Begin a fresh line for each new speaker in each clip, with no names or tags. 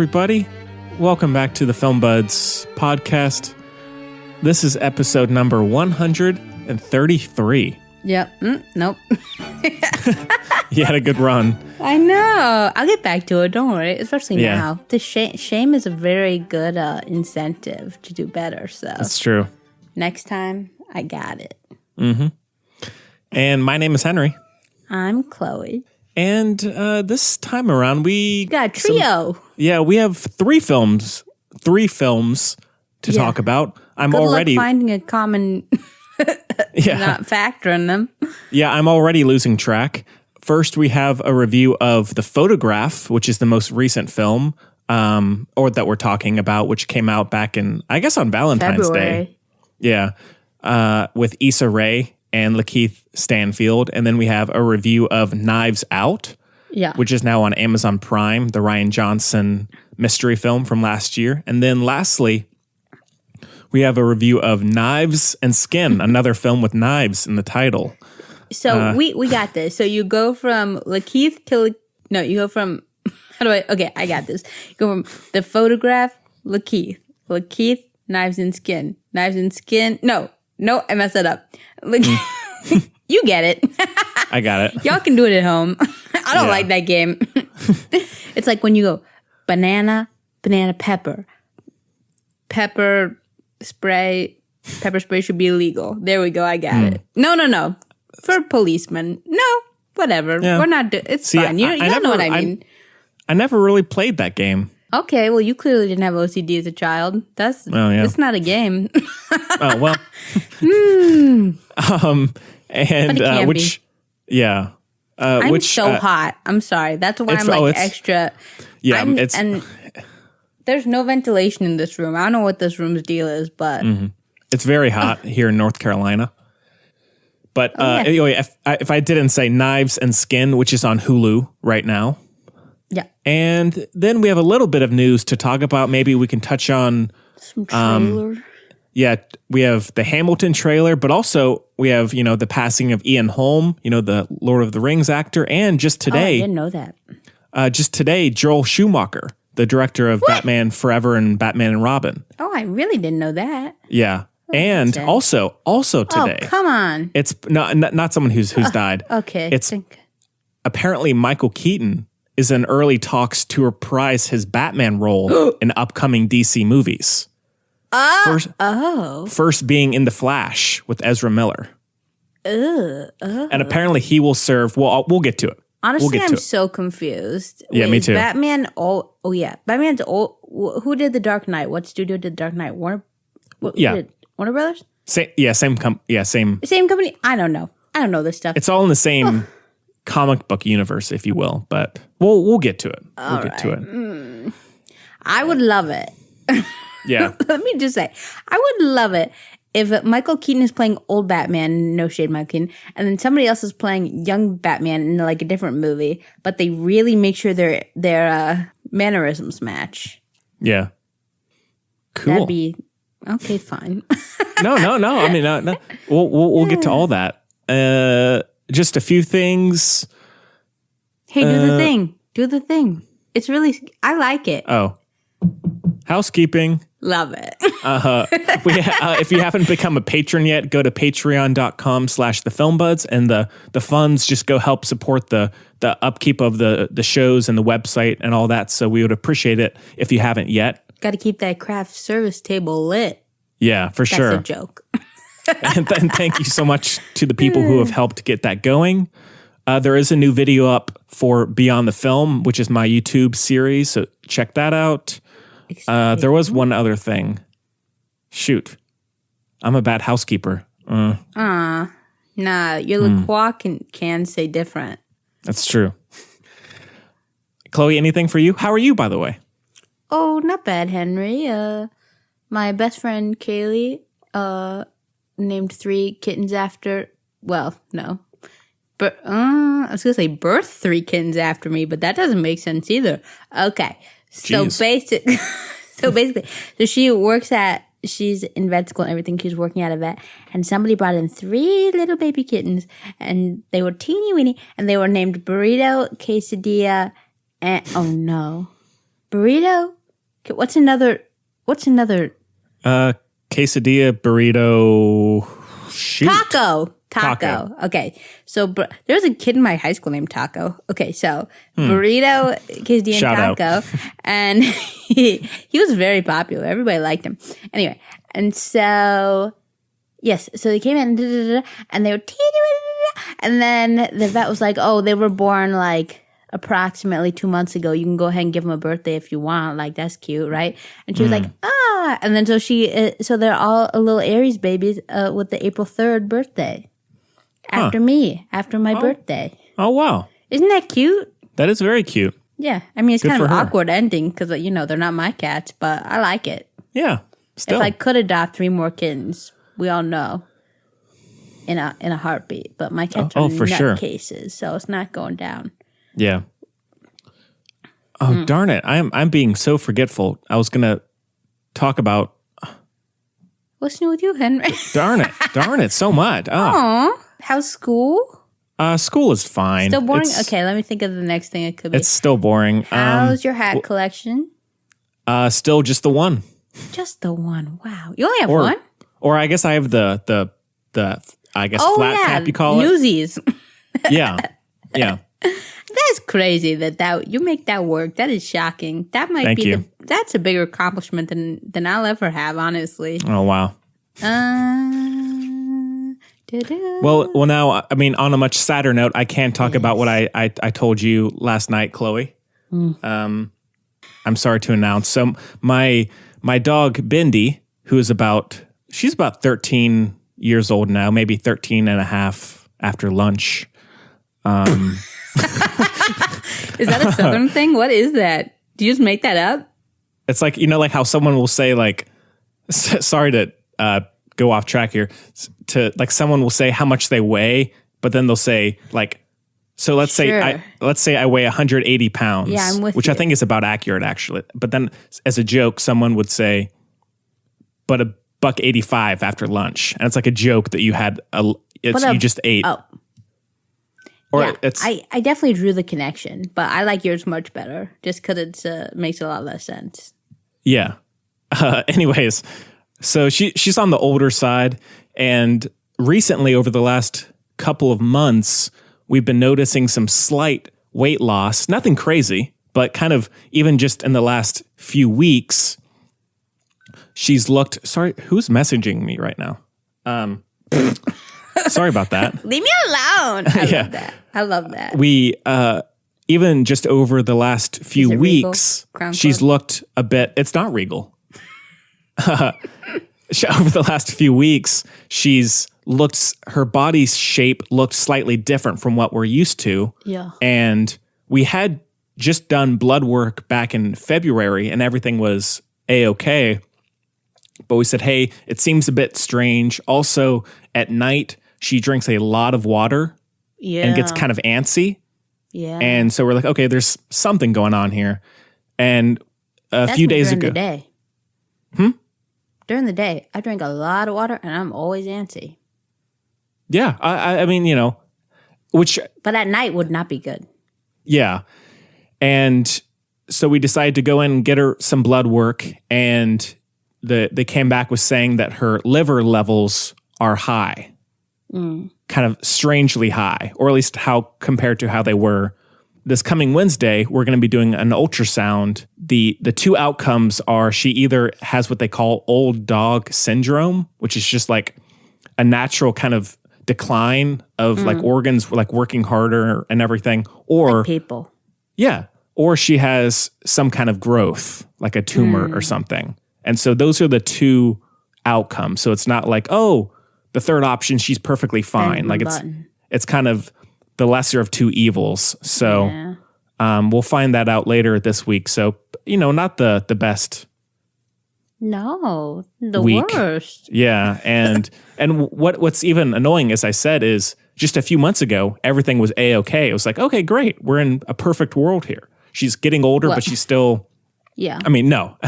everybody. Welcome back to the Film Buds podcast. This is episode number 133.
Yep. Nope.
You had a good run.
I know. I'll get back to it. Don't worry. Especially now. The shame is a very good incentive to do better. So
that's true.
Next time, I got it.
Mm-hmm. And my name is Henry.
I'm Chloe.
And this time around, we
got a trio.
We have three films to talk about. I'm
Good
already
luck finding a common not factor in them.
Yeah, I'm already losing track. First, we have a review of The Photograph, which is the most recent film, or that we're talking about, which came out back in, I guess, on Valentine's
February.
Day. Yeah, with Issa Rae and Lakeith Stanfield. And then we have a review of Knives Out, which is now on Amazon Prime, the Rian Johnson mystery film from last year. And then lastly, we have a review of Knives and Skin, another film with knives in the title.
So we got this. So you go from Lakeith to... No, you go from... Okay, I got this. You go from The Photograph, Lakeith, Knives and Skin. Knives and Skin... No, I messed that up. You get it.
I got it.
Y'all can do it at home. I don't like that game. It's like when you go banana, pepper spray. Pepper spray should be illegal. There we go. I got it. No. For policemen. No, whatever. Yeah. We're not. It's fine. You don't know what I mean.
I never really played that game.
Okay, well, you clearly didn't have OCD as a child. That's not a game.
Oh well. And which, yeah.
I'm so hot. I'm sorry. That's why I'm like extra.
Yeah,
and there's no ventilation in this room. I don't know what this room's deal is, but
it's very hot here in North Carolina. But anyway, if I didn't say Knives and Skin, which is on Hulu right now.
Yeah.
And then we have a little bit of news to talk about. Maybe we can touch on
some trailer.
We have the Hamilton trailer, but also we have, the passing of Ian Holm, the Lord of the Rings actor. And just today,
I didn't know that.
Joel Schumacher, the director of Batman Forever and Batman and Robin.
Oh, I really didn't know that.
Yeah. And also today.
Oh, come on.
It's not someone who's died.
Okay.
It's apparently Michael Keaton is in early talks to reprise his Batman role in upcoming DC movies. First being in The Flash with Ezra Miller. And apparently he will serve, we'll get to it.
Honestly, I'm so confused.
Yeah, me too.
Batman's old. Who did The Dark Knight? What studio did Dark Knight? Warner Brothers?
Same
company? I don't know. I don't know this stuff.
It's all in the same comic book universe, if you will, but we'll get to it.
I would love it.
Yeah.
Let me just say, I would love it if Michael Keaton is playing old Batman, no shade Michael Keaton, and then somebody else is playing young Batman in like a different movie, but they really make sure their mannerisms match.
Yeah. Cool.
That'd be okay. Fine.
No. I mean, no. We'll get to all that. Just a few things.
Hey, do the thing. It's really, I like it.
Oh, housekeeping.
Love it.
If you haven't become a patron yet, go to patreon.com/thefilmbuds, and the funds just go help support the upkeep of the shows and the website and all that. So we would appreciate it if you haven't yet.
Got to keep that craft service table lit.
Yeah, for sure.
That's a joke.
And thank you so much to the people who have helped get that going. There is a new video up for Beyond the Film, which is my YouTube series. So check that out. There was one other thing. Shoot. I'm a bad housekeeper.
Nah, your LaCroix can say different.
That's true. Chloe, anything for you? How are you, by the way?
Oh, not bad, Henry. My best friend, Kaylee, named 3 kittens after... Well, no. But I was going to say birth 3 kittens after me, but that doesn't make sense either. Okay. So basically, she's in vet school and everything. She's working at a vet, and somebody brought in 3 little baby kittens, and they were teeny weeny, and they were named Burrito, Quesadilla, and oh no, Burrito? Okay, what's another?
Quesadilla, burrito, shoot.
Taco. Okay, so there was a kid in my high school named Taco. Okay, so burrito, quesadilla,
Shout
and taco.
out.
And he was very popular. Everybody liked him. Anyway, and so, yes, so they came in and they were and then the vet was like, oh, they were born like approximately 2 months ago. You can go ahead and give them a birthday if you want. Like, that's cute, right? And she was like, and then so they're all little Aries babies with the April 3rd birthday. After my birthday.
Oh, wow.
Isn't that cute?
That is very cute.
Yeah. I mean, it's
Good
kind of
for
an
her.
awkward ending because, they're not my cats, but I like it.
Yeah. Still.
If I could adopt 3 more kittens, we all know, in a heartbeat. But my cats are
for sure.
nutcases, so it's not going down.
Yeah. Oh, darn it. I'm being so forgetful. I was going to talk about...
What's new with you, Henry?
Darn it so much.
Aw. How's school?
School is fine.
Still boring? Okay, let me think of the next thing it could be.
It's still boring.
How's your hat collection?
Still just the one.
Just the one. Wow. You only have one?
Or I guess I have the flat cap you call
Newsies.
it. Yeah.
That's crazy that you make that work. That is shocking. That might that's a bigger accomplishment than I'll ever have, honestly.
Oh, wow. Well, now, I mean, on a much sadder note, I can talk about what I told you last night, Chloe. I'm sorry to announce. So my dog, Bindi, she's about 13 years old now, maybe 13 and a half after lunch.
Is that a Southern thing? What is that? Do you just make that up?
It's like, like how someone will say like, sorry to go off track here, someone will say how much they weigh, but then they'll say like, so let's say I weigh 180 pounds,
yeah, I'm with
which
you.
I think is about accurate actually. But then as a joke, someone would say, but $1.85 after lunch. And it's like a joke that you had, you just ate.
Oh.
Or
yeah, I definitely drew the connection, but I like yours much better just because it makes a lot less sense.
Yeah. Anyways, so she's on the older side, and recently over the last couple of months, we've been noticing some slight weight loss. Nothing crazy, but kind of even just in the last few weeks, she's looked... Sorry, who's messaging me right now? Sorry about that.
Leave me alone. I love that.
We, even just over the last few weeks, she's looked a bit... It's not Regal. Over the last few weeks, her body shape looked slightly different from what we're used to.
Yeah.
And we had just done blood work back in February and everything was A-okay. But we said, hey, it seems a bit strange. Also, at night, she drinks a lot of water and gets kind of antsy.
Yeah.
And so we're like, okay, there's something going on here. And a few days ago.
During the day. During the day, I drink a lot of water and I'm always antsy.
Yeah. I mean, but
at night would not be good.
Yeah. And so we decided to go in and get her some blood work. And they came back with saying that her liver levels are high. Kind of strangely high, or at least compared to how they were. This coming Wednesday, we're going to be doing an ultrasound. The two outcomes are she either has what they call old dog syndrome, which is just like a natural kind of decline of like organs like working harder and everything, or
like people.
Yeah, or she has some kind of growth, like a tumor or something. And so those are the two outcomes. So it's not like, oh, the third option, she's perfectly fine. Like it's kind of the lesser of two evils. So we'll find that out later this week. So, not the best.
No, the
week.
Worst.
Yeah. And what's even annoying, as I said, is just a few months ago, everything was A-okay. It was like, okay, great. We're in a perfect world here. She's getting older, but she's still...
Yeah.
I mean, no,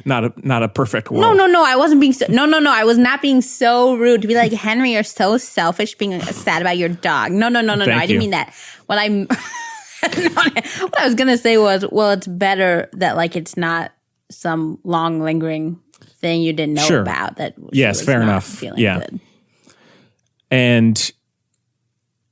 not a perfect world.
No. I wasn't being no. I was not being so rude to be like, Henry, you're so selfish being sad about your dog. No. I didn't mean that. What I'm What I was going to say was, well, it's better that like it's not some long lingering thing you didn't know about. That
yes, fair enough. Yeah.
Good.
And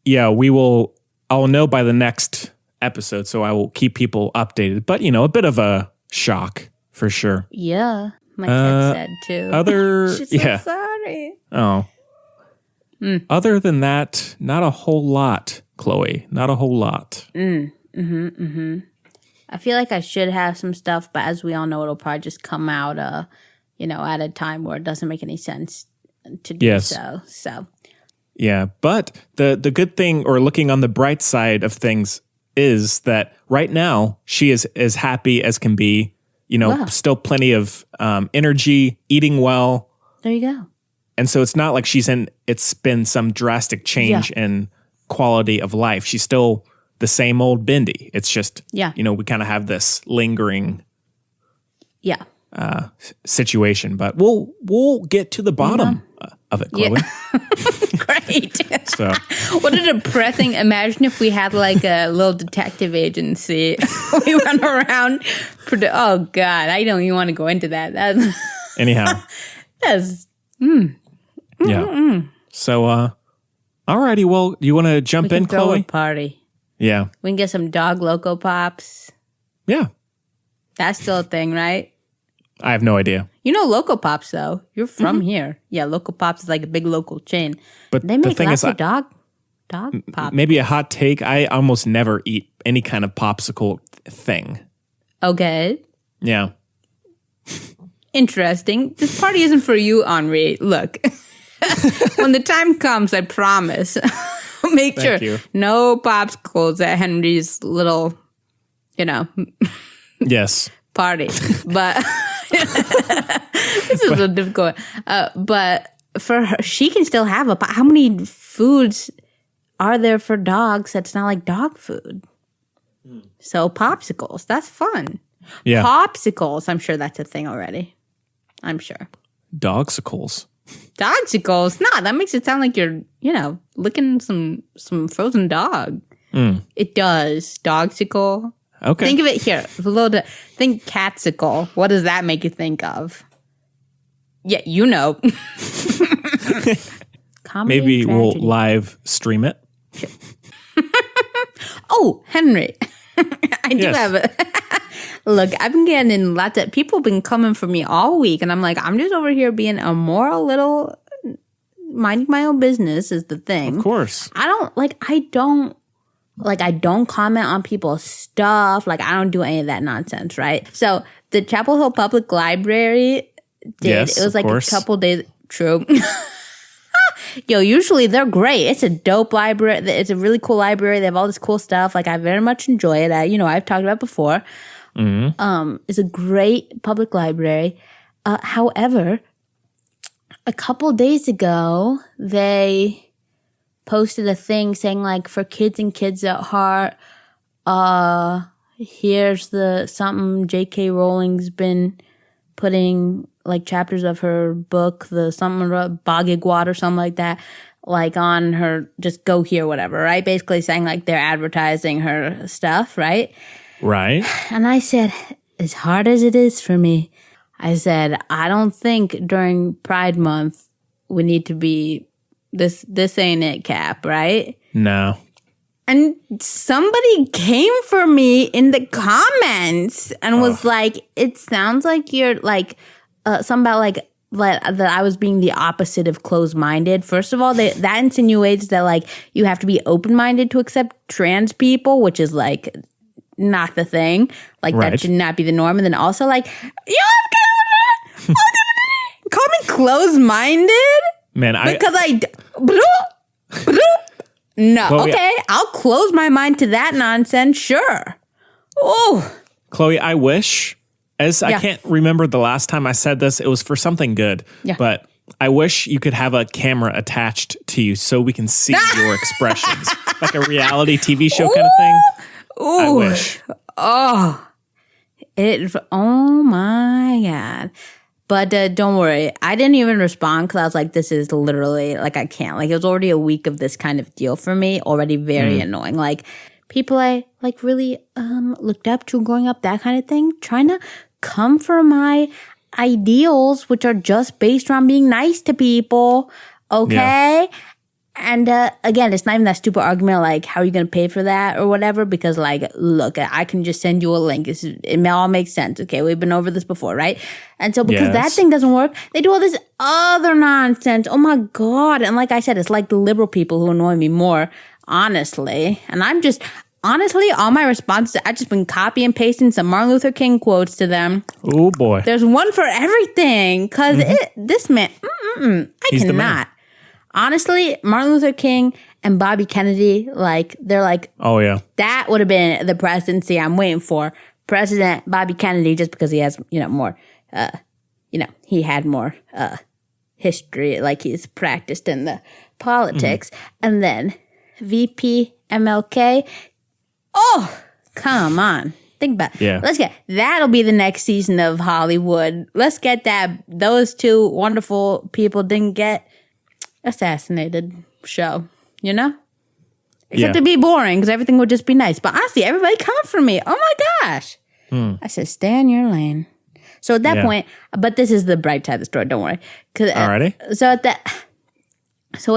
yeah, I'll know by the next episode, so I will keep people updated. But, a bit of a shock for sure.
Yeah. My kid said too. She's so sorry.
Oh. Other than that, not a whole lot, Chloe. Not a whole lot.
I feel like I should have some stuff, but as we all know, it'll probably just come out, at a time where it doesn't make any sense to do so. So.
Yeah, but the good thing, or looking on the bright side of things, is that right now she is as happy as can be. Still plenty of energy, eating well.
There you go.
And so it's not like it's been some drastic change in quality of life. She's still the same old Bindi. It's just, we kind of have this lingering situation. But we'll get to the bottom of it, Chloe.
Great. So, what a depressing. Imagine if we had like a little detective agency. We run around. Oh God, I don't even want to go into that.
Anyhow,
that's.
Yeah. So, alrighty. Well, you want to jump in,
throw
Chloe?
A party.
Yeah.
We can get some dog Loco Pops.
Yeah.
That's still a thing, right?
I have no idea.
Loco Pops, though. You're from here. Yeah, Loco Pops is like a big local chain.
But
they make lots of dog pops.
Maybe a hot take. I almost never eat any kind of popsicle thing.
Okay.
Yeah.
Interesting. This party isn't for you, Henri. Look. When the time comes, I promise. Make sure no popsicles at Henry's little,
yes,
party. But this is a difficult. But for her, she can still have how many foods are there for dogs that's not like dog food? So popsicles, that's fun.
Yeah,
popsicles. I'm sure that's a thing already. I'm sure.
Dogsicles.
Dogsicles? Nah, that makes it sound like you're, licking some frozen dog. It does. Dogsicle.
Okay.
Think of it here. Think catsicle. What does that make you think of? Yeah,
Maybe we'll live stream it.
Oh, Henry. I do have a... Look, I've been getting in lots of... People have been coming for me all week, and I'm like, I'm just over here being a moral little... Minding my own business is the thing.
Of course.
I don't comment on people's stuff. Like, I don't do any of that nonsense, right? So, the Chapel Hill Public Library did...
Yes,
it was like
course.
A couple days... True. Yo, usually they're great. It's a dope library. It's a really cool library. They have all this cool stuff. Like, I very much enjoy it. I've talked about it before. Mm-hmm. It's a great public library. However, a couple days ago, they posted a thing saying, like, for kids and kids at heart, here's something J.K. Rowling's been putting, like, chapters of her book, the something Bogigwad or something like that, like, on her, just go here, whatever, right? Basically saying, like, they're advertising her stuff, right?
Right.
And I said, as hard as it is for me, I said, I don't think during Pride Month we need to be, this ain't it, Cap, right?
No.
And somebody came for me in the comments and was like, it sounds like you're like, something about like that I was being the opposite of closed-minded. First of all, that insinuates that like you have to be open-minded to accept trans people, which is like not the thing. Like that should not be the norm. And then also like, call me closed-minded?
Man,
no,
Chloe,
okay, I'll close my mind to that nonsense, sure. Oh.
Chloe, I wish, I can't remember the last time I said this, it was for something good, but I wish you could have a camera attached to you so we can see your expressions. Like a reality TV show kind of thing.
Ooh.
I wish.
Oh my God. But don't worry. I didn't even respond because I was like, this is literally, like, I can't. Like, it was already a week of this kind of deal for me. Already very annoying. Like, people I like really looked up to growing up, that kind of thing, trying to come for my ideals, which are just based around being nice to people. Okay. Yeah. And again, it's not even that stupid argument like, how are you going to pay for that or whatever? Because like, look, I can just send you a link. It all makes sense. Okay, we've been over this before, right? And so because that thing doesn't work, they do all this other nonsense. Oh my God. And like I said, it's like the liberal people who annoy me more, honestly. And honestly, all my responses, I've just been copy and pasting some Martin Luther King quotes to them.
Oh boy.
There's one for everything. Because this man, I cannot. Honestly, Martin Luther King and Bobby Kennedy, like, they're like,
oh, yeah.
That would have been the presidency I'm waiting for. President Bobby Kennedy, just because he has, more, he had more history, like he's practiced in the politics. And then VP MLK. Oh, come on. Think about it. Yeah. That'll be the next season of Hollywood. Let's get that. Those two wonderful people didn't get assassinated show, Except to be boring because everything would just be nice. But honestly, everybody come for me. Oh my gosh. I said, stay in your lane. So at that point, but this is the bright side of the story. Don't worry.
Alrighty.
So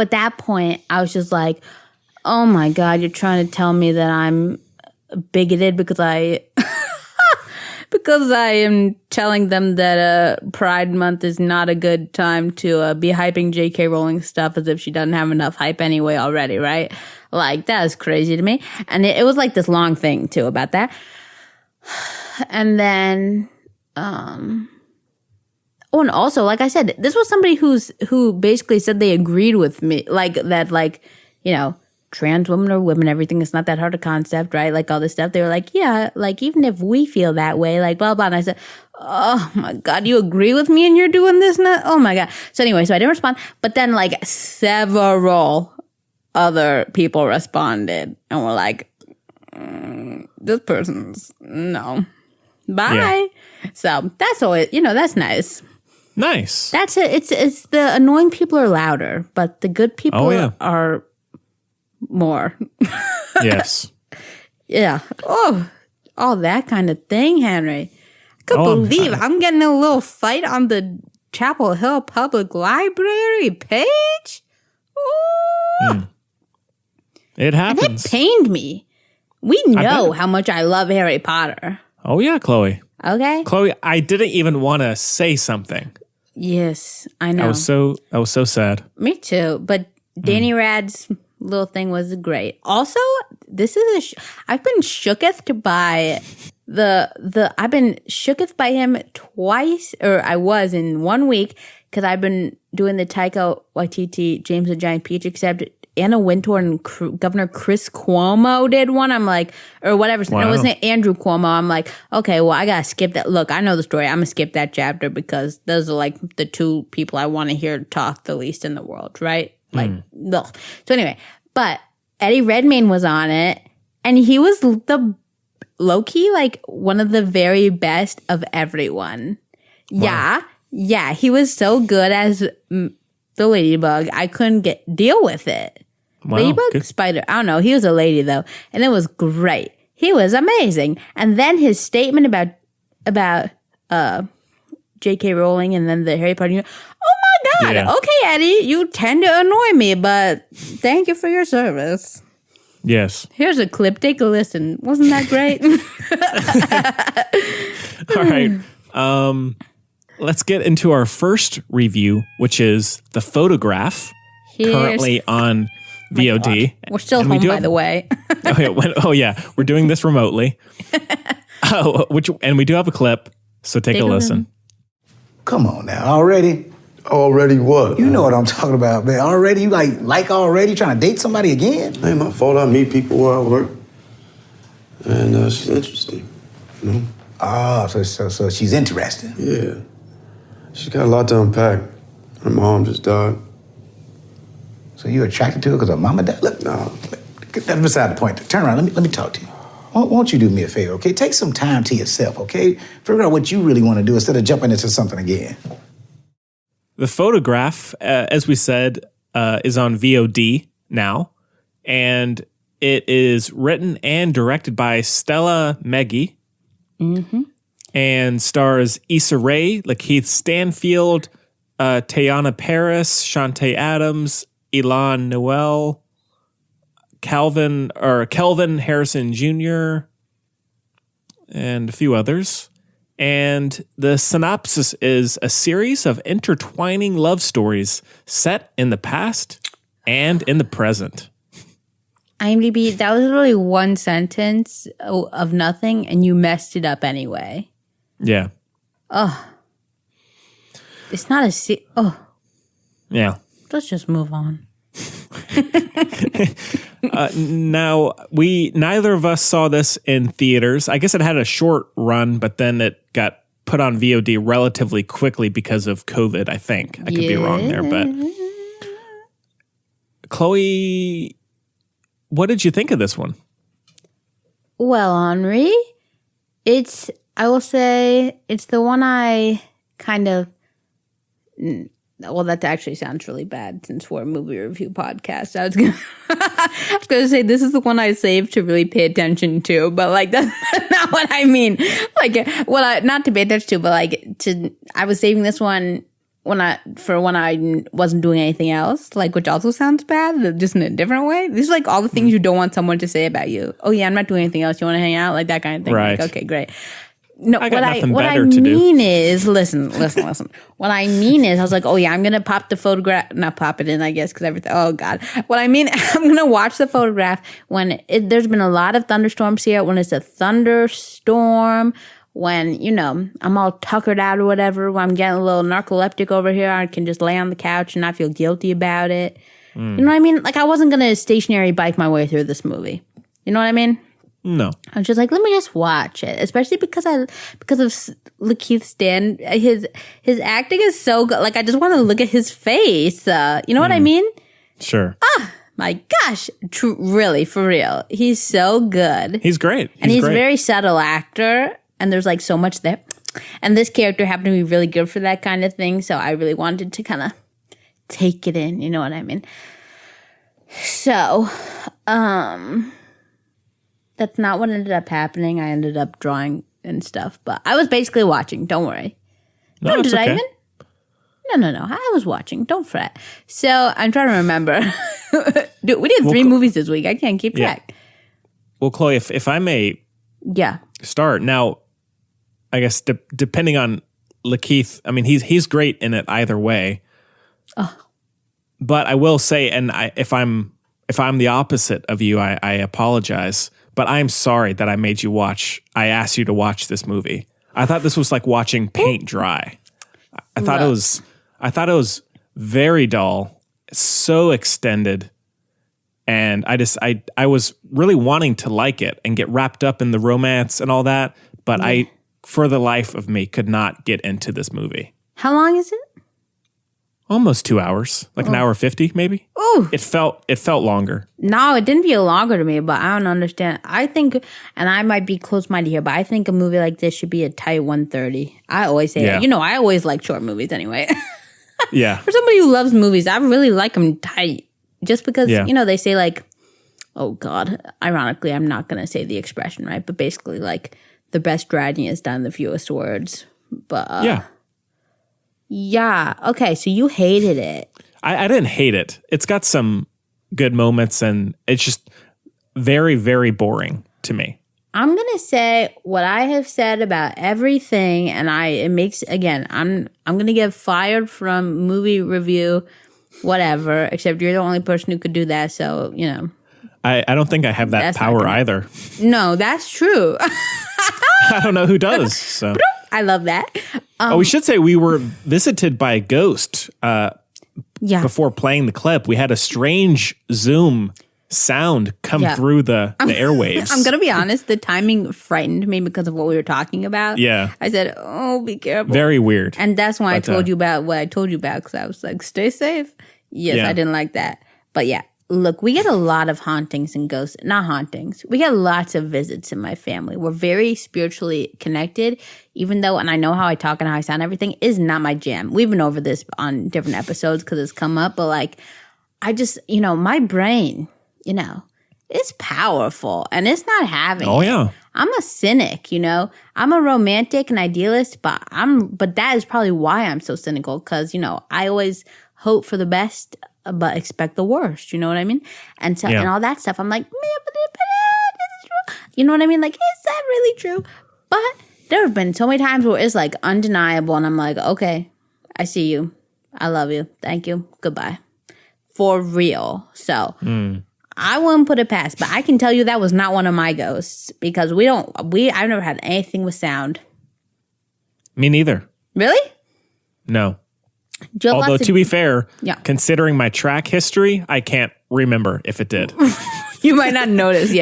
at that point, I was just like, oh my God, you're trying to tell me that I'm bigoted because I am telling them that Pride Month is not a good time to be hyping J.K. Rowling stuff as if she doesn't have enough hype anyway already, right? Like, that was crazy to me. And it was like this long thing, too, about that. And then, and also, like I said, this was somebody who basically said they agreed with me, like, that, like, trans women or women, everything is not that hard a concept, right? Like all this stuff. They were like, yeah, like even if we feel that way, like blah, blah. And I said, oh my God, you agree with me and you're doing this now? Oh my God. So anyway, so I didn't respond. But then like several other people responded and were like, this person's no. Bye. Yeah. So that's always, that's nice.
Nice.
That's it. It's the annoying people are louder, but the good people are more.
Yes.
Yeah. Oh, all that kind of thing, Henry. I can't believe I'm getting a little fight on the Chapel Hill Public Library page. Ooh.
It happens.
And it pained me. We know how much I love Harry Potter.
Oh, yeah, Chloe.
Okay.
Chloe, I didn't even want to say something.
Yes, I know.
I was so sad.
Me too. But Danny Rad's little thing was great. Also, this is I've been shooketh by I've been shooketh by him twice, or I was in 1 week, because I've been doing the Taika Waititi James the Giant Peach, except Anna Wintour and Governor Chris Cuomo did one. I'm like, or whatever. Wow. No, it wasn't Andrew Cuomo. I'm like, okay, well, I gotta skip that. Look, I know the story. I'm gonna skip that chapter because those are like the two people I want to hear talk the least in the world, right? Like, ugh. So anyway, but Eddie Redmayne was on it, and he was the low-key, like, one of the very best of everyone. Wow. Yeah, he was so good as the Ladybug. I couldn't deal with it. Wow, Ladybug? Good. Spider. I don't know. He was a lady, though, and it was great. He was amazing. And then his statement about J.K. Rowling and then the Harry Potter. Oh my God! Yeah. Okay, Eddie, you tend to annoy me, but thank you for your service.
Yes.
Here's a clip. Take a listen. Wasn't that great?
All right. Let's get into our first review, which is The Photograph, currently on VOD.
We're still home, by the way.
Oh yeah, we're doing this remotely. And we do have a clip, so take a listen.
Come on now, already?
Already what?
You know what I'm talking about, man. Already? You like already? Trying to date somebody again?
Ain't my fault. I meet people where I work. And she's interesting, you know?
Oh, so she's interesting.
Yeah. She's got a lot to unpack. Her mom just died.
So you're attracted to her because her mama died? Look, no. That's beside the point. Turn around. Let me talk to you. Won't you do me a favor, okay? Take some time to yourself, okay? Figure out what you really want to do instead of jumping into something again.
The Photograph, as we said, is on VOD now. And It is written and directed by Stella Meggy.
Mm-hmm.
And stars Issa Rae, Lakeith Stanfield, Teyana Paris, Shantae Adams, Elan Noel, Kelvin Harrison Jr., and a few others. And the synopsis is a series of intertwining love stories set in the past and in the present.
IMDb, that was literally one sentence of nothing, and you messed it up anyway.
Yeah.
Oh. It's not a...
Yeah.
Let's just move on.
Now, neither of us saw this in theaters. I guess it had a short run, but then it got put on VOD relatively quickly because of COVID, I think. I could be wrong there, but... Chloe, what did you think of this one?
Well, Henri, I will say, it's the one I kind of... Well, that actually sounds really bad since we're a movie review podcast. I was gonna say this is the one I saved to really pay attention to, but like that's not what I mean. Like, not to pay attention to, but I was saving this one when I wasn't doing anything else. Like, which also sounds bad, just in a different way. This is like all the things you don't want someone to say about you. Oh yeah, I'm not doing anything else. You want to hang out, like that kind of thing.
Right.
Like, okay, great. No,
I got nothing
what
better
I
to
mean
do.
is, listen. What I mean is, I was like, oh yeah, I'm going to pop the photograph, not pop it in, I guess, because everything, oh God. What I mean, I'm going to watch the photograph when there's been a lot of thunderstorms here, when it's a thunderstorm, when, I'm all tuckered out or whatever, when I'm getting a little narcoleptic over here, I can just lay on the couch and not feel guilty about it. You know what I mean? Like, I wasn't going to stationary bike my way through this movie. You know what I mean?
No.
I was just like, let me just watch it, especially because of Lakeith Stan. His acting is so good. Like, I just want to look at his face. You know what I mean?
Sure.
My gosh, really, for real, he's so good.
He's great.
He's
great.
a very subtle actor, and there's like so much there. And this character happened to be really good for that kind of thing, so I really wanted to kind of take it in. You know what I mean? So, that's not what ended up happening. I ended up drawing and stuff, but I was basically watching. Don't worry.
No, it's okay.
No. I was watching. Don't fret. So I'm trying to remember. Dude, we did 3 movies this week. I can't keep track.
Yeah. Well, Chloe, if I may start. Now, I guess depending on Lakeith, I mean, he's great in it either way.
Oh.
But I will say, and if I'm the opposite of you, I apologize. But I'm sorry that I asked you to watch this movie. I thought this was like watching paint dry. I thought it was very dull, so extended. And I was really wanting to like it and get wrapped up in the romance and all that. But I, for the life of me, could not get into this movie.
How long is it?
Almost 2 hours, like an hour 50 maybe.
Ooh.
It felt longer.
No, it didn't feel longer to me, but I don't understand. I think, and I might be close-minded here, but I think a movie like this should be a tight 130. I always say that. I always like short movies anyway.
Yeah.
For somebody who loves movies, I really like them tight. Just because, they say like, oh God, ironically, I'm not going to say the expression, right? But basically like the best writing is done in the fewest words. But yeah. Okay, so you hated it.
I didn't hate it. It's got some good moments, and it's just very, very boring to me.
I'm gonna say what I have said about everything, and I'm gonna get fired from movie review, whatever. Except you're the only person who could do that, so
I don't think I have that power either.
No, that's true.
I don't know who does. So
I love that.
We should say we were visited by a ghost. Before playing the clip, we had a strange Zoom sound come through the airwaves.
I'm gonna be honest, the timing frightened me because of what we were talking about.
Yeah.
I said, oh, be careful.
Very weird.
And that's why I told you about what I told you about, because I was like, stay safe. Yes, I didn't like that. But yeah, look, we get a lot of hauntings and ghosts. Not hauntings. We get lots of visits in my family. We're very spiritually connected, even though, and I know how I talk and how I sound, everything is not my jam. We've been over this on different episodes because it's come up, but like, I just, my brain, is powerful, and it's not having
Oh,
it.
yeah.
I'm a cynic, you know. I'm a romantic and idealist, but that is probably why I'm so cynical, because, you know, I always hope for the best but expect the worst, you know what I mean? And so and all that stuff, I'm like, man, but this is true. You know what I mean? Like, is that really true? But there have been so many times where it's like undeniable, and I'm like, okay, I see you. I love you. Thank you. Goodbye. For real. So I wouldn't put it past, but I can tell you that was not one of my ghosts, because I've never had anything with sound.
Me neither.
Really?
No. Although, to be fair,
Yeah.
considering my track history, I can't remember if it did.
You might not notice,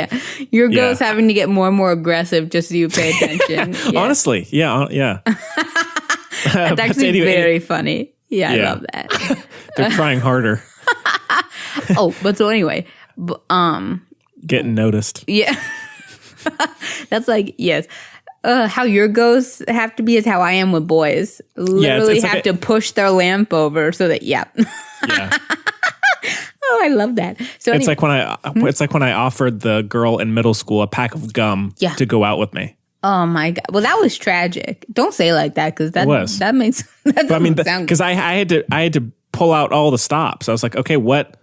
Your ghost having to get more and more aggressive just so you pay attention. Yeah.
Honestly, yeah.
That's actually very funny. Yeah, I love that.
They're trying harder.
But so anyway,
Getting noticed.
yeah. That's like, yes. How your ghosts have to be is how I am with boys. Literally
it's like
have to push their lamp over so that,
Yeah.
Oh, I love that. So
It's like when I offered the girl in middle school a pack of gum to go out with me.
oh my God. Well, that was tragic. Don't say it like that, because that makes that
But I mean,
sound
because I had to pull out all the stops. I was like, okay, what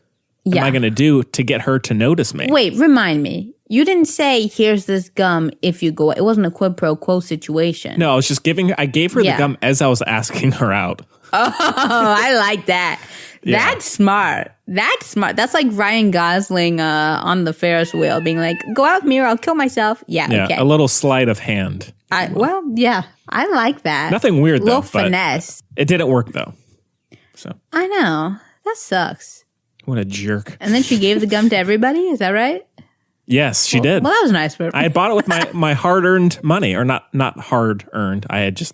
am I going to do to get her to notice me?
Wait, remind me. You didn't say, here's this gum if you go. It wasn't a quid pro quo situation.
No, I was just I gave her the gum as I was asking her out.
Oh, I like that.
Yeah.
That's smart. That's like Ryan Gosling on the Ferris wheel being like, go out with me or I'll kill myself. Yeah, okay.
A little sleight of hand.
I like that.
Nothing weird, though.
Little finesse.
It didn't work, though. So
I know. That sucks.
what a jerk.
And then she gave the gum to everybody? Is that right?
Yes, she did.
Well, that was nice for her.
I had bought it with my hard-earned money, or not hard-earned. I had just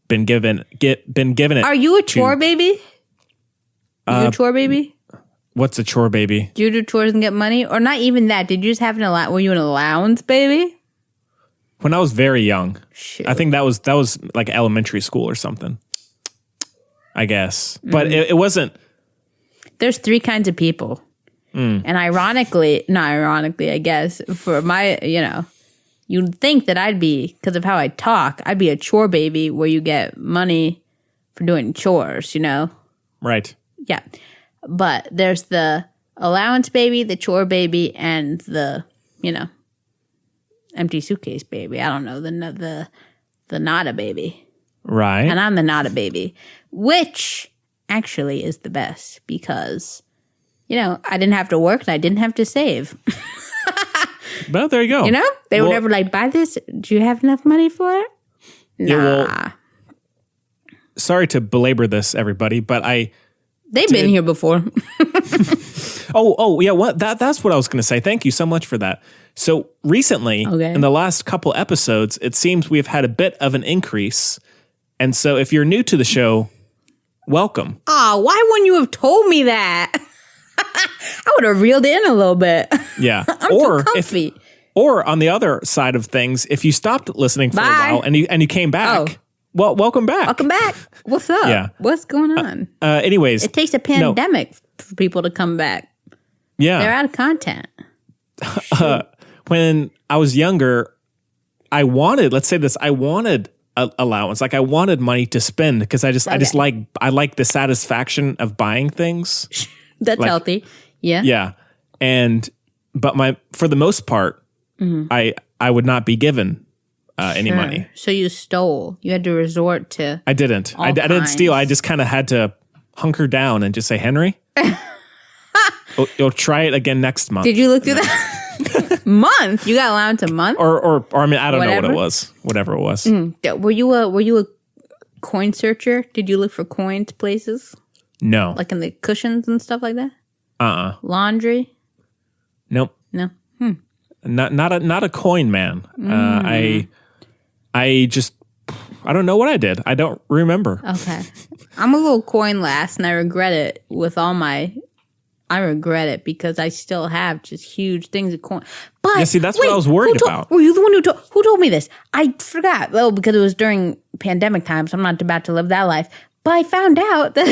been given it.
Are you a chore baby? Are you a chore baby?
What's a chore baby?
Do you do chores and get money? Or not even that? Did you just have were you an allowance baby?
When I was very young.
Shoot.
I think that was like elementary school or something. I guess. But it wasn't.
There's 3 kinds of people. And not ironically, I guess, for my, you'd think that I'd be, because of how I talk, I'd be a chore baby where you get money for doing chores,
Right.
Yeah. But there's the allowance baby, the chore baby, and the, empty suitcase baby. I don't know, the nada baby.
Right.
And I'm the nada baby, which actually is the best because, I didn't have to work and I didn't have to save.
Well, there you go.
They were never like, buy this. Do you have enough money for it? Nah.
Yeah, sorry to belabor this, everybody, but
They've been here before.
Oh, yeah. What? That's what I was going to say. Thank you so much for that. So recently, in the last couple episodes, it seems we've had a bit of an increase. And so if you're new to the show, welcome.
Oh, why wouldn't you have told me that? I would have reeled in a little bit.
Yeah.
I'm too comfy.
Or on the other side of things, if you stopped listening for a while and you came back, well, welcome back.
Welcome back. What's up?
Yeah.
What's going on?
Anyways.
It takes a pandemic for people to come back.
Yeah.
They're out of content.
When I was younger, I wanted allowance. Like I wanted money to spend because I like the satisfaction of buying things.
That's healthy. Yeah.
Yeah. But for the most part, I would not be given any money.
So you stole. You had to resort to.
I didn't. I didn't steal. I just kind of had to hunker down and just say, Henry, you'll try it again next month.
Did you look through that month? You got allowance a month,
or I mean, I don't know what it was. Whatever it was.
Were you a coin searcher? Did you look for coins places?
No.
Like in the cushions and stuff like that? Laundry?
Nope.
No.
Not a coin man. I don't know what I did. I don't remember.
Okay. I'm a little coin lass and I regret it I regret it because I still have just huge things of coin. But
yeah, see, that's what I was worried about.
Were you the one who told me this? I forgot. Well, because it was during pandemic time, so I'm not about to live that life. But I found out that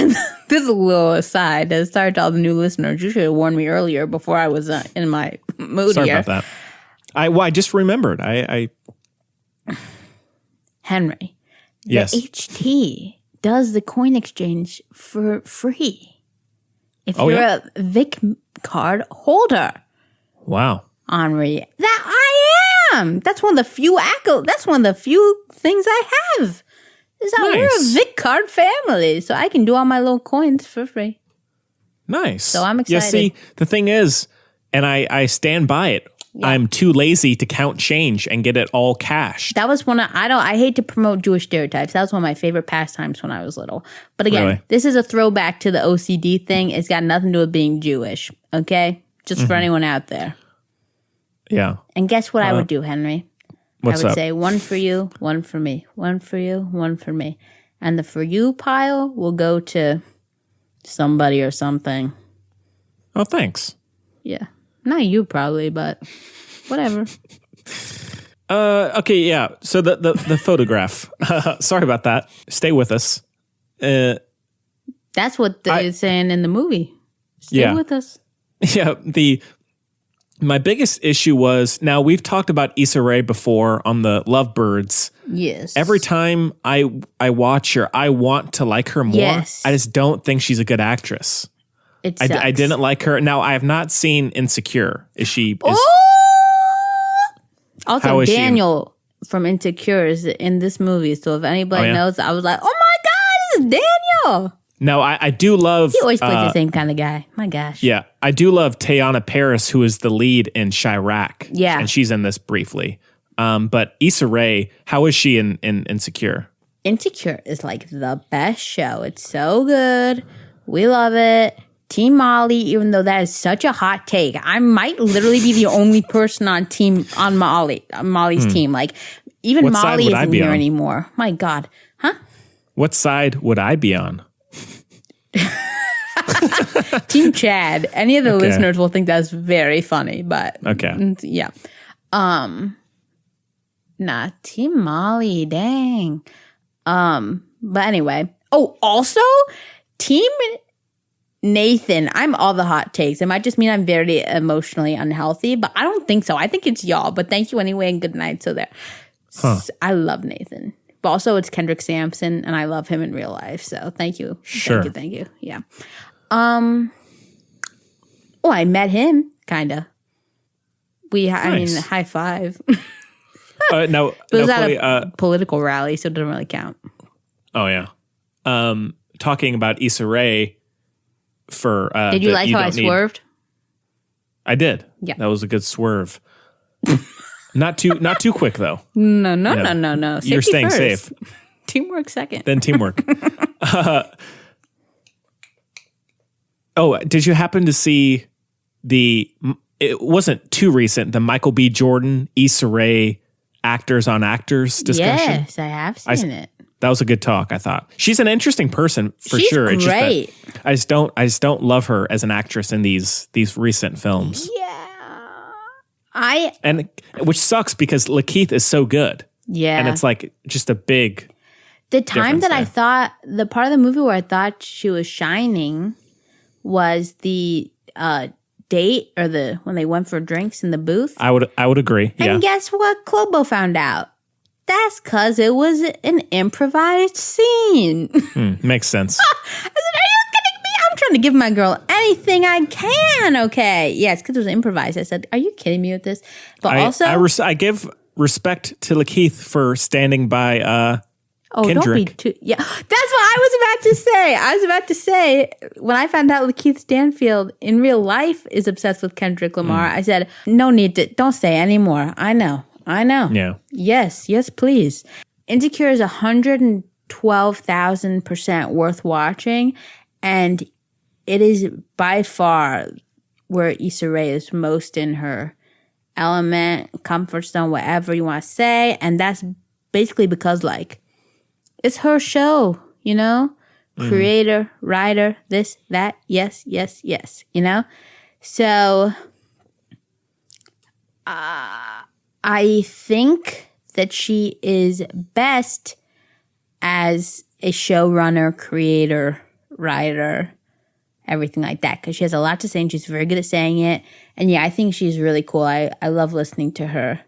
this is a little aside. Sorry to all the new listeners. You should have warned me earlier before I was in my mood
Sorry
here.
about that. I just remembered.
Henry.
Yes.
The HT does the coin exchange for free. If you're a Vic card holder.
Wow.
Henri. That I am. That's one of the few That's one of the few things I have. Is that we're a Vic card family, so I can do all my little coins for free.
Nice.
So I'm excited.
Yeah, see, the thing is, and I stand by it, I'm too lazy to count change and get it all cashed.
That was one of, I hate to promote Jewish stereotypes. That was one of my favorite pastimes when I was little. But again, This is a throwback to the OCD thing. It's got nothing to do with being Jewish, okay? Just for anyone out there.
Yeah.
And guess what I would do, Henry?
What's
I would
up?
say one for you, one for me, one for you, one for me. And the for you pile will go to somebody or something.
Oh, thanks.
Yeah. Not you probably, but whatever.
Okay, yeah. So the photograph. Sorry about that. Stay with us.
That's what they're saying in the movie. Stay with us.
Yeah, my biggest issue was, now we've talked about Issa Rae before on the Lovebirds.
Yes.
Every time I watch her, I want to like her more.
Yes.
I just don't think she's a good actress.
It sucks.
I didn't like her. Now, I have not seen Insecure. Is she...
Also,
how is
Daniel from Insecure is in this movie. So if anybody knows, I was like, oh my God, it's Daniel.
No, I do love...
He always plays the same kind of guy. My gosh.
Yeah, I do love Teyana Paris, who is the lead in Chirac.
Yeah.
And she's in this briefly. But Issa Rae, how is she in Insecure?
Insecure is like the best show. It's so good. We love it. Team Molly, even though that is such a hot take, I might literally be the only person on Molly's team. Like, even
What
Molly
side would I
isn't
be
here
on?
anymore. My God. Huh?
What side would I be on?
Team Chad. Any of the listeners will think that's very funny, but yeah. Nah, Team Molly, dang. But anyway. Oh, also, Team Nathan. I'm all the hot takes. It might just mean I'm very emotionally unhealthy, but I don't think so. I think it's y'all, but thank you anyway and good night. So there. I love Nathan. But also it's Kendrick Sampson and I love him in real life. So thank you.
Sure.
Thank you. Yeah. Oh, I met him, kind of. I mean, high five.
No,
it was at a political rally, so it doesn't really count.
Oh, yeah. Talking about Issa Rae for...
did you like how I swerved?
I did.
Yeah.
That was a good swerve. Not too quick, though.
No. Safety
You're staying
first.
safe.
Teamwork second.
Then teamwork. Did you happen to see it wasn't too recent, the Michael B. Jordan, Issa Rae Actors on Actors discussion?
Yes, I have seen it.
That was a good talk, I thought. She's an interesting person for
She's
sure. It's
great.
just that I just don't love her as an actress in these recent films.
Yeah.
Which sucks because Lakeith is so good.
Yeah.
And it's like just a big
The time that
there.
I thought, the part of the movie where I thought she was shining was the date or when they went for drinks in the booth.
I would agree.
And guess what Clobo found out? That's because it was an improvised scene.
Makes sense.
I said, are you kidding me? I'm trying to give my girl anything I can, okay? Yes, because it was improvised. I said, are you kidding me with this? But
I give respect to Lakeith for standing by Kendrick.
Don't be too... Yeah, that's what I was about to say. I was about to say, when I found out Lakeith Stanfield in real life is obsessed with Kendrick Lamar, I said, no need to... Don't say anymore. I know.
Yeah.
Yes, please. Insecure is 112,000% worth watching, and it is by far where Issa Rae is most in her element, comfort zone, whatever you want to say, and that's basically because, like, it's her show, you know? Creator, writer, this, that, yes, you know? So, I think that she is best as a showrunner, creator, writer, everything like that, because she has a lot to say and she's very good at saying it. And yeah, I think she's really cool. I love listening to her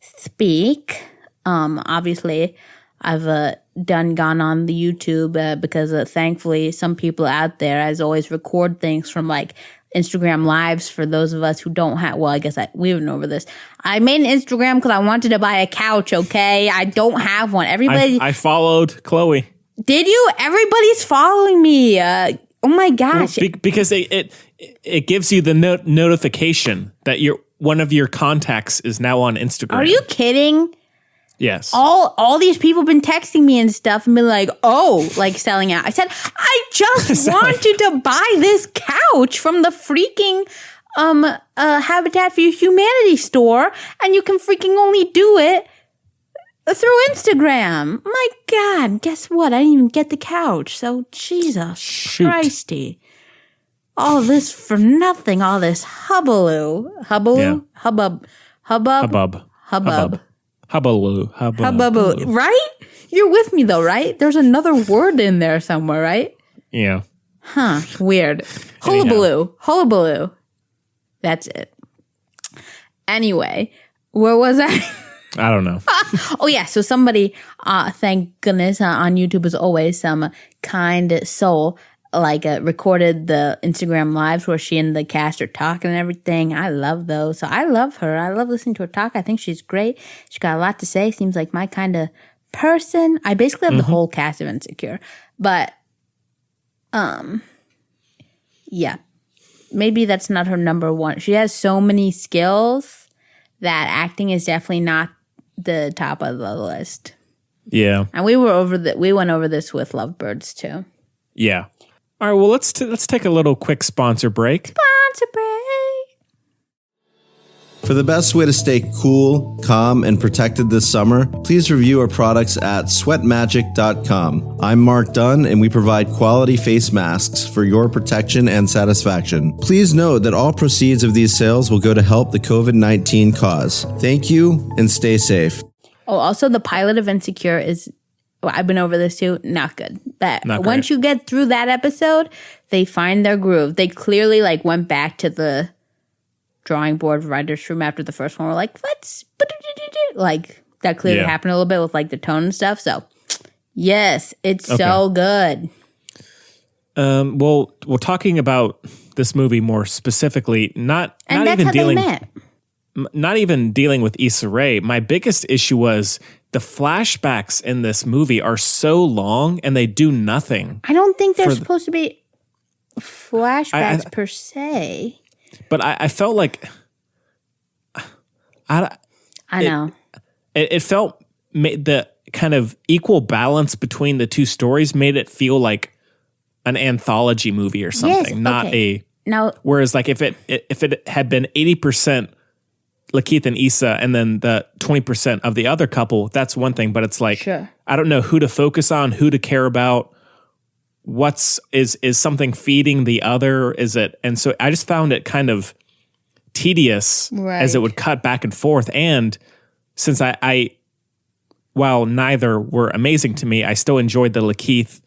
speak. Obviously, I've gone on the YouTube because thankfully some people out there, as always, record things from like Instagram lives for those of us who don't have, well, I guess we went over this. I made an Instagram because I wanted to buy a couch, okay? I don't have one. Everybody.
I followed Chloe.
Did you? Everybody's following me. Oh my gosh.
Well, because it gives you the notification that one of your contacts is now on Instagram.
Are you kidding?
Yes.
All these people have been texting me and stuff and been like, oh, like selling out. I said, I just want you to buy this couch from the freaking Habitat for Humanity store, and you can freaking only do it through Instagram. My God, guess what? I didn't even get the couch. So, Jesus Christy. All this for nothing. All this hubbub. Hubbubaloo. Right? You're with me though, right? There's another word in there somewhere, right?
Yeah.
Huh. Weird. Hullabaloo. That's it. Anyway, where was I?
I don't know.
Oh yeah. So somebody, thank goodness, on YouTube as always, some kind soul recorded the Instagram lives where she and the cast are talking and everything. I love those. So I love her. I love listening to her talk. I think she's great. She's got a lot to say. Seems like my kind of person. I basically have the whole cast of Insecure. But, yeah. Maybe that's not her number one. She has so many skills that acting is definitely not the top of the list.
Yeah.
And we went over this with Lovebirds too.
Yeah. All right, well, let's take a little quick sponsor break.
Sponsor break.
For the best way to stay cool, calm, and protected this summer, please review our products at sweatmagic.com. I'm Mark Dunn, and we provide quality face masks for your protection and satisfaction. Please note that all proceeds of these sales will go to help the COVID-19 cause. Thank you, and stay safe.
Oh, also the pilot of Insecure is... Well, I've been over this too. Not good. But once you get through that episode, they find their groove. They clearly went back to the drawing board writer's room after the first one. We're like, let's that clearly happened a little bit with the tone and stuff. So yes, it's so good.
Well, talking about this movie more specifically, not even dealing with Issa Rae. My biggest issue was the flashbacks in this movie are so long and they do nothing.
I don't think they're supposed to be flashbacks per se.
But I felt like I
know.
It felt the kind of equal balance between the two stories made it feel like an anthology movie or something, whereas if it had been 80% Lakeith and Issa, and then the 20% of the other couple, that's one thing. But it's I don't know who to focus on, who to care about. Is something feeding the other? Is it? And so I just found it kind of tedious as it would cut back and forth. And since I while neither were amazing to me, I still enjoyed the Lakeith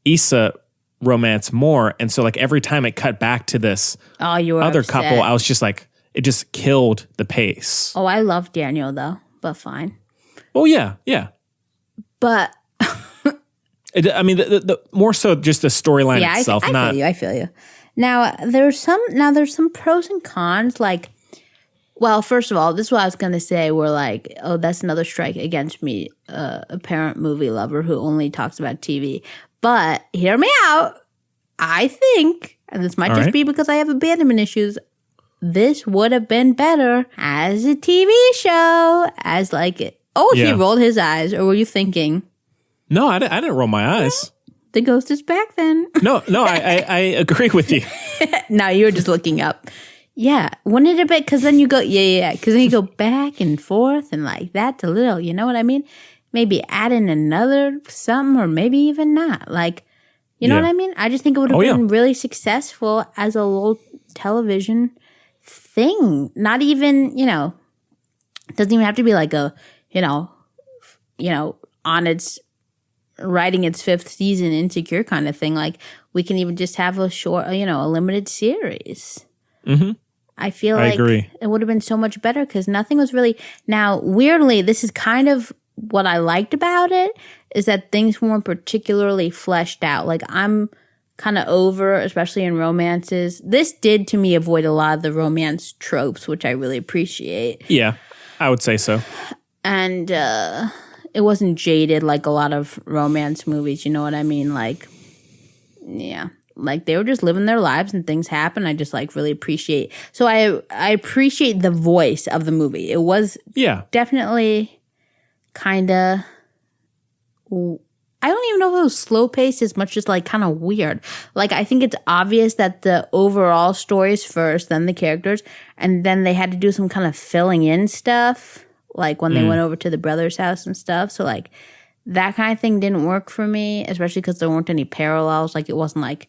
Issa romance more. And so every time it cut back to this other couple, I was just it just killed the pace.
Oh, I love Daniel, though, but fine.
Oh, yeah.
But...
the more so just the storyline itself.
I feel you. Now, there's some pros and cons. Well, first of all, this is what I was going to say. We're oh, that's another strike against me, a parent movie lover who only talks about TV. But hear me out. I think, and this might just be because I have abandonment issues, this would have been better as a TV show. As he rolled his eyes. Or were you thinking?
No, I didn't roll my eyes.
The ghost is back then.
No, I agree with you.
No, you were just looking up. Yeah, wouldn't it have been? Because then you go, because then you go back and forth and that's a little, you know what I mean? Maybe add in another something or maybe even not. You know what I mean? I just think it would have been really successful as a little television thing. Not even, it doesn't even have to be on its writing its 5th season, Insecure kind of thing. Like, we can even just have a short, a limited series.
Mm-hmm.
I feel
I
like
agree.
it would have been so much better because nothing was really. Now, weirdly, this is kind of what I liked about it, is that things weren't particularly fleshed out. Like, I'm kind of over, especially in romances. This did, to me, avoid a lot of the romance tropes, which I really appreciate.
Yeah, I would say so.
And it wasn't jaded like a lot of romance movies, you know what I mean? Like, yeah. Like, they were just living their lives and things happen. I just, like, really appreciate. So I appreciate the voice of the movie. It was definitely kind of, I don't even know if it was slow paced as much as, like, kind of weird. Like, I think it's obvious that the overall story's first, then the characters, and then they had to do some kind of filling in stuff, like when they went over to the brother's house and stuff. So, like, that kind of thing didn't work for me, especially because there weren't any parallels. Like, it wasn't like,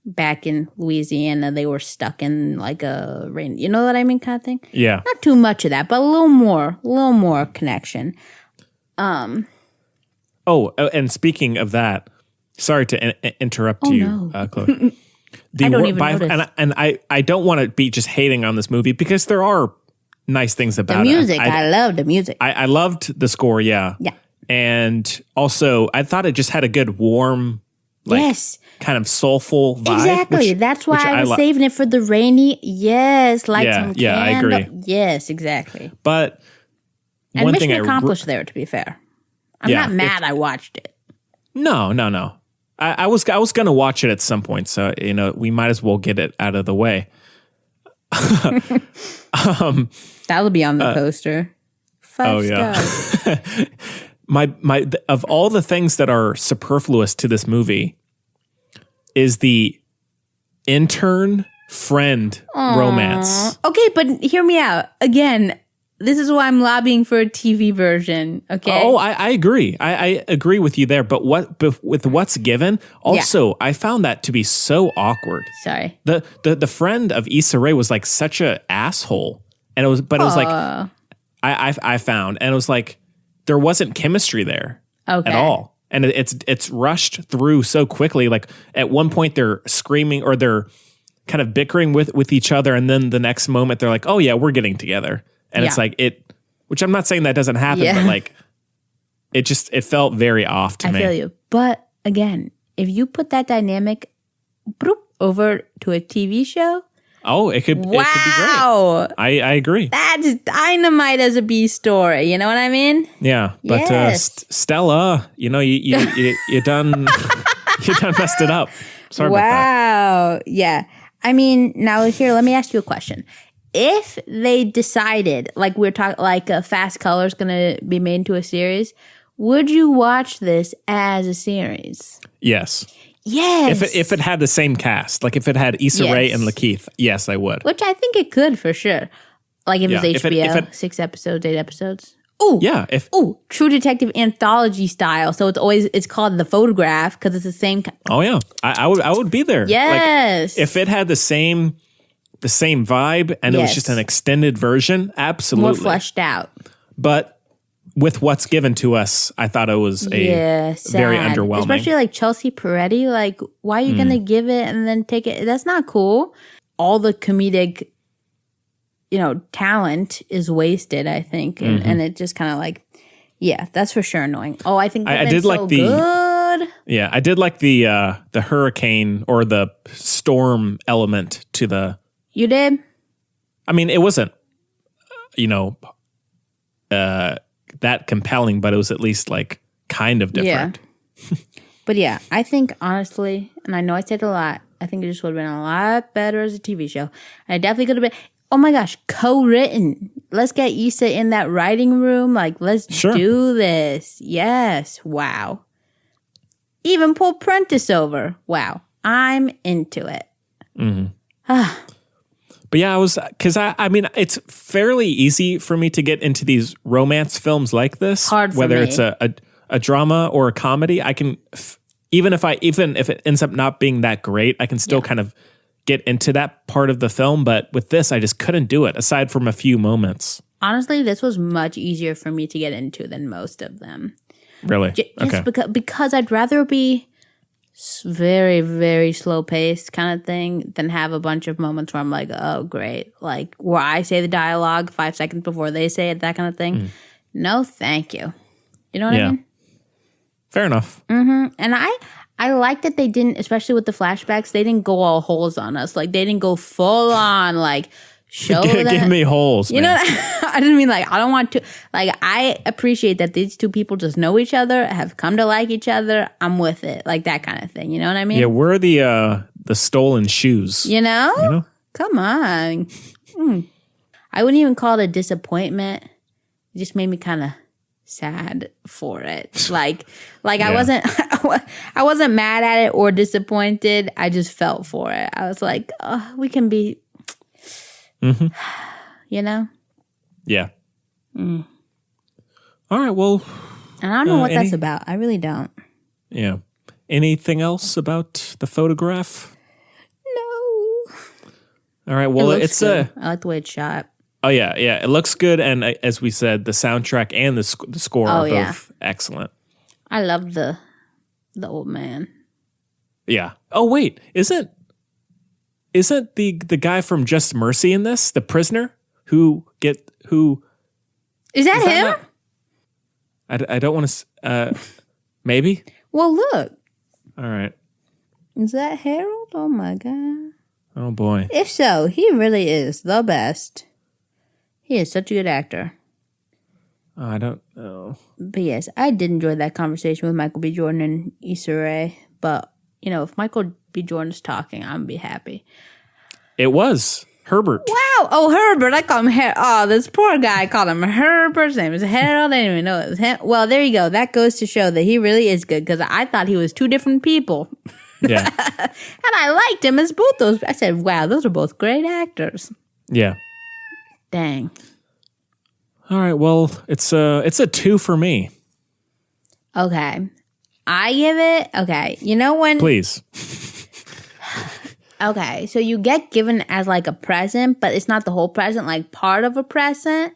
back in Louisiana, they were stuck in like a rain, you know what I mean, kind of thing.
Yeah.
Not too much of that, but a little more connection.
Oh, and speaking of that, sorry to interrupt you, Chloe.
I don't even notice.
And I don't want to be just hating on this movie because there are nice things about
the music. I love the music.
I loved the score, yeah.
Yeah.
And also, I thought it just had a good, warm, kind of soulful vibe.
Exactly. That's why I was saving it for the rainy. Yes, some candle.
Yeah, I agree.
Yes, exactly.
But
and
one
mission
thing
accomplished there, to be fair. I'm not mad I watched it.
No. I was going to watch it at some point, so we might as well get it out of the way.
That'll be on the poster. 5 stars.
my of all the things that are superfluous to this movie is the intern friend romance.
Okay, but hear me out. Again, this is why I'm lobbying for a TV version. Okay.
Oh, I agree. I agree with you there. But with what's given, also I found that to be so awkward.
Sorry.
The friend of Issa Rae was like such a asshole, and it was like I found, and it was like there wasn't chemistry there at all, and it's rushed through so quickly. Like at one point they're screaming or they're kind of bickering with each other, and then the next moment they're like, "Oh yeah, we're getting together." And it's like which I'm not saying that doesn't happen, but like it felt very off to me.
I feel you. But again, if you put that dynamic over to a TV show,
it could be great. I agree.
That's dynamite as a B story. You know what I mean?
Yeah. But Stella, you done you done messed it up. Sorry about that.
Wow. Yeah. I mean, now here, let me ask you a question. If they decided, like we're talking, like Fast Color is going to be made into a series, would you watch this as a series?
Yes.
Yes.
If it had the same cast, like if it had Issa Rae and Lakeith, yes, I would.
Which I think it could for sure. Like if it's HBO, if it, 6 episodes, 8 episodes. Ooh.
Yeah.
True Detective anthology style. So it's called The Photograph because it's the same.
Oh yeah, I would be there.
Yes.
Like, if it had the same vibe and it was just an extended version, absolutely.
More fleshed out.
But with what's given to us, I thought it was very underwhelming.
Especially like Chelsea Peretti. Like, why are you going to give it and then take it? That's not cool. All the comedic, talent is wasted, I think. And it just kind of like, that's for sure annoying. Oh, I think I did like good.
Yeah, I did like the hurricane or the storm element to the...
You did?
I mean, it wasn't, that compelling, but it was at least like kind of different.
Yeah. But yeah, I think honestly, and I know I said a lot, I think it just would have been a lot better as a TV show. And it definitely could have been, oh my gosh, co-written. Let's get Issa in that writing room. Like, let's do this. Yes. Wow. Even pull Prentice over. Wow. I'm into it.
Mm-hmm. But yeah, I mean, it's fairly easy for me to get into these romance films like this.
Hard for
whether
me.
It's a drama or a comedy. I can, even if it ends up not being that great, I can still kind of get into that part of the film. But with this, I just couldn't do it, aside from a few moments.
Honestly, this was much easier for me to get into than most of them.
Really?
Just because I'd rather be very, very slow paced kind of thing than have a bunch of moments where I'm like, oh, great. Like where I say the dialogue 5 seconds before they say it, that kind of thing. No, thank you. You know what I mean?
Fair enough.
And I like that they didn't, especially with the flashbacks, they didn't go all holes on us. Like they didn't go full on like show that.
Give me holes,
you know what I didn't mean like I don't want to. Like I appreciate that these two people just know each other, have come to like each other. I'm with it. Like that kind of thing. You know what I mean?
Yeah, we're the stolen shoes.
You know? Come on. I wouldn't even call it a disappointment. It just made me kind of sad for it. Like I wasn't mad at it or disappointed. I just felt for it. I was like, oh, we can be, you know?
Yeah. All right. Well,
and I don't know what that's about. I really don't.
Yeah. Anything else about the photograph?
No.
All right. Well,
I like the way it's shot.
Oh, yeah. It looks good. And as we said, the soundtrack and the score are both excellent.
I love the old man.
Yeah. Oh, wait. Isn't the guy from Just Mercy in this, the prisoner who...
Is that him?
I don't want to... maybe?
Well, look.
All right.
Is that Harold? Oh, my God.
Oh, boy.
If so, he really is the best. He is such a good actor.
I don't know.
But yes, I did enjoy that conversation with Michael B. Jordan and Issa Rae. But, if Michael B. Jordan's talking, I'm going to be happy.
It was Herbert.
Wow. Oh, Herbert. I call him Oh, this poor guy called him Herbert. His name is Harold. I didn't even know it was him. Well, there you go. That goes to show that he really is good because I thought he was two different people.
Yeah.
And I liked him as both those. I said, wow, those are both great actors.
Yeah.
Dang.
All right. Well, it's a 2 for me.
Okay. I give it. Okay. You know when?
Please.
Okay. So you get given as like a present, but it's not the whole present. Like part of a present,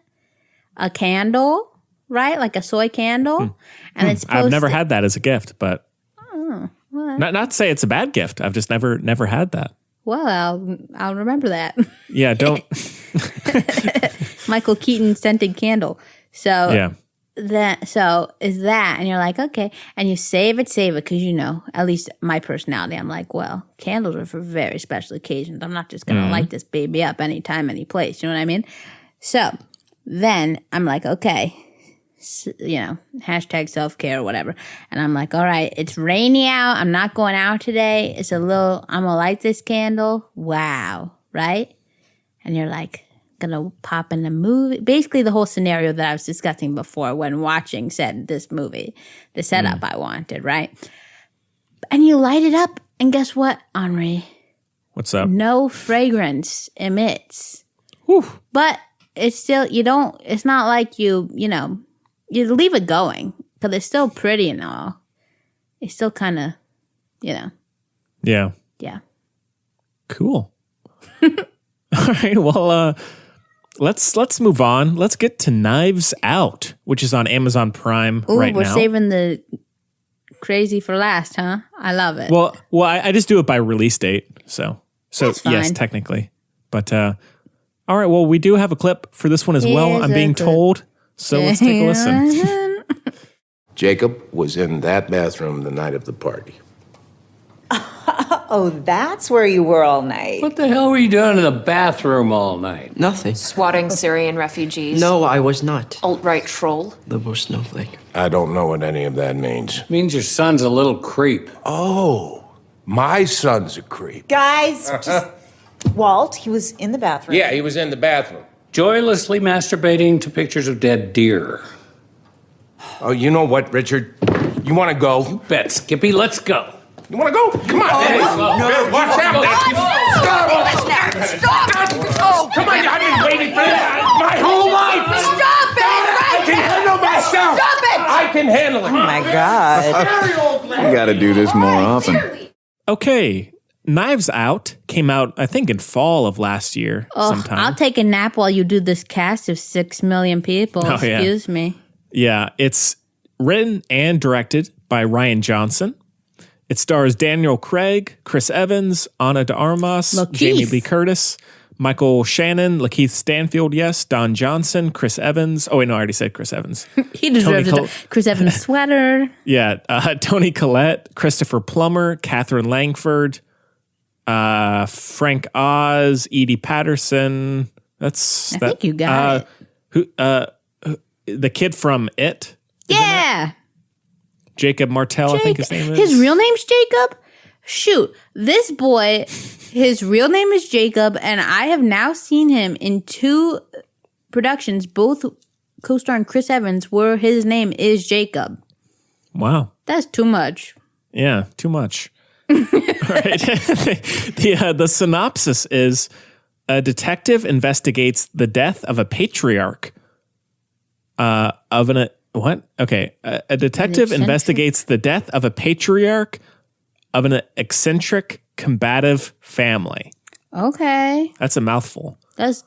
a candle, right? Like a soy candle, and it's.
I've never had that as a gift, but.
Oh, well.
Not to say it's a bad gift. I've just never had that.
Well, I'll remember that.
Yeah, don't.
Michael Keaton scented candle. So
yeah.
So is that, and you're like, okay, and you save it, because at least my personality, I'm like, well, candles are for very special occasions. I'm not just gonna light this baby up anytime, any place. You know what I mean? So then I'm like, okay. Hashtag self-care or whatever. And I'm like, all right, it's rainy out. I'm not going out today. I'm going to light this candle. Wow. Right? And you're like, going to pop in a movie. Basically the whole scenario that I was discussing before when watching this movie, the setup I wanted, right? And you light it up and guess what, Henri?
What's up?
No fragrance emits.
Whew.
But it's still, it's not like you leave it going because it's still pretty and all. It's still kind of,
Yeah.
Yeah.
Cool. All right. Well, let's move on. Let's get to Knives Out, which is on Amazon Prime right now.
We're saving the crazy for last, huh? I love it.
Well, I just do it by release date. So yes, technically. But all right. Well, we do have a clip for this one as well. I'm being told. So let's take a listen.
Jacob was in that bathroom the night of the party.
Oh, that's where you were all night.
What the hell were you doing in the bathroom all night?
Nothing.
Swatting Syrian refugees.
No, I was not.
Alt-right troll.
Liberal snowflake.
I don't know what any of that means.
It means your son's a little creep.
Oh, my son's a creep.
Guys, just... Walt, he was in the bathroom.
Yeah, he was in the bathroom.
Joylessly masturbating to pictures of dead deer.
Oh, you know what, Richard? You want to go?
Bet, Skippy, let's go.
You want to go? Come on.
No,
watch out. Stop. Oh, come on. I've been waiting for this my whole life.
Stop it!
I can handle myself.
Stop it!
I can handle it.
Oh, my God.
You got to do this more often.
Okay. Knives Out came out, I think, in fall of last year sometime.
I'll take a nap while you do this cast of 6 million people.
Oh, yeah.
Excuse me.
Yeah, it's written and directed by Rian Johnson. It stars Daniel Craig, Chris Evans, Ana de Armas, Jamie Lee Curtis, Michael Shannon, Lakeith Stanfield, yes, Don Johnson, Chris Evans. Oh, wait, no, I already said Chris Evans.
He deserves it. Chris Evans sweater.
Yeah, Toni Collette, Christopher Plummer, Catherine Langford, Frank Oz, Edie Patterson. I
think you got it.
The kid from It.
Yeah.
Jacob Martell, I think his name is.
His real name's Jacob? Shoot, this boy, his real name is Jacob, and I have now seen him in 2 productions, both co-starring Chris Evans, where his name is Jacob.
Wow.
That's too much.
Yeah, too much. Right. The synopsis is a detective investigates the death of a patriarch a detective investigates the death of a patriarch of an eccentric, combative family.
Okay.
That's a mouthful.
That's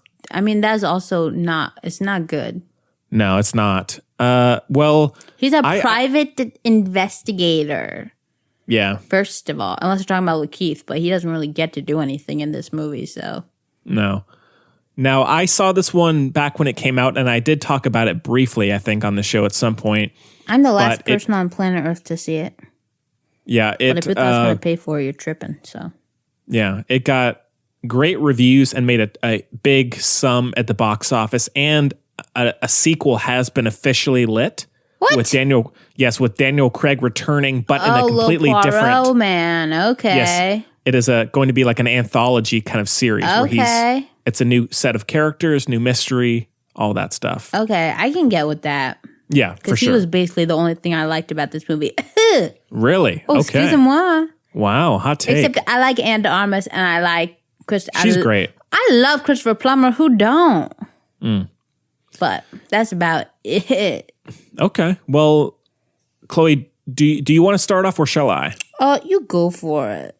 also not, it's not good.
No, it's not. Well,
he's a private investigator.
Yeah.
First of all, unless you're talking about Lakeith, but he doesn't really get to do anything in this movie, so.
No. Now, I saw this one back when it came out, and I did talk about it briefly, I think, on the show at some point.
I'm the last person on planet Earth to see it.
Yeah.
But if it's not going to pay for it, you're tripping, so.
Yeah. It got great reviews and made a big sum at the box office, and a sequel has been officially lit.
What?
With Daniel Craig returning, but in a completely different.
Oh man, okay.
Yes, it is going to be like an anthology kind of series.
Okay.
Where it's a new set of characters, new mystery, all that stuff.
Okay, I can get with that.
Yeah, for sure.
Because he was basically the only thing I liked about this movie.
Really?
Oh,
okay.
Excuse-moi.
Wow, hot take.
Except I like Ana de Armas and I like Chris.
She's great.
I love Christopher Plummer. Who don't?
Mm.
But that's about it.
Okay. Well, Chloe, do you want to start off or shall I?
You go for it.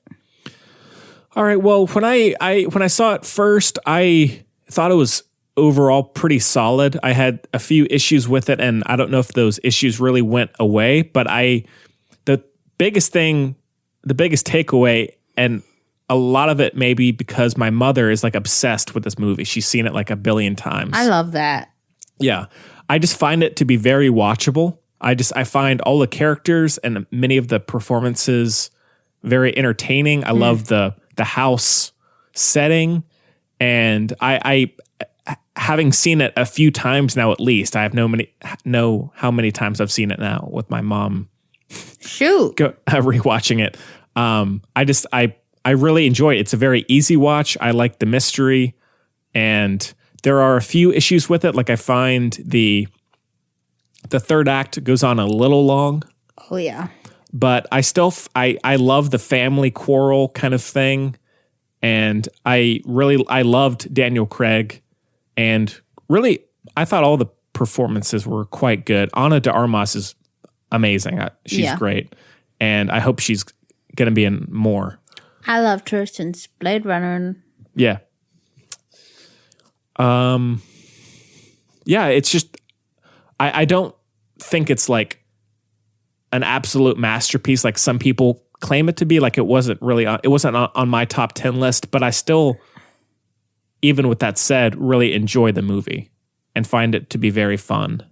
All right. Well, when I saw it first, I thought it was overall pretty solid. I had a few issues with it, and I don't know if those issues really went away, but the biggest takeaway, and a lot of it maybe because my mother is like obsessed with this movie. She's seen it like 1 billion times.
I love that.
Yeah. I just find it to be very watchable. I find all the characters and many of the performances very entertaining. I love the house setting, and I having seen it a few times now at least. I have know how many times I've seen it now with my mom.
Shoot.
Rewatching it. I really enjoy it. It's a very easy watch. I like the mystery, and there are a few issues with it. Like I find the third act goes on a little long.
Oh yeah.
But I still I love the family quarrel kind of thing, and I loved Daniel Craig, and really I thought all the performances were quite good. Ana de Armas is amazing. She's great, and I hope she's going to be in more.
I loved her since Blade Runner.
Yeah. Yeah, it's just I don't think it's like an absolute masterpiece like some people claim it to be. Like it wasn't on my top 10 list, but I still, even with that said, really enjoy the movie and find it to be very fun.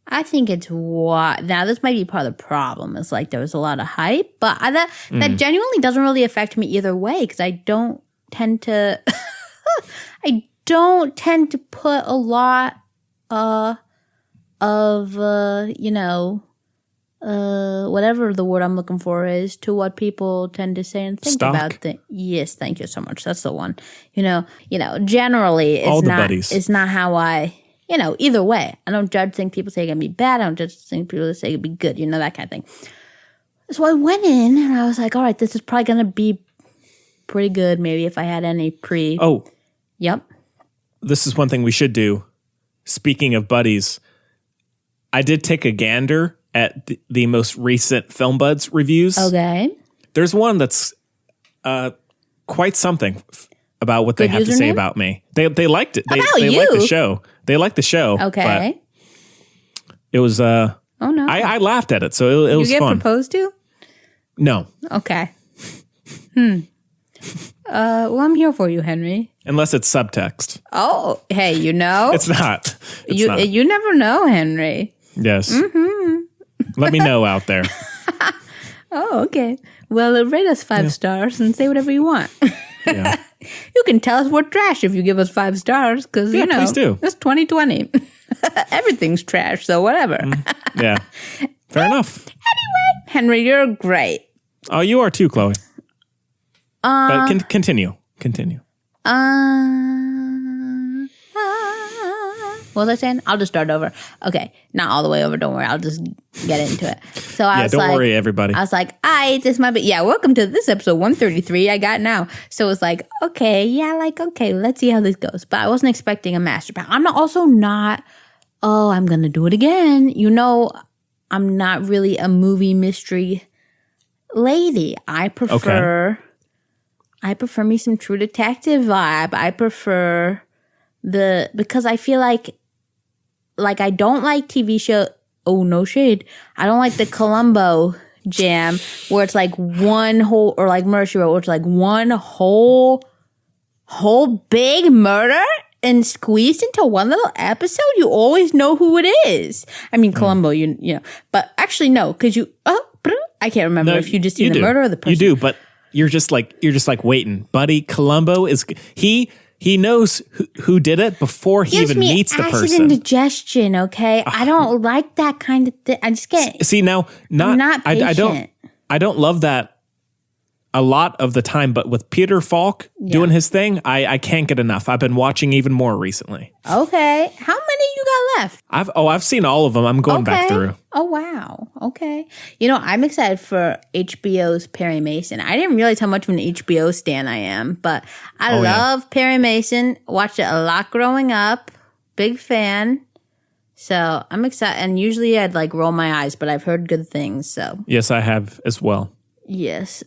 I think it's now this might be part of the problem. It's like there was a lot of hype, but that genuinely doesn't really affect me either way because I don't tend to put a lot of whatever the word I'm looking for is to what people tend to say and think about things. Yes, thank you so much. That's the one. Generally it's not how I, either way. I don't judge things people say it can be bad. I don't judge things people say it can be good, that kind of thing. So I went in and I was like, all right, this is probably going to be pretty good. Maybe if I had any Yep.
This is one thing we should do. Speaking of buddies, I did take a gander at the most recent Film Buds reviews.
Okay.
There's one that's quite something about what they have to say about me. They liked it. They liked the show. They liked the show.
Okay.
It was
Oh, no.
I laughed at it, so it was fun.
You get proposed to?
No.
Okay. Well, I'm here for you, Henry.
Unless it's subtext.
Oh, hey, you know.
It's not.
You never know, Henry.
Yes. Let me know out there.
Oh, okay. Well, rate us 5 stars and say whatever you want.
Yeah.
You can tell us we're trash if you give us 5 stars, because,
please do.
It's 2020. Everything's trash, so whatever.
Yeah. Fair enough.
Anyway, Henry, you're great.
Oh, you are too, Chloe. But continue.
What was I saying? I'll just start over. Okay, not all the way over. Don't worry. I'll just get into it. So I was
don't worry, everybody.
I was like, this might be. Yeah, welcome to this episode 133. I got now. So it's like, okay, let's see how this goes. But I wasn't expecting a master plan. I'm not. Oh, I'm gonna do it again. I'm not really a movie mystery lady. I prefer me some True Detective vibe. I prefer because I feel like I don't like TV show. Oh, no shade. I don't like the Columbo jam where it's like one whole, or like Murder, She Wrote, where it's like one whole big murder and squeezed into one little episode. You always know who it is. I mean, Columbo, you know, but actually no, because I can't remember if you just see the murder or the person.
You do, but you're just like waiting, buddy. Columbo is he knows who did it before he even meets the person.
Acid indigestion, okay? I don't like that kind of thing. I just get
I'm not patient. I don't love that a lot of the time, but with Peter Falk doing his thing, I can't get enough. I've been watching even more recently.
Okay. How many you got left?
I've seen all of them. I'm going back through.
Oh, wow. Okay. I'm excited for HBO's Perry Mason. I didn't realize how much of an HBO stan I am, but I love Perry Mason. Watched it a lot growing up. Big fan. So I'm excited. And usually I'd roll my eyes, but I've heard good things. So
yes, I have as well.
Yes.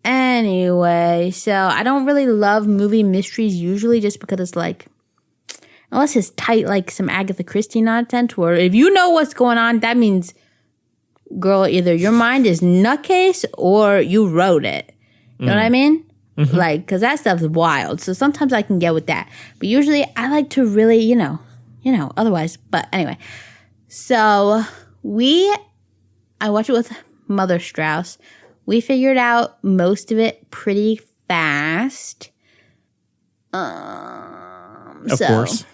Anyway, so I don't really love movie mysteries usually just because it's unless it's tight some Agatha Christie nonsense where if you know what's going on, that means, girl, either your mind is nutcase or you wrote it. You know what I mean? Mm-hmm. Because that stuff's wild. So sometimes I can get with that. But usually I like to really, otherwise. But anyway, so I watched it with Mother Strauss. We figured out most of it pretty fast.
Of course.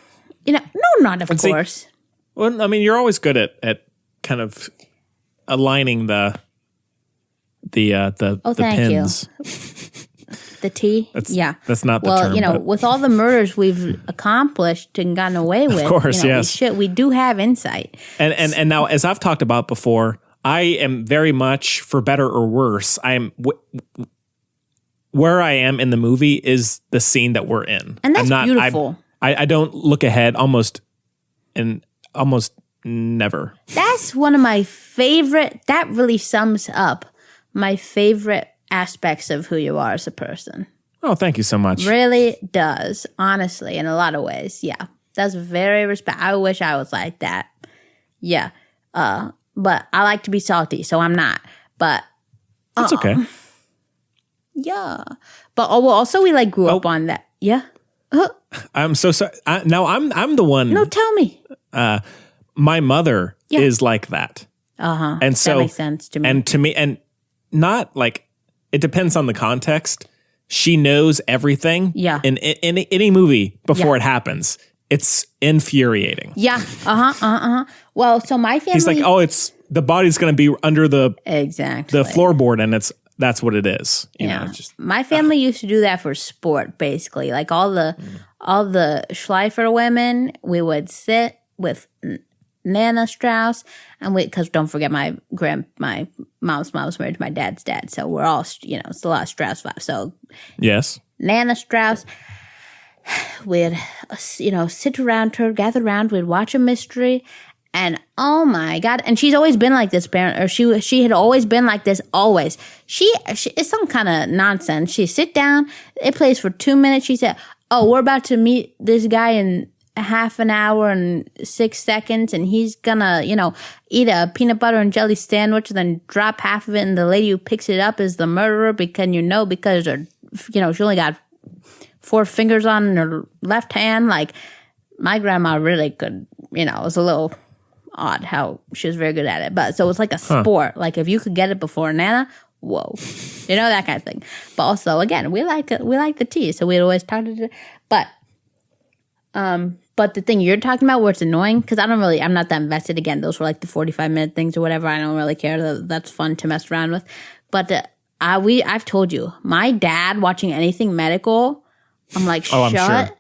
No, not of course.
Well, I mean, you're always good at kind of aligning the pins.
The T?
That's not the term.
Well, with all the murders we've accomplished and gotten away with,
of course, yes.
We do have insight.
And now, as I've talked about before, I am very much, for better or worse, where I am in the movie is the scene that we're in.
And that's beautiful.
I don't look ahead almost never.
That's one of my favorite, that really sums up my favorite aspects of who you are as a person.
Oh, thank you so much.
Really does, honestly, in a lot of ways. Yeah. That's very respect. I wish I was like that. Yeah. But I like to be salty, so I'm not. But
that's okay.
Yeah. But also we grew up on that. Yeah.
I'm so sorry. Now I'm the one.
No, tell me.
My mother is like that. And so
that makes sense to me.
And to me, and not it depends on the context. She knows everything.
Yeah.
In any movie before it happens. It's infuriating.
Yeah. Well, so my family.
He's like, it's the body's going to be under the floorboard, and that's what it is. You know,
my family used to do that for sport, basically. All the Schleifer women, we would sit with Nana Strauss, and because don't forget my mom's mom was married to my dad's dad, so we're all it's a lot of Strauss vibes. So
yes,
Nana Strauss. We'd, sit around her, gather around, we'd watch a mystery, and oh my God. And she's always been like this, parent, or she had always been like this, always. She it's some kind of nonsense. She sit down, it plays for 2 minutes, she said, oh, we're about to meet this guy in a half an hour and 6 seconds, and he's gonna, eat a peanut butter and jelly sandwich and then drop half of it, and the lady who picks it up is the murderer because she only got 4 fingers on her left hand. Like, my grandma really could, it was a little odd how she was very good at it. But so it's like a sport. Like, if you could get it before Nana, whoa, that kind of thing. But also, again, we like the tea, so we'd always talk to it. But the thing you're talking about where it's annoying, because I'm not that invested. Again, those were like the 45-minute things or whatever. I don't really care. That's fun to mess around with. But I've told you, my dad watching anything medical, I'm like, shut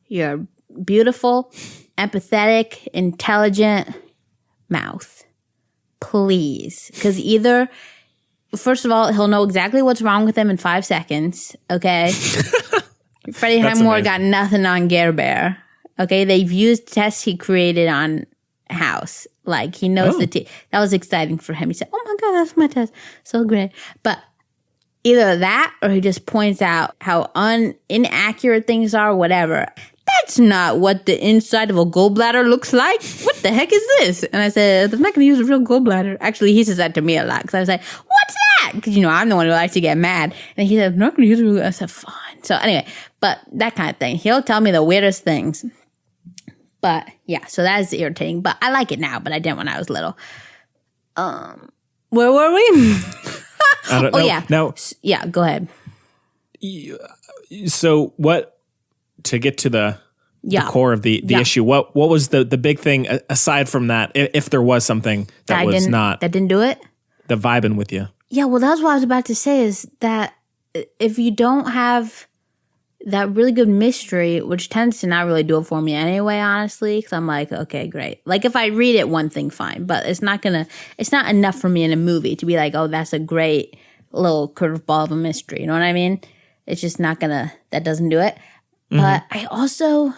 your beautiful, empathetic, intelligent mouth, please. Because either, first of all, he'll know exactly what's wrong with him in 5 seconds, okay? Freddie Highmore got nothing on Gare Bear. Okay, they've used tests he created on House. Like, he knows the tea. That was exciting for him. He said, oh my God, that's my test. So great. But either that or he just points out how inaccurate things are, whatever. That's not what the inside of a gallbladder looks like. What the heck is this? And I said, I'm not going to use a real gallbladder. Actually, he says that to me a lot. Because I was like, what's that? Because, I'm the one who likes to get mad. And he said, I'm not going to use a real. I said, fine. So anyway, but that kind of thing. He'll tell me the weirdest things. But yeah, so that is irritating. But I like it now, but I didn't when I was little. Where were we?
I don't know.
Yeah.
Now,
yeah, go ahead.
So what, to get to the core of the issue, what was the big thing aside from that, if there was something that
didn't do it?
The vibing with you? Yeah,
well, that's what I was about to say is that if you don't have that really good mystery, which tends to not really do it for me anyway, honestly, because I'm like, okay, great. Like, if I read it, one thing, fine. But it's not enough for me in a movie to be like, oh, that's a great little curveball of a mystery. You know what I mean? It's just not that doesn't do it. Mm-hmm. But I also,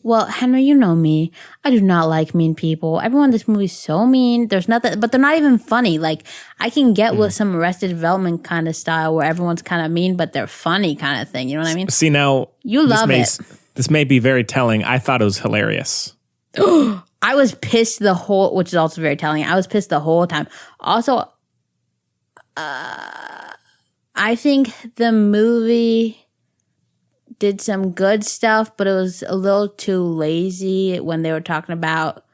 well, Henry, you know me. I do not like mean people. Everyone in this movie is so mean. There's nothing, but they're not even funny. Like, I can get with some Arrested Development kind of style where everyone's kind of mean, but they're funny kind of thing. You know what I mean?
See, now,
you love it.
This may be very telling. I thought it was hilarious.
I was pissed which is also very telling. I was pissed the whole time. Also, I think the movie did some good stuff, but it was a little too lazy when they were talking about,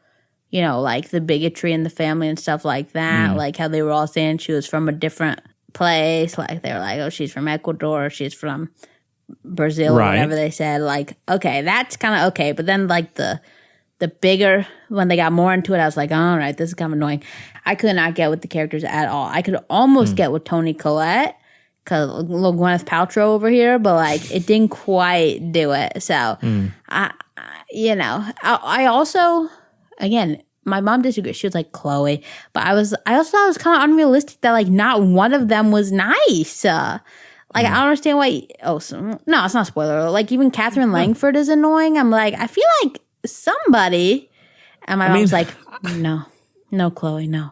like the bigotry in the family and stuff like that. Like how they were all saying she was from a different place. Like they were like, oh, she's from Ecuador, she's from Brazil, or whatever they said. Like, okay, that's kind of okay. But then like the bigger, when they got more into it, I was like, all right, this is kind of annoying. I could not get with the characters at all. I could almost get with Toni Collette, because little Gwyneth Paltrow over here, but like it didn't quite do it. So, I also, again, my mom disagreed. She was like, Chloe, but I also thought it was kind of unrealistic that like not one of them was nice. I don't understand why. No, it's not a spoiler. Like even Catherine Langford is annoying. I'm like, I feel like somebody, and my mom's like, no, Chloe, no.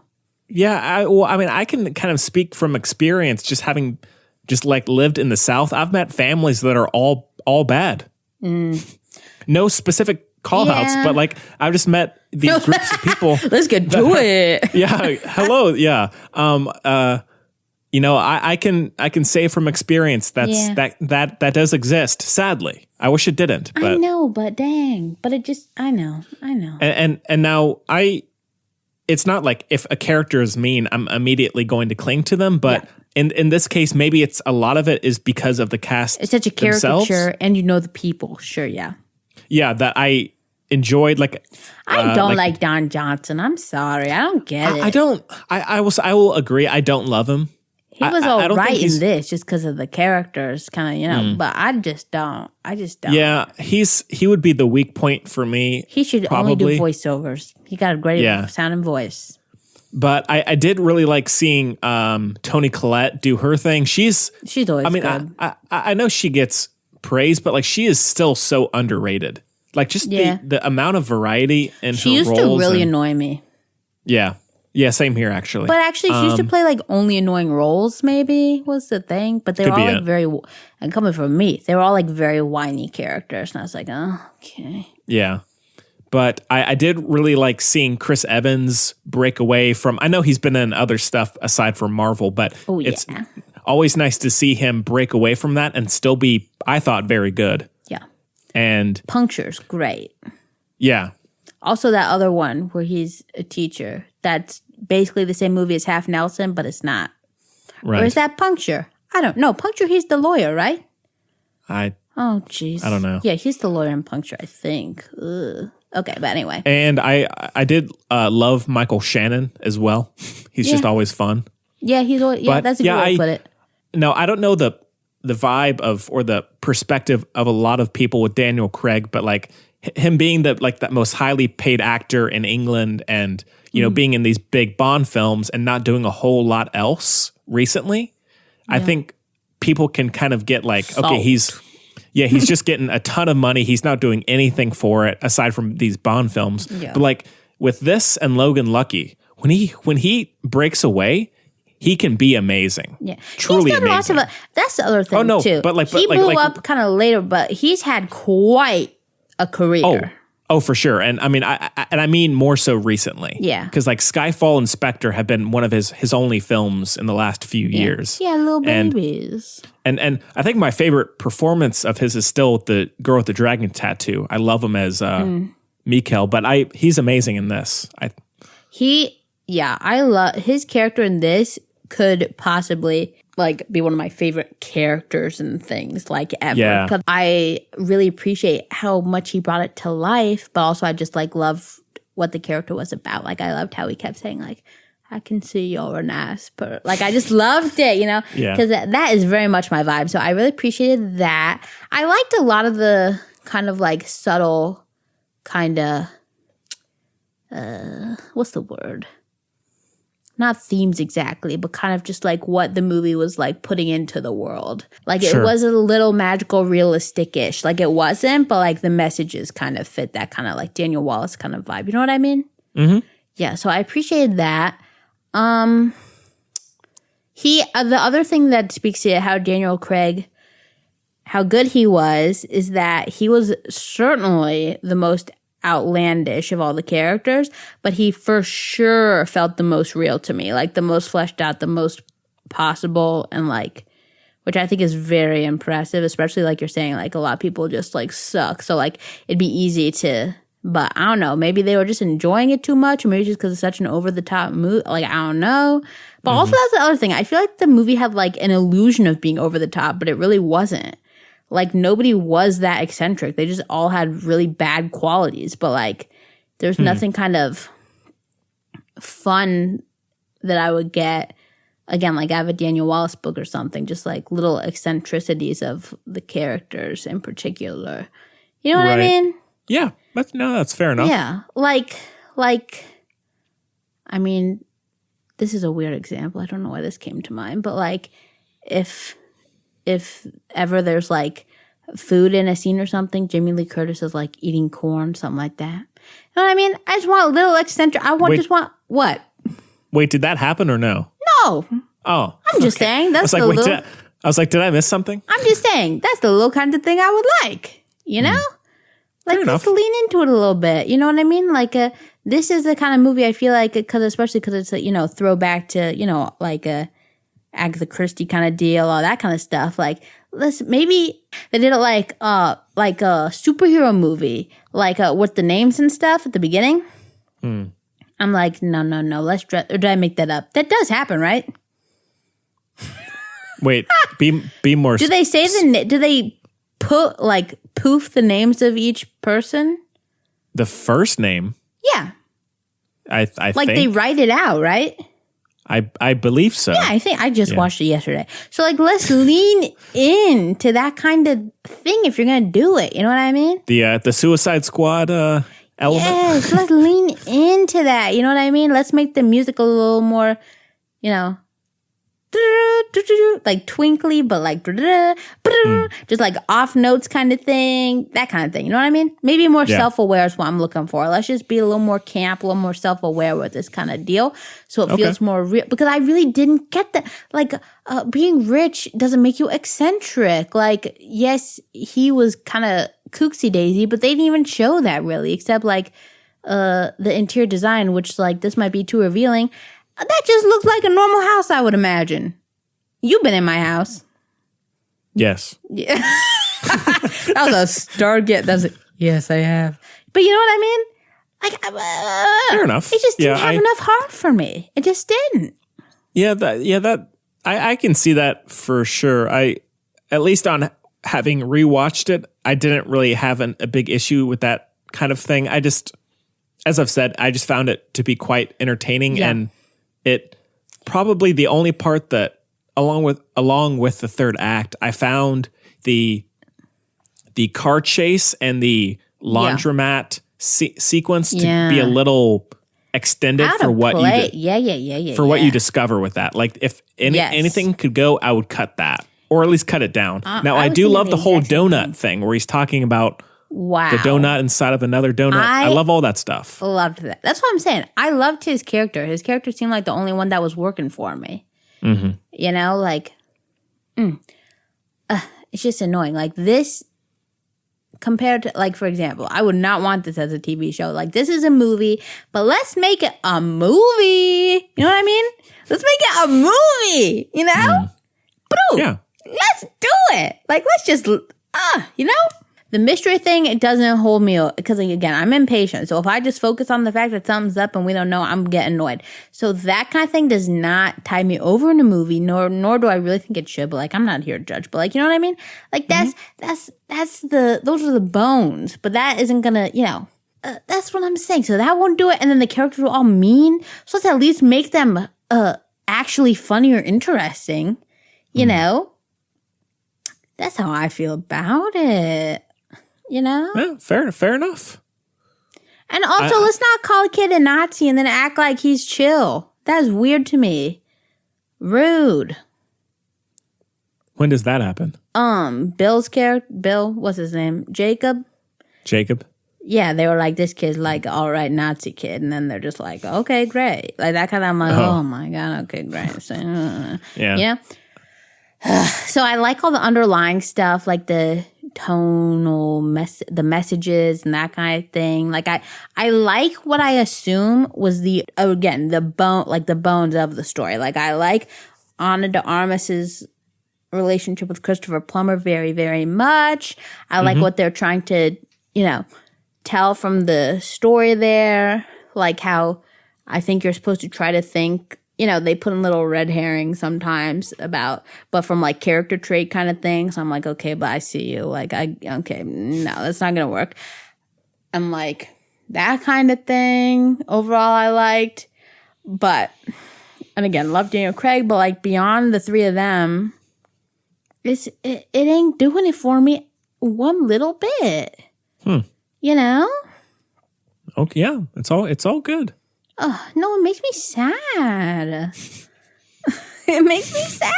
Yeah, I can kind of speak from experience, just having like lived in the South. I've met families that are all bad. No specific call outs, but like I've just met these groups of people.
Let's get to it.
Yeah. Hello. Yeah. I can say from experience that does exist. Sadly, I wish it didn't. But,
I know, but dang, but it just I know.
And now it's not like if a character is mean, I'm immediately going to cling to them, but. Yeah. In this case, maybe it's a lot of it is because of the cast.
It's such a caricature, and the people. Sure, yeah.
Yeah, that I enjoyed. Like
I don't like Don Johnson. I'm sorry, I don't get it.
I don't. I will agree. I don't love him.
He was all right in this, just because of the characters, kind of, But I just don't.
Yeah, he would be the weak point for me.
He should only do voiceovers. He got a great sounding voice.
But I did really like seeing Toni Collette do her thing. She's
always good.
I know she gets praise, but like she is still so underrated. Like just the amount of variety in her roles.
She used to really annoy me.
Yeah. Yeah, same here, actually.
But actually, she used to play like only annoying roles, maybe, was the thing. But they were all like very, and coming from me, they were all like very whiny characters. And I was like, oh, okay.
Yeah. But I did really like seeing Chris Evans break away from, I know he's been in other stuff aside from Marvel, but it's always nice to see him break away from that and still be, I thought, very good.
Yeah.
And
Puncture's great.
Yeah.
Also, that other one where he's a teacher, that's basically the same movie as Half Nelson, but it's not.
Right.
Or is that Puncture? I don't know. Puncture, he's the lawyer, right? Oh, jeez.
I don't know.
Yeah, he's the lawyer in Puncture, I think. Ugh. Okay, but anyway.
And I did love Michael Shannon as well. He's just always fun.
Yeah, that's a good way to put it.
No, I don't know the vibe of or the perspective of a lot of people with Daniel Craig, but like him being that most highly paid actor in England and being in these big Bond films and not doing a whole lot else recently, I think people can kind of get like, okay, he's just getting a ton of money. He's not doing anything for it aside from these Bond films. Yeah. But like with this and Logan Lucky, when he breaks away, he can be amazing. Yeah, truly amazing.
That's the other thing too. But he blew up kind of later, but he's had quite a career.
Oh, for sure. And I mean, I mean more so recently.
Yeah.
Because like Skyfall and Spectre have been one of his only films in the last few years.
Yeah, little babies.
And I think my favorite performance of his is still the girl with the dragon tattoo. I love him as Mikkel, but he's amazing in this.
I love his character in this. Could possibly like be one of my favorite characters and things like ever. Yeah. Because I really appreciate how much he brought it to life, but also I just like love what the character was about. Like I loved how he kept saying like, I can see you're an ass. But like I just loved it, because that is very much my vibe. So I really appreciated that. I liked a lot of the kind of like subtle kind of, what's the word? Not themes exactly, but kind of just like what the movie was like putting into the world. Like it was a little magical, realistic-ish. Like it wasn't, but like the messages kind of fit that kind of like Daniel Wallace kind of vibe. You know what I mean?
Mm-hmm.
Yeah, so I appreciated that. The other thing that speaks to how Daniel Craig, how good he was, is that he was certainly the most outlandish of all the characters, but he for sure felt the most real to me, like the most fleshed out, the most possible, and like, which I think is very impressive, especially like you're saying, like a lot of people just like suck. So like it'd be easy to, but I don't know, maybe they were just enjoying it too much, or maybe just because it's such an over the top movie. Like I don't know. But also that's the other thing. I feel like the movie had like an illusion of being over the top, but it really wasn't. Like, nobody was that eccentric. They just all had really bad qualities. But, like, there's nothing kind of fun that I would get. Again, like, I have a Daniel Wallace book or something. Just, like, little eccentricities of the characters in particular. You know what I mean?
Yeah. That's fair enough.
Yeah. Like, I mean, this is a weird example. I don't know why this came to mind. But, like, if ever there's like food in a scene or something, Jamie Lee Curtis is like eating corn, something like that. You know what I mean? I just want a little eccentric. What?
Wait, did that happen or no?
No.
Oh.
I'm just saying. That's
I was like, did I miss something?
I'm just saying. That's the little kind of thing I would like. You know? Like, just lean into it a little bit. You know what I mean? Like, this is the kind of movie I feel like, especially because it's a, throwback to, like a Agatha Christie kind of deal, all that kind of stuff. Like, maybe they did it like a superhero movie, like with the names and stuff at the beginning. I'm like, no. Or did I make that up? That does happen, right?
Wait, be more.
Do they say do they put like poof the names of each person?
The first name?
Yeah.
I
like
think.
They write it out, right?
I believe so.
Yeah, I think I just watched it yesterday. So like, let's lean into that kind of thing if you're gonna do it. You know what I mean?
The Suicide Squad element.
Yes, let's lean into that. You know what I mean? Let's make the music a little more, like twinkly, but like just like off notes kind of thing, that kind of thing. You know what I mean? Maybe more self-aware is what I'm looking for. Let's just be a little more camp, a little more self-aware with this kind of deal, so it feels more real. Because I really didn't get that. Like, being rich doesn't make you eccentric. Like, yes, he was kind of kooksy daisy, but they didn't even show that really, except like the interior design, which like this might be too revealing. That just looks like a normal house, I would imagine. You've been in my house.
Yes.
Yeah. That was a start get. That's it. Yes, I have. But you know what I mean? Like,
fair enough.
It just didn't have enough heart for me. It just didn't.
I can see that for sure. At least on having rewatched it, I didn't really have a big issue with that kind of thing. I just, as I've said, I just found it to be quite entertaining, and it probably the only part that, along with the third act, I found the car chase and the laundromat sequence to be a little extended for what for what you discover with that. Like, if anything could go, I would cut that, or at least cut it down. Now, I do love the whole donut thing where he's talking about the donut inside of another donut. I love all that stuff.
Loved that. That's what I'm saying. I loved his character. His character seemed like the only one that was working for me. Mm-hmm. You know, like, it's just annoying. Like, this, compared to, like, for example, I would not want this as a TV show. Like, this is a movie, but let's make it a movie. You know what I mean? Let's make it a movie, you know? Bro, let's do it. Like, let's just, you know? The mystery thing, it doesn't hold me, because, again, I'm impatient. So if I just focus on the fact that something's up and we don't know, I'm getting annoyed. So that kind of thing does not tie me over in a movie, nor do I really think it should. But, like, I'm not here to judge. But, like, you know what I mean? Like, those are the bones. But that isn't gonna, you know, that's what I'm saying. So that won't do it. And then the characters are all mean. So let's at least make them actually funny or interesting. You know? That's how I feel about it. You know?
Yeah, fair enough.
And also, let's not call a kid a Nazi and then act like he's chill. That's weird to me. Rude.
When does that happen?
Bill's character, what's his name? Jacob? Yeah, they were like, this kid's like, all right, Nazi kid. And then they're just like, okay, great. Like, that kind of, I'm like, oh my God, okay, great. So,
yeah.
You know? So I like all the underlying stuff, like the tonal the messages and that kind of thing. Like, I like what I assume was the bones of the story. Like, I like Ana de Armas's relationship with Christopher Plummer very, very much. I like what they're trying to, you know, tell from the story there. Like, how I think you're supposed to try to think. You know, they put in little red herrings sometimes but from like character trait kind of things. I'm like, okay, but I see you. Like, okay, no, that's not going to work. I'm like, that kind of thing. Overall, I liked. But, and again, love Daniel Craig, but like beyond the three of them, it ain't doing it for me one little bit. You know?
Okay, yeah, it's all good.
Oh, no, it makes me sad. It makes me sad.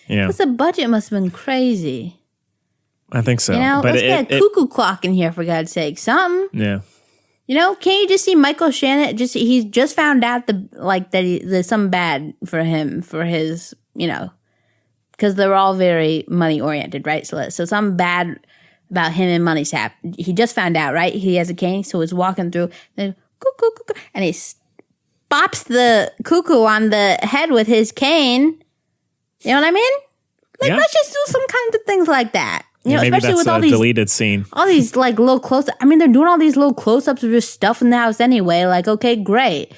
Yeah.
Because the budget must have been crazy.
I think so.
You know, let's get a cuckoo clock in here, for God's sake. Something.
Yeah.
You know, can't you just see Michael Shannon? He's just found out there's something bad for him, for his, you know, because they're all very money oriented, right? So something bad about him and money's happened. He just found out, right? He has a cane, so he's walking through, and cuckoo, cuckoo, and he bops the cuckoo on the head with his cane. You know what I mean? Like, let's just do some kinds of things like that. You know,
maybe
especially
that's
with all these
deleted scene.
All these like little close-ups. I mean, they're doing all these little close-ups of just stuff in the house anyway. Like, okay, great.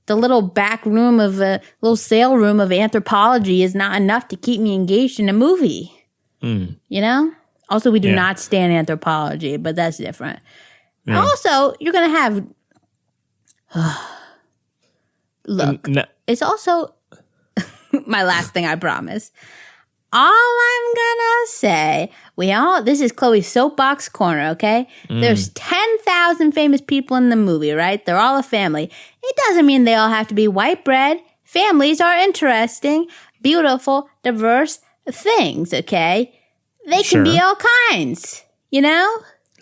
The little back room of a little sale room of anthropology is not enough to keep me engaged in a movie. You know? Also, we do not stand anthropology, but that's different. Yeah. Also, you're going to have... Look, it's also my last thing, I promise. All I'm gonna say, this is Chloe's soapbox corner, okay? There's 10,000 famous people in the movie, right? They're all a family. It doesn't mean they all have to be white bread. Families are interesting, beautiful, diverse things, okay? They can be all kinds, you know?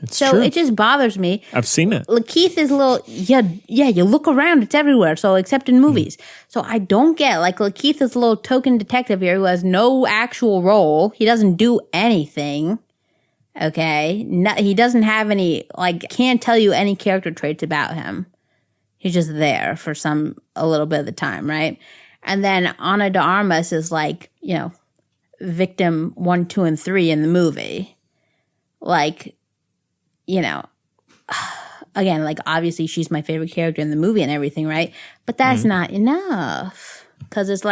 It's
so
true.
It just bothers me.
I've seen it.
Lakeith is a little, you look around, it's everywhere, so except in movies. So I don't get, like, Lakeith is a little token detective here who has no actual role. He doesn't do anything, okay? He doesn't have any, like, can't tell you any character traits about him. He's just there for a little bit of the time, right? And then Ana de Armas is like, you know, victim 1, 2, and 3 in the movie. Like, you know, again, like, obviously she's my favorite character in the movie and everything, right? But that's not enough. Because it's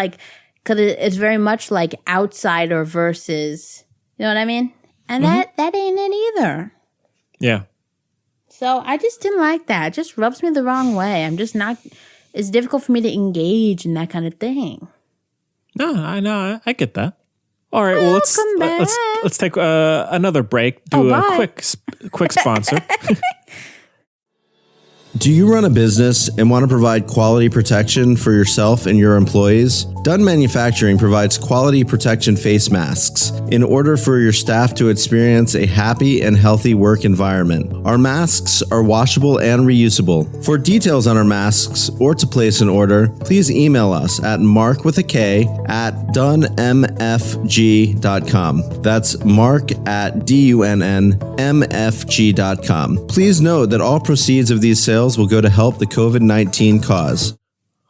very much like outsider versus, you know what I mean? And that ain't it either.
Yeah.
So I just didn't like that. It just rubs me the wrong way. I'm just not, it's difficult for me to engage in that kind of thing.
No, I know. I get that. All right, well, let's take another break. Do a quick sponsor.
Do you run a business and want to provide quality protection for yourself and your employees? Dunn Manufacturing provides quality protection face masks in order for your staff to experience a happy and healthy work environment. Our masks are washable and reusable. For details on our masks or to place an order, please email us at mark@dunnmfg.com. That's mark@dunnmfg.com. Please note that all proceeds of these sales will go to help the COVID-19 cause.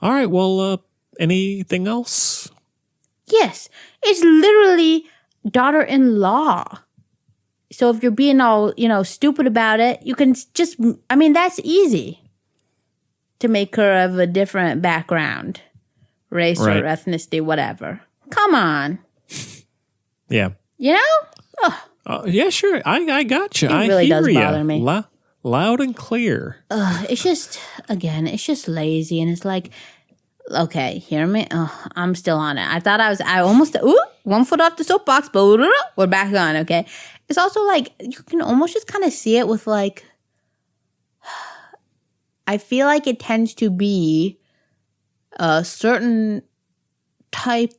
All right, well, anything else?
Yes, it's literally daughter-in-law. So if you're being all, you know, stupid about it, you can just, I mean, that's easy to make her of a different background, race or ethnicity, whatever. Come on.
Yeah.
You know?
Yeah, sure. I got you.
It really does bother me.
Loud and clear.
It's just, again, it's just lazy. And it's like, okay, hear me? I'm still on it. I almost, one foot off the soapbox, but we're back on, okay? It's also like, you can almost just kind of see it with like, I feel like it tends to be a certain type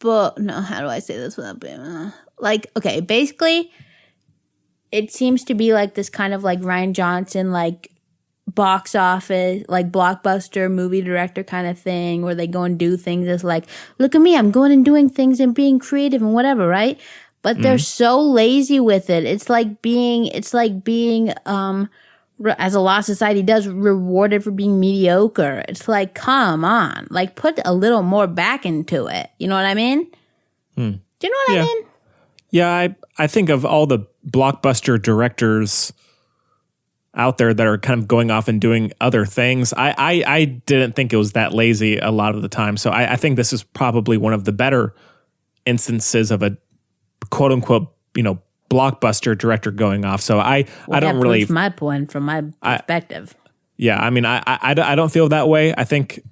of, no, how do I say this without being, like, okay, basically, it seems to be like this kind of like Rian Johnson, like box office, like blockbuster movie director kind of thing where they go and do things as like, look at me, I'm going and doing things and being creative and whatever, right? But they're so lazy with it. It's like being, as a lot of society does, rewarded for being mediocre. It's like, come on, like put a little more back into it. You know what I mean? Do you know what I mean?
Yeah, I think of all the blockbuster directors out there that are kind of going off and doing other things. I didn't think it was that lazy a lot of the time. So I think this is probably one of the better instances of a quote unquote, you know, blockbuster director going off. So I don't really.
That's my point from my perspective.
I mean, I don't feel that way. I think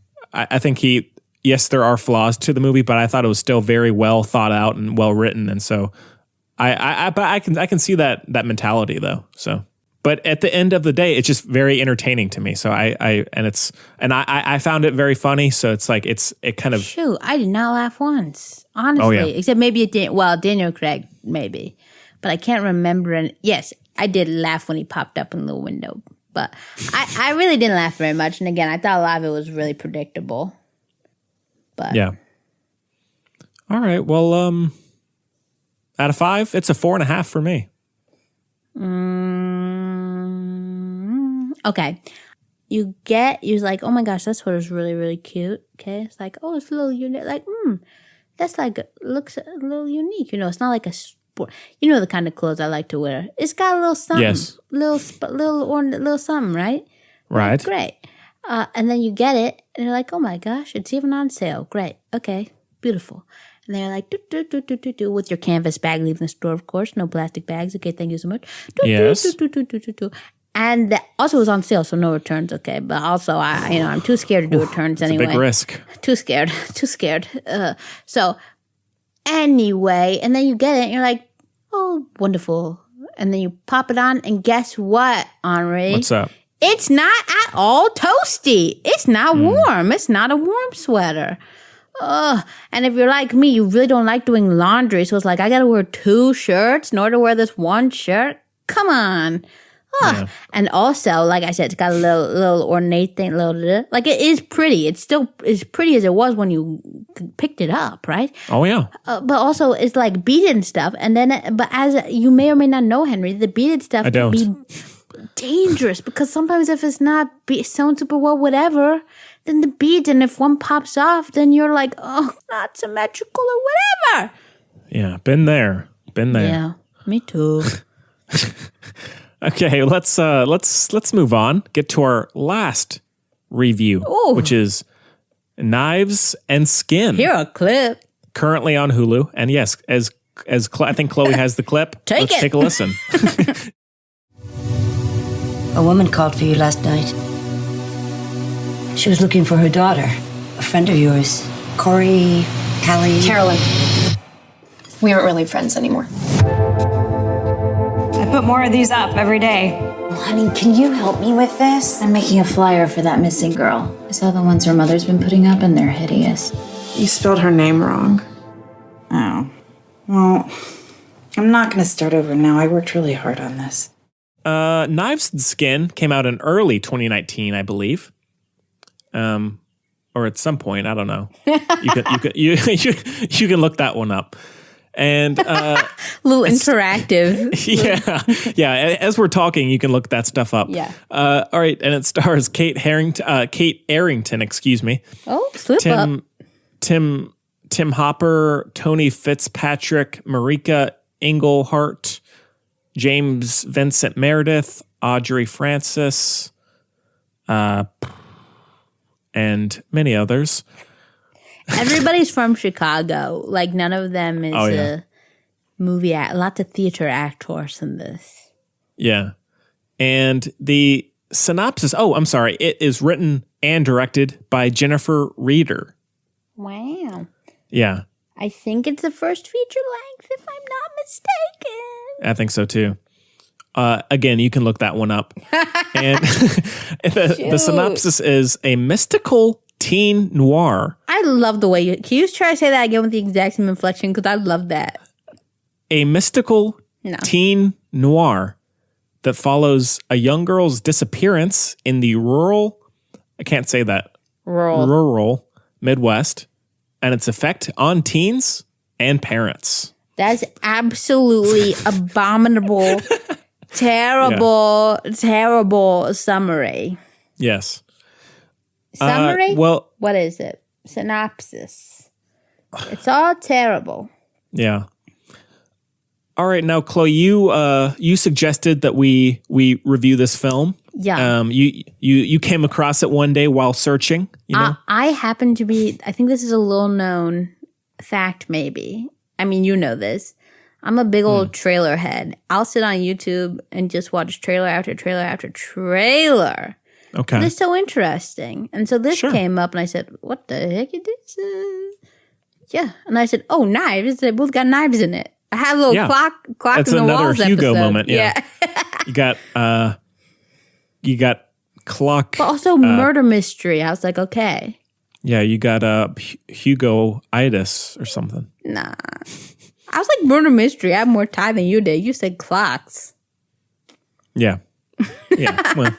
he. Yes, there are flaws to the movie, but I thought it was still very well thought out and well written, and so I can see that mentality though. So, but at the end of the day, it's just very entertaining to me. So I found it very funny. So it's like it kind of.
Shoot, I did not laugh once, honestly. Except maybe it didn't. Well, Daniel Craig maybe, but I can't remember. And yes, I did laugh when he popped up in the window, but I really didn't laugh very much. And again, I thought a lot of it was really predictable. But.
Yeah. All right. Well, out of 5, it's a 4.5 for me.
Okay. You're like, oh my gosh, that sweater's really, really cute. Okay. It's like, oh, it's a little unique. Like, that's like, looks a little unique. You know, it's not like a sport. You know the kind of clothes I like to wear. It's got a little something. Yes. Little something, right?
Right.
That's great. And then you get it, and you're like, oh my gosh, it's even on sale. Great. Okay. Beautiful. And they're like, do, with your canvas bag leaving the store, of course. No plastic bags. Okay, thank you so much.
Yes.
And that also was on sale, so no returns. Okay. But also, I'm too scared to do returns anyway.
It's a big risk.
Too scared. So anyway, and then you get it, and you're like, oh, wonderful. And then you pop it on, and guess what, Henri?
What's up?
It's not at all toasty. It's not warm. It's not a warm sweater. And if you're like me, you really don't like doing laundry. So it's like, I got to wear 2 shirts in order to wear this 1 shirt. Come on. Yeah. And also, like I said, it's got a little ornate thing, like it is pretty. It's still as pretty as it was when you picked it up, right?
Oh yeah.
But also, it's like beaded stuff, and then, but as you may or may not know, Henry, the beaded stuff can be dangerous because sometimes if it's not sewn super well, whatever, then the beads, and if one pops off, then you're like, oh, not symmetrical or whatever.
Yeah, been there.
Yeah, me too.
Okay, let's move on. Get to our last review, which is Knives and Skin.
Here a clip.
Currently on Hulu, and yes, as I think Chloe has the clip. Let's take a listen.
A woman called for you last night. She was looking for her daughter, a friend of yours, Corey, Callie,
Carolyn. We aren't really friends anymore.
I put more of these up every day.
Well, honey, can you help me with this? I'm making a flyer for that missing girl. I saw the ones her mother's been putting up, and they're hideous.
You spelled her name wrong. Oh. Well, I'm not going to start over now. I worked really hard on this.
Knives and Skin came out in early 2019, I believe. Or at some point, I don't know. You can look that one up. And
little interactive.
Yeah. As we're talking, you can look that stuff up.
Yeah.
All right, and it stars Kate Arrington, excuse me.
Oh, slip up.
Tim Hopper, Tony Fitzpatrick, Marika Engelhart, James Vincent Meredith, Audrey Francis, and many others.
Everybody's from Chicago. Like, none of them is a movie act. Lots of theater actors in this.
Yeah. And the synopsis, I'm sorry, it is written and directed by Jennifer Reeder.
Wow.
Yeah.
I think it's the first feature length, if I'm not mistaken.
I think so, too. Again, you can look that one up. And the synopsis is a mystical teen noir.
I love the way can you try to say that again with the exact same inflection? Because I love that.
A mystical teen noir that follows a young girl's disappearance in the rural Midwest and its effect on teens and parents.
That's absolutely abominable, terrible summary.
Yes.
Summary?
Well,
what is it? Synopsis. It's all terrible.
Yeah. All right, now Chloe, you suggested that we review this film.
Yeah.
You came across it one day while searching. You know?
I happen to be. I think this is a little known fact. Maybe. I mean, you know this. I'm a big old trailer head. I'll sit on YouTube and just watch trailer after trailer after trailer.
Okay.
It's so interesting. And so this came up and I said, what the heck is this? Yeah. And I said, oh, knives. They both got knives in it. I had a little clock
That's
in the
another
walls
Hugo
episode.
moment. Yeah. you got clock.
But also murder mystery. I was like, okay.
Yeah, you got Hugo-itis or something.
Nah. I was like murder mystery. I have more time than you did. You said clocks.
Yeah. Yeah. Well.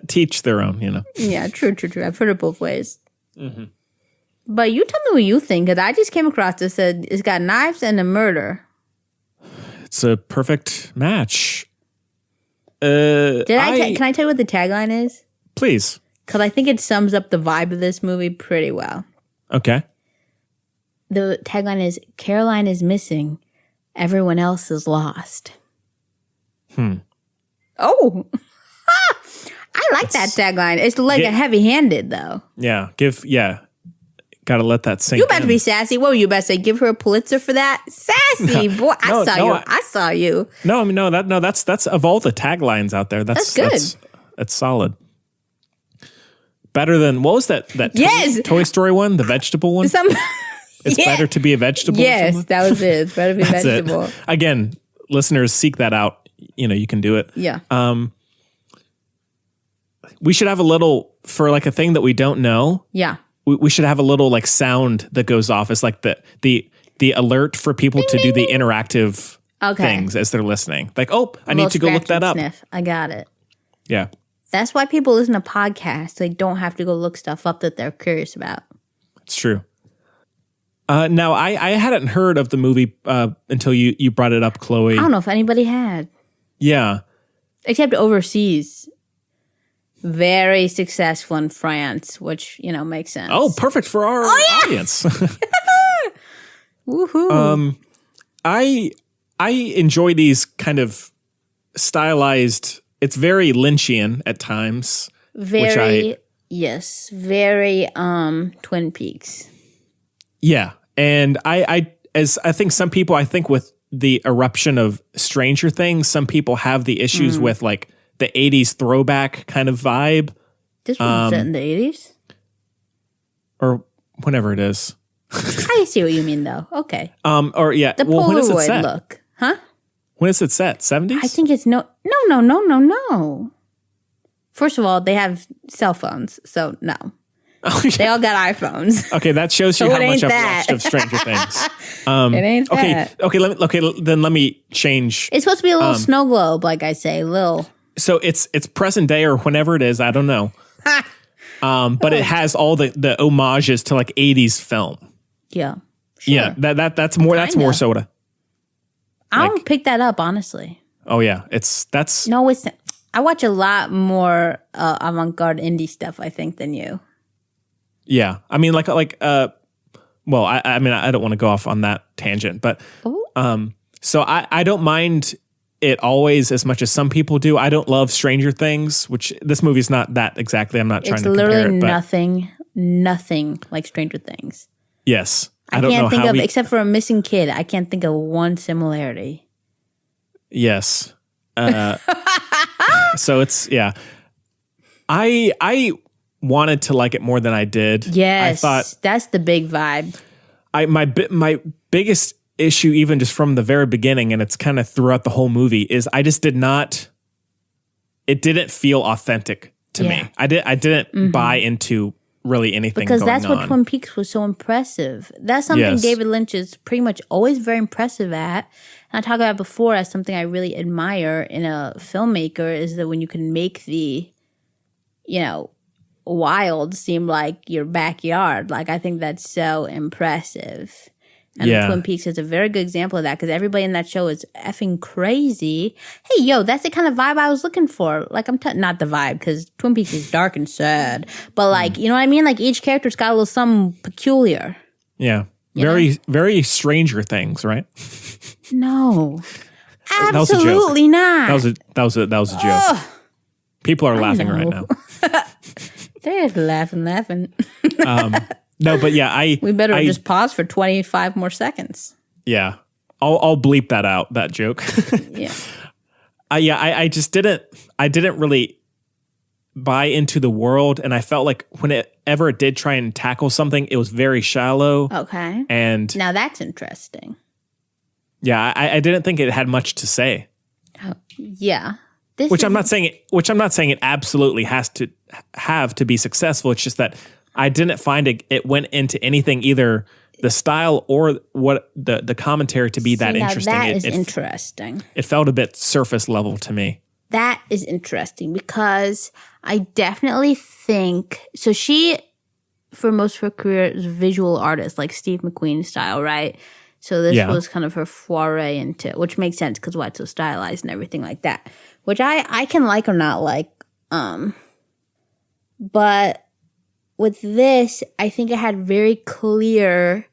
Teach their own, you know.
Yeah, true. I've heard it both ways. Mm-hmm. But you tell me what you think, because I just came across this. Said it's got knives and a murder.
It's a perfect match.
Can I tell you what the tagline is?
Please.
Because I think it sums up the vibe of this movie pretty well.
Okay.
The tagline is, Caroline is missing. Everyone else is lost. Oh. I like that tagline. It's like a heavy-handed, though.
Yeah. Got to let that sink in.
You about to be sassy. What were you about to say? Give her a Pulitzer for that? Sassy, boy. I saw you.
No, I mean, that's of all the taglines out there. That's good. That's solid. Better than, what was that Toy Story one? The vegetable one? It's better to be a vegetable?
Yes, that was it. It's better to be a vegetable.
It. Again, listeners, seek that out. You know, you can do it.
Yeah.
We should have a little, for like a thing that we don't know.
Yeah.
we should have a little like sound that goes off. It's like the alert for people to do the interactive things as they're listening. Like, I need to go look that up.
Sniff. I got it.
Yeah.
That's why people listen to podcasts. They don't have to go look stuff up that they're curious about.
It's true. Now, I hadn't heard of the movie until you brought it up, Chloe.
I don't know if anybody had.
Yeah.
Except overseas. Very successful in France, which, makes sense.
Oh, perfect for our audience.
Woohoo.
I enjoy these kind of stylized, it's very Lynchian at times.
Very Twin Peaks.
Yeah. And I think some people, with the eruption of Stranger Things, some people have the issues with like the 80s throwback kind of vibe.
This was set in the 80s?
Or whenever it is.
I see what you mean, though. Okay.
The
Polaroid
when is it set?
look. Huh?
When is it set? 70s?
I think it's no. First of all, they have cell phones, so no. They all got iPhones.
Okay, that shows you
So
how
it
much
ain't
I've
that.
watched of Stranger Things.
It ain't that.
Okay. Then let me change.
It's supposed to be a little snow globe, like I say, little.
So it's present day or whenever it is. I don't know. But it has all the homages to like 80s film.
Yeah. Sure.
Yeah. That's more. That's more soda.
I don't pick that up, honestly.
Oh yeah,
No, it's. I watch a lot more avant-garde indie stuff, I think, than you.
Yeah, I mean, well, I mean, I don't want to go off on that tangent, but so I don't mind it always as much as some people do. I don't love Stranger Things, which this movie's not that exactly. I'm not trying to compare it.
It's literally nothing like Stranger Things.
Yes,
I can't think of, except for a missing kid, I can't think of one similarity.
Yes. So it's I wanted to like it more than I did.
Yes,
I thought
that's the big vibe.
My biggest issue, even just from the very beginning, and it's kind of throughout the whole movie, is I just did not. It didn't feel authentic to me. I didn't buy into really anything
because
going
that's
on.
what Twin Peaks was so impressive. That's something David Lynch is pretty much always very impressive at. And I talked about it before as something I really admire in a filmmaker is that when you can make the, wild seem like your backyard. Like, I think that's so impressive. And Twin Peaks is a very good example of that because everybody in that show is effing crazy. Hey, yo, that's the kind of vibe I was looking for. Like, not the vibe because Twin Peaks is dark and sad. But, like, you know what I mean? Like, each character's got a little something peculiar.
Yeah. Very Stranger Things, right?
No. Absolutely not.
That was a joke. Ugh. People are laughing right now.
They're laughing.
No, but yeah,
we better just pause for 25 more seconds.
Yeah. I'll bleep that out, that joke.
Yeah.
I just didn't really buy into the world, and I felt like whenever it did try and tackle something, it was very shallow.
Okay.
And
now that's interesting.
Yeah, I didn't think it had much to say.
Yeah.
I'm not saying it absolutely has to have to be successful. It's just that I didn't find it went into anything, either the style or what the commentary to be that interesting.
That is interesting.
It felt a bit surface level to me.
That is interesting because I definitely think so. She, for most of her career, is a visual artist, like Steve McQueen style, right? So this was kind of her foray into, which makes sense because it's so stylized and everything like that, which I can like or not like. But with this, I think it had very clear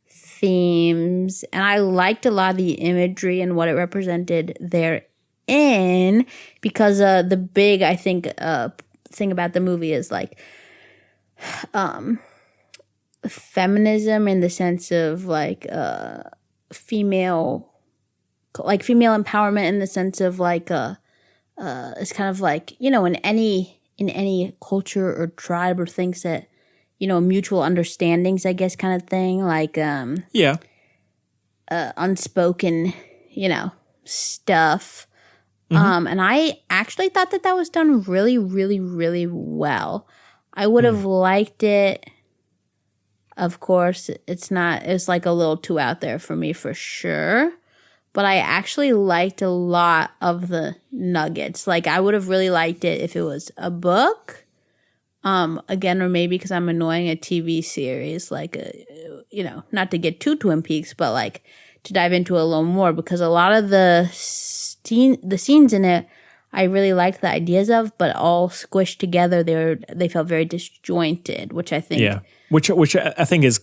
themes, and I liked a lot of the imagery and what it represented therein, because the big, I think, thing about the movie is like feminism in the sense of like female empowerment in the sense of like it's kind of like, in any culture or tribe or things that, mutual understandings, I guess, kind of thing, like unspoken, stuff. And I actually thought that was done really, really, really well. I would have liked it. Of course, it's like a little too out there for me for sure. But I actually liked a lot of the nuggets. Like, I would have really liked it if it was a book. Again, or maybe because I'm annoying, a TV series, like, not to get too Twin Peaks, but like to dive into a little more, because a lot of the scenes in it, I really liked the ideas of, but all squished together, they felt very disjointed, which I think...
Yeah, which I think is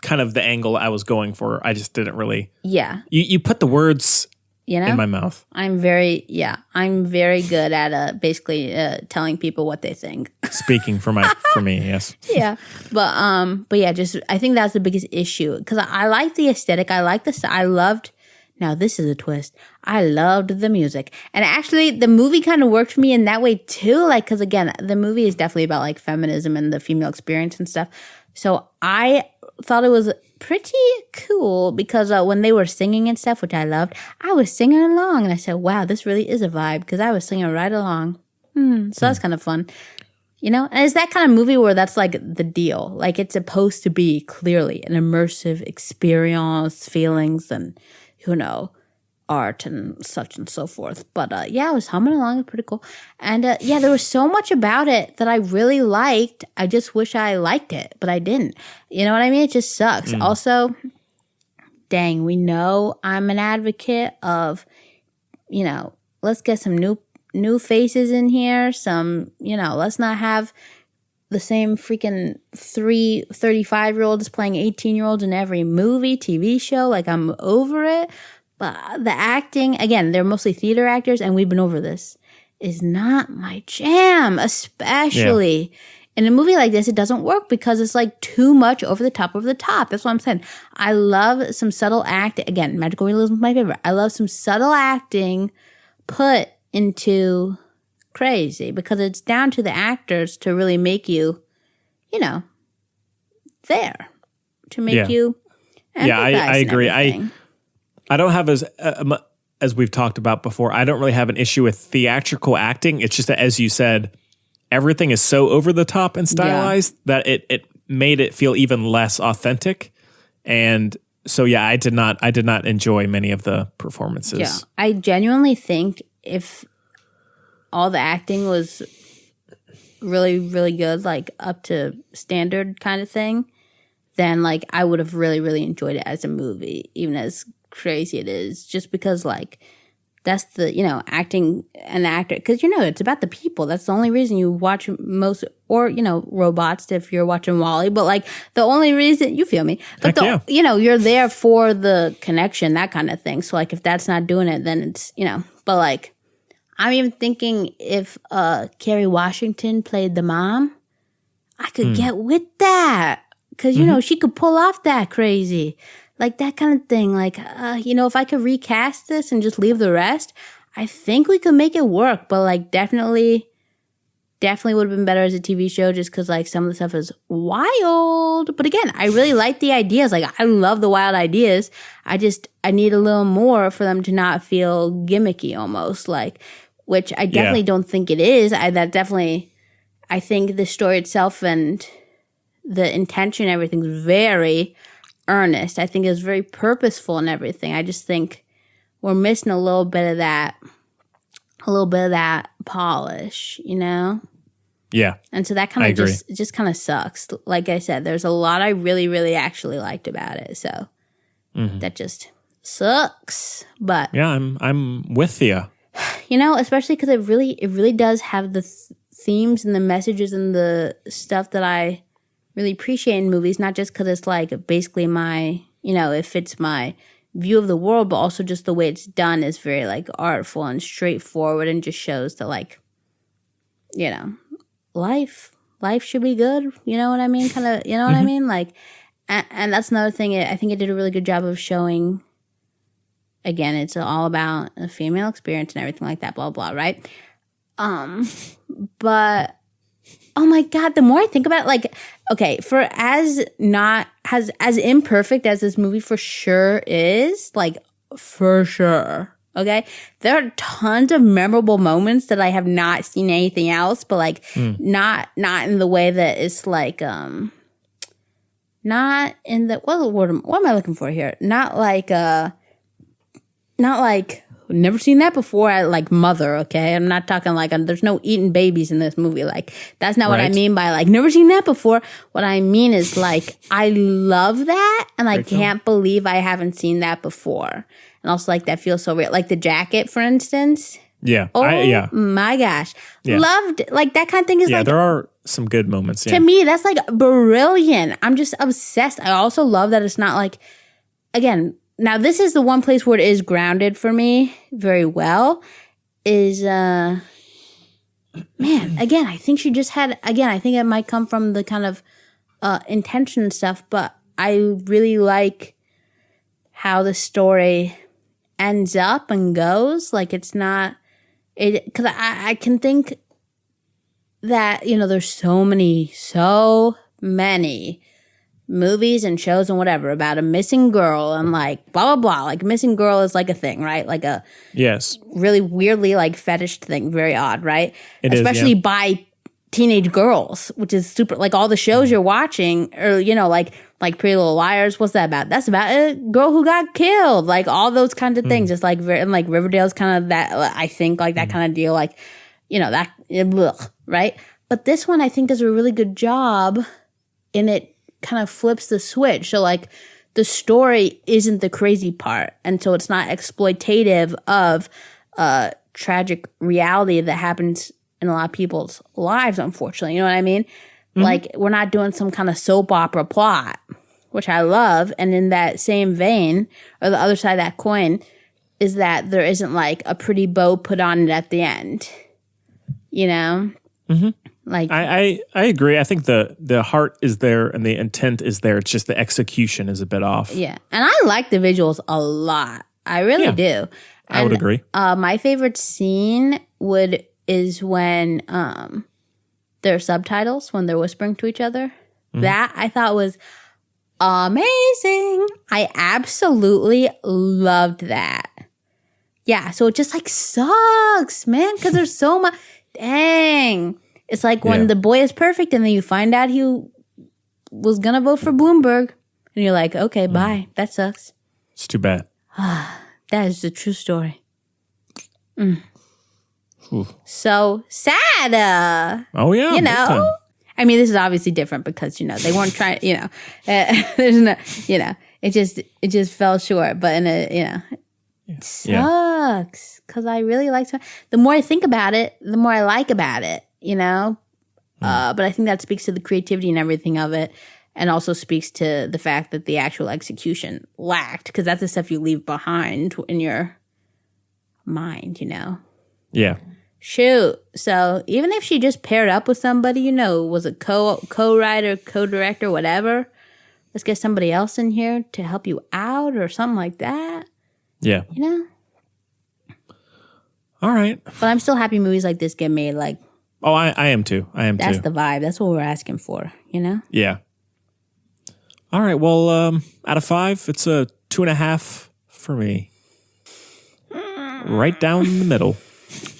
kind of the angle I was going for. I just didn't really...
Yeah.
You put the words in my mouth.
I'm very good at basically telling people what they think.
Speaking for me, yes.
Yeah. But yeah, just I think that's the biggest issue, because I like the aesthetic. I like now this is a twist. I loved the music. And actually the movie kind of worked for me in that way too. Like, because again, the movie is definitely about like feminism and the female experience and stuff. So I thought it was pretty cool because when they were singing and stuff, which I loved, I was singing along and I said, wow, this really is a vibe, because I was singing right along. So that's kind of fun. And it's that kind of movie where that's like the deal. Like, it's supposed to be clearly an immersive experience, feelings, and art and such and so forth. But yeah, I was humming along. It was pretty cool. And yeah, there was so much about it that I really liked. I just wish I liked it, but I didn't. You know what I mean? It just sucks. Also, dang, we know I'm an advocate of, let's get some new faces in here. Some, let's not have the same freaking 35-year-olds playing 18-year-olds in every movie, TV show. Like, I'm over it. But the acting, again, they're mostly theater actors, and we've been over this, is not my jam, especially in a movie like this. It doesn't work because it's like too much over the top. That's what I'm saying. I love some subtle acting. Again, magical realism is my favorite. I love some subtle acting put into crazy, because it's down to the actors to really make you, there, to make you empathize. Yeah,
I agree. I don't have as we've talked about before, I don't really have an issue with theatrical acting. It's just that, as you said, everything is so over the top and stylized that it made it feel even less authentic. And so, yeah, I did not enjoy many of the performances.
Yeah, I genuinely think if all the acting was really, really good, like up to standard kind of thing, then like I would have really, really enjoyed it as a movie, even as crazy it is, just because like that's the acting an actor, because it's about the people. That's the only reason you watch most, or robots if you're watching WALL-E, but like the only reason, you feel me, but you're there for the connection, that kind of thing. So like if that's not doing it, then it's but like I'm even thinking if Kerry Washington played the mom, I could get with that, because she could pull off that crazy. Like that kind of thing. Like, if I could recast this and just leave the rest, I think we could make it work. But like, definitely would have been better as a TV show, just because like some of the stuff is wild. But again, I really like the ideas. Like, I love the wild ideas. I need a little more for them to not feel gimmicky almost, like, which I definitely don't think it is. I think the story itself and the intention, everything's very earnest. I think it's very purposeful and everything. I just think we're missing a little bit of that polish,
Yeah.
And so that kind of just kind of sucks. Like I said, there's a lot I really, really actually liked about it. So that just sucks. But
yeah, I'm with you.
Especially because it really does have the themes and the messages and the stuff that I really appreciate in movies, not just because it's like basically my, it fits my view of the world, but also just the way it's done is very like artful and straightforward, and just shows that like, life should be good. You know what I mean? Kind of, what I mean? Like, and that's another thing. I think it did a really good job of showing, again, it's all about a female experience and everything like that, blah, blah, right? But oh my God, the more I think about it, like, okay, for as imperfect as this movie for sure is, like, for sure, Okay, there are tons of memorable moments that I have not seen anything else, but like not in the way that it's like not in the what am I looking for here? Not like never seen that before. Like Mother. Okay, I'm not talking like there's no eating babies in this movie. Like that's not what I mean by like never seen that before. What I mean is like I love that, and I can't believe I haven't seen that before. And also, like, that feels so real. Like, The Jacket, for instance.
Yeah.
Oh, my gosh. Yeah. Loved it. Like, that kind of thing is like...
Yeah, there are some good moments.
To me, that's, like, brilliant. I'm just obsessed. I also love that it's not, like... Again, now this is the one place where it is grounded for me very well. Is, man, again, I think she just had... Again, I think it might come from the kind of intention and stuff, but I really like how the story... ends up and goes. Like, it's not it because I can think that, you know, there's so many movies and shows and whatever about a missing girl and like blah blah blah. Like, missing girl is like a thing, right? Like a really weirdly like fetish thing, very odd, right? Especially by teenage girls, which is super. Like, all the shows you're watching, or you know, like Pretty Little Liars. What's that about? That's about a girl who got killed. Like, all those kinds of things. Just like, and like Riverdale's kind of that. I think like that kind of deal. Like, you know, that right. But this one, I think, does a really good job, and it kind of flips the switch. So like, the story isn't the crazy part, and so it's not exploitative of tragic reality that happens in a lot of people's lives, unfortunately. You know what I mean? Like, we're not doing some kind of soap opera plot, which I love. And in that same vein, or the other side of that coin, is that there isn't like a pretty bow put on it at the end. You know? Mm-hmm. Like,
I agree. I think the heart is there and the intent is there. It's just the execution is a bit off. Yeah.
And I like the visuals a lot. I really do.
I would agree.
My favorite scene is when their subtitles, when they're whispering to each other. That I thought was amazing. I absolutely loved that. Yeah, so it just like sucks, man, because there's so much. Dang. It's like when the boy is perfect and then you find out he was going to vote for Bloomberg. And you're like, okay, bye. That sucks.
It's too bad.
That is the true story. So sad.
Oh, yeah.
You know? I mean, this is obviously different because, you know, they weren't trying, you know, there's no, you know, it just fell short. But, in a, you know, it sucks because I really like it. The more I think about it, the more I like about it, you know? But I think that speaks to the creativity and everything of it. And also speaks to the fact that the actual execution lacked, because that's the stuff you leave behind in your mind, you know?
Yeah.
Shoot. So even if she just paired up with somebody, you know, was a co-writer, co-director, whatever, let's get somebody else in here to help you out or something like that.
Yeah.
You know?
All right.
But I'm still happy movies like this get made. Like,
oh, I am too.
That's the vibe. That's what we're asking for, you know?
Yeah. All right. Well, out of 5, it's a 2.5 for me. Right down the middle.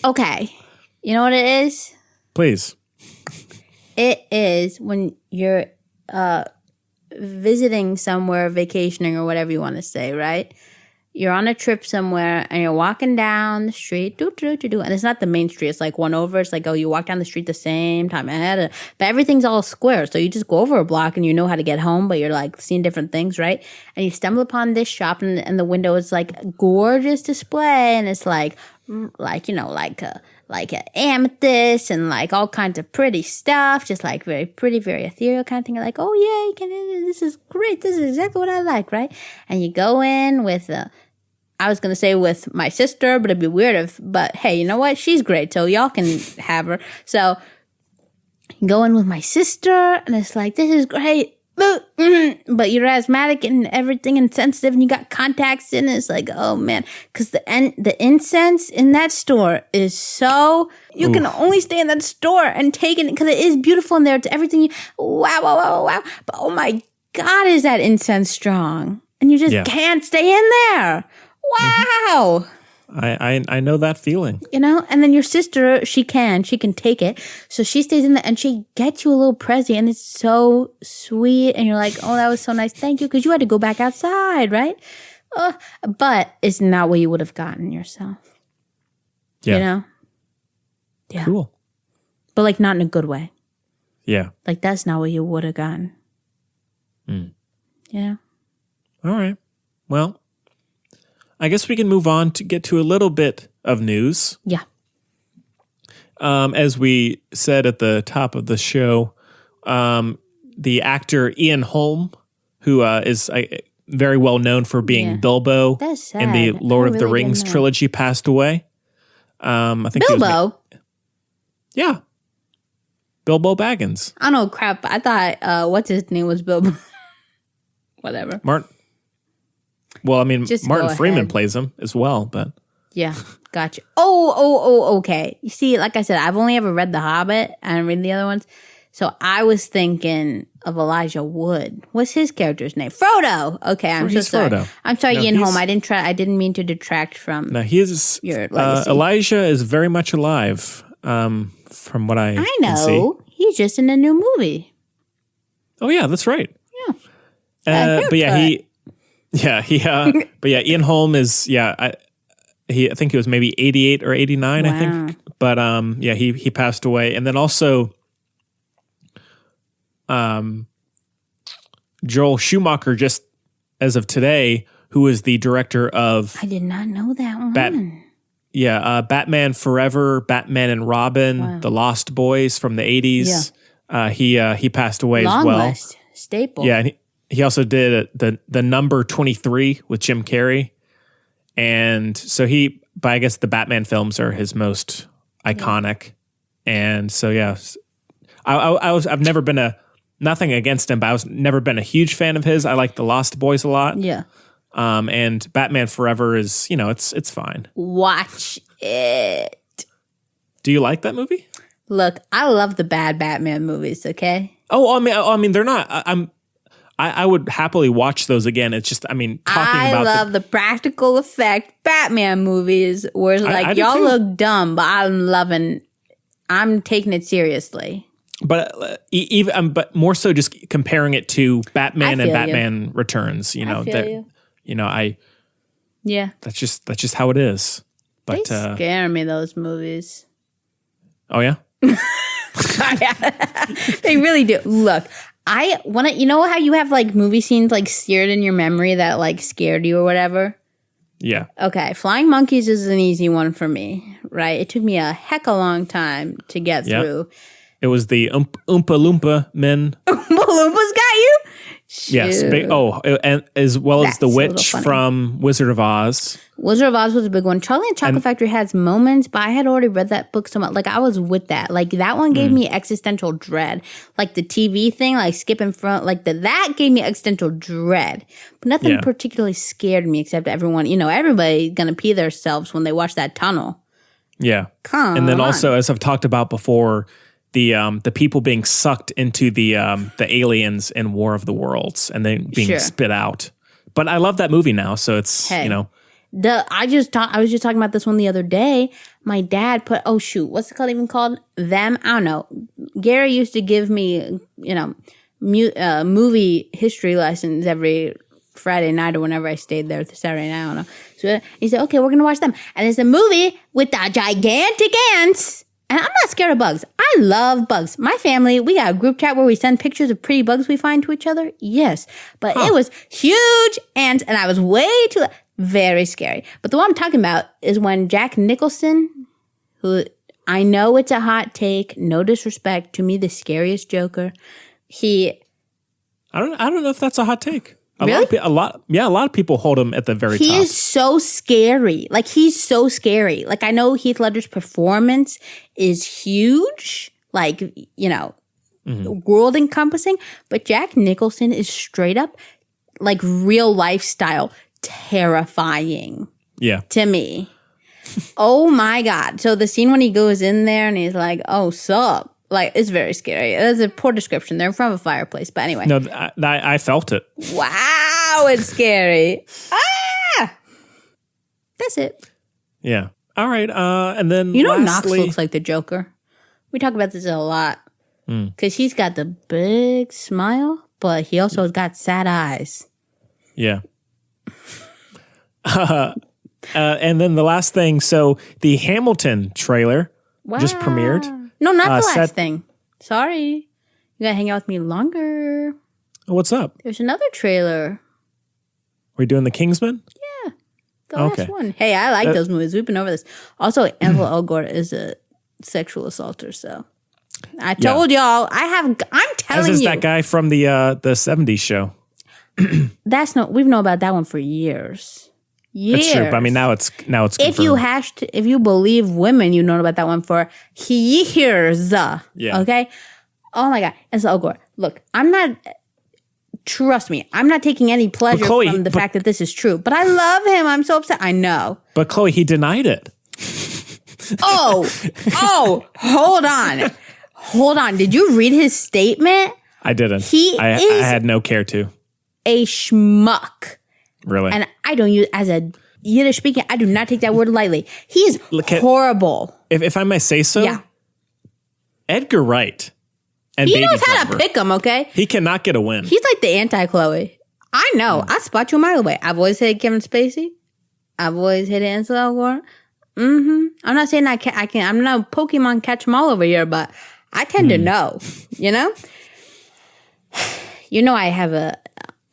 Okay. You know what it is?
Please.
It is when you're visiting somewhere, vacationing or whatever you want to say, right? You're on a trip somewhere and you're walking down the street, and it's not the main street. It's like one over. It's like, oh, you walk down the street the same time. But everything's all square. So you just go over a block and you know how to get home, but you're like seeing different things, right? And you stumble upon this shop and the window is like a gorgeous display. And it's like, you know, like an amethyst and like all kinds of pretty stuff, just like very pretty, very ethereal kind of thing. You're like, oh yeah, this is great. This is exactly what I like, right? And you go in with I was going to say with my sister, but it'd be weird but hey, you know what? She's great, so y'all can have her. So you go in with my sister, and it's like, this is great. But you're asthmatic and everything and sensitive, and you got contacts in. It's like, oh man, because the incense in that store is so you can only stay in that store and take it because it is beautiful in there. It's everything. Wow. But oh my God, is that incense strong? And you just can't stay in there. Wow.
I know that feeling.
You know, and then your sister, she can take it. So she stays in there and she gets you a little present and it's so sweet. And you're like, oh, that was so nice. Thank you. Because you had to go back outside, right? But it's not what you would have gotten yourself.
Yeah.
You know? Yeah.
Cool.
But like not in a good way.
Yeah.
Like that's not what you would have gotten. Yeah.
All right. Well, I guess we can move on to get to a little bit of news.
Yeah.
As we said at the top of the show, the actor Ian Holm, who is very well known for being Bilbo in the Lord of the Rings trilogy, passed away. I think
Bilbo?
Yeah. Bilbo Baggins.
I know crap. I thought, what's his name was Bilbo. Whatever.
Martin Freeman plays him as well, but.
Yeah, gotcha. Oh, okay. You see, like I said, I've only ever read The Hobbit. I didn't read the other ones. So I was thinking of Elijah Wood. What's his character's name? Frodo. Okay, I'm so sorry. Frodo. I'm sorry, Ian Holm. I didn't mean to detract from your legacy.
Elijah is very much alive, from what I can see.
He's just in a new movie.
Oh, yeah, that's right.
Yeah.
But Ian Holm is, I think he was maybe 88 or 89, I think. But he passed away. And then also Joel Schumacher, just as of today, who is the director of
I did not know that one.
Batman Forever, Batman and Robin, The Lost Boys from the 80s. Yeah. He passed away as well.
List. Staple.
Yeah, and he also did the number 23 with Jim Carrey. And so but I guess the Batman films are his most iconic. And so, I've never been nothing against him, but I was never been a huge fan of his. I like The Lost Boys a lot.
Yeah.
And Batman Forever is, it's fine.
Watch it.
Do you like that movie?
Look, I love the bad Batman movies, okay?
Oh, I mean, they're not, I would happily watch those again. It's just, I
love the practical effect Batman movies where it's like, y'all look dumb, but I'm taking it seriously.
But but more so just comparing it to Batman and Batman Returns, that's just how it is. But
they scare me, those movies.
Oh yeah?
They really do. Look, I want to, how you have like movie scenes like seared in your memory that like scared you or whatever?
Yeah.
Okay, Flying Monkeys is an easy one for me, right? It took me a heck of a long time to get through.
It was the Oompa Loompa men.
Oompa Loompas got you?
Yes. And as well as the witch from Wizard of Oz.
Wizard of Oz was a big one. Charlie and the Chocolate Factory has moments, but I had already read that book so much. Like, I was with that. Like, that one gave me existential dread. Like, the TV thing, like, skipping front, like, that gave me existential dread. But nothing particularly scared me except everyone, everybody's going to pee themselves when they watch that tunnel.
Yeah. And then also, as I've talked about before, the people being sucked into the aliens in War of the Worlds and then being spit out. But I love that movie now, so it's I was just talking about this one the other day. My dad put what's it even called? Them? I don't know. Gary used to give me movie history lessons every Friday night or whenever I stayed there, Saturday night, I don't know. So he said, okay, we're gonna watch them. And it's a movie with the gigantic ants. And I'm not scared of bugs. I love bugs. My family, we got a group chat where we send pictures of pretty bugs we find to each other. Yes. But it was huge ants, and I was way too... Very scary. But the one I'm talking about is when Jack Nicholson, who I know it's a hot take, no disrespect, to me the scariest Joker, I don't know if that's a hot take. A lot of people hold him at the very top.
He is so scary. Like, he's so scary. Like, I know Heath Ledger's performance is huge, like, world encompassing, but Jack Nicholson is straight up, like, real lifestyle terrifying.
Yeah.
To me. Oh my God. So the scene when he goes in there and he's like, oh, sup? Like, it's very scary. That's a poor description. They're in front of a fireplace. But anyway.
No, I felt it.
Wow, it's scary. Ah! That's it.
Yeah. All right. And then
Knox
lastly,
looks like the Joker. We talk about this a lot because he's got the big smile, but he also has got sad eyes.
Yeah. And then the last thing. So the Hamilton trailer just premiered.
No, not the last thing. Sorry. You got to hang out with me longer.
What's up?
There's another trailer.
Are we doing the Kingsman?
Yeah. The last one. Hey, I like those movies. We've been over this. Also, Ansel Elgort is a sexual assaulter, so I told y'all. I'm telling you.
As is that guy from the 70s show.
We've known about that one for years.
That's true. But I mean, now it's confirmed.
If you believe women, you've known about that one for years.
Yeah.
Okay. Oh my God. Ansel Elgort. Look, trust me, I'm not taking any pleasure from the fact that this is true. But I love him. I'm so upset. I know.
But Chloe, he denied it.
Oh, hold on. Did you read his statement?
I didn't. I had no care to.
A schmuck.
Really?
And I don't use, as a Yiddish speaking, I do not take that word lightly. He's horrible.
If I may say so,
yeah.
Edgar Wright and
he
Baby
knows how
Driver,
to pick him, okay?
He cannot get a win.
He's like the anti-Chloe. I know. I spot you a mile away. I've always hated Kevin Spacey. I've always hated Ansel Elgort. I'm not saying I can. I'm not Pokemon catch 'em all over here, but I tend to know. You know.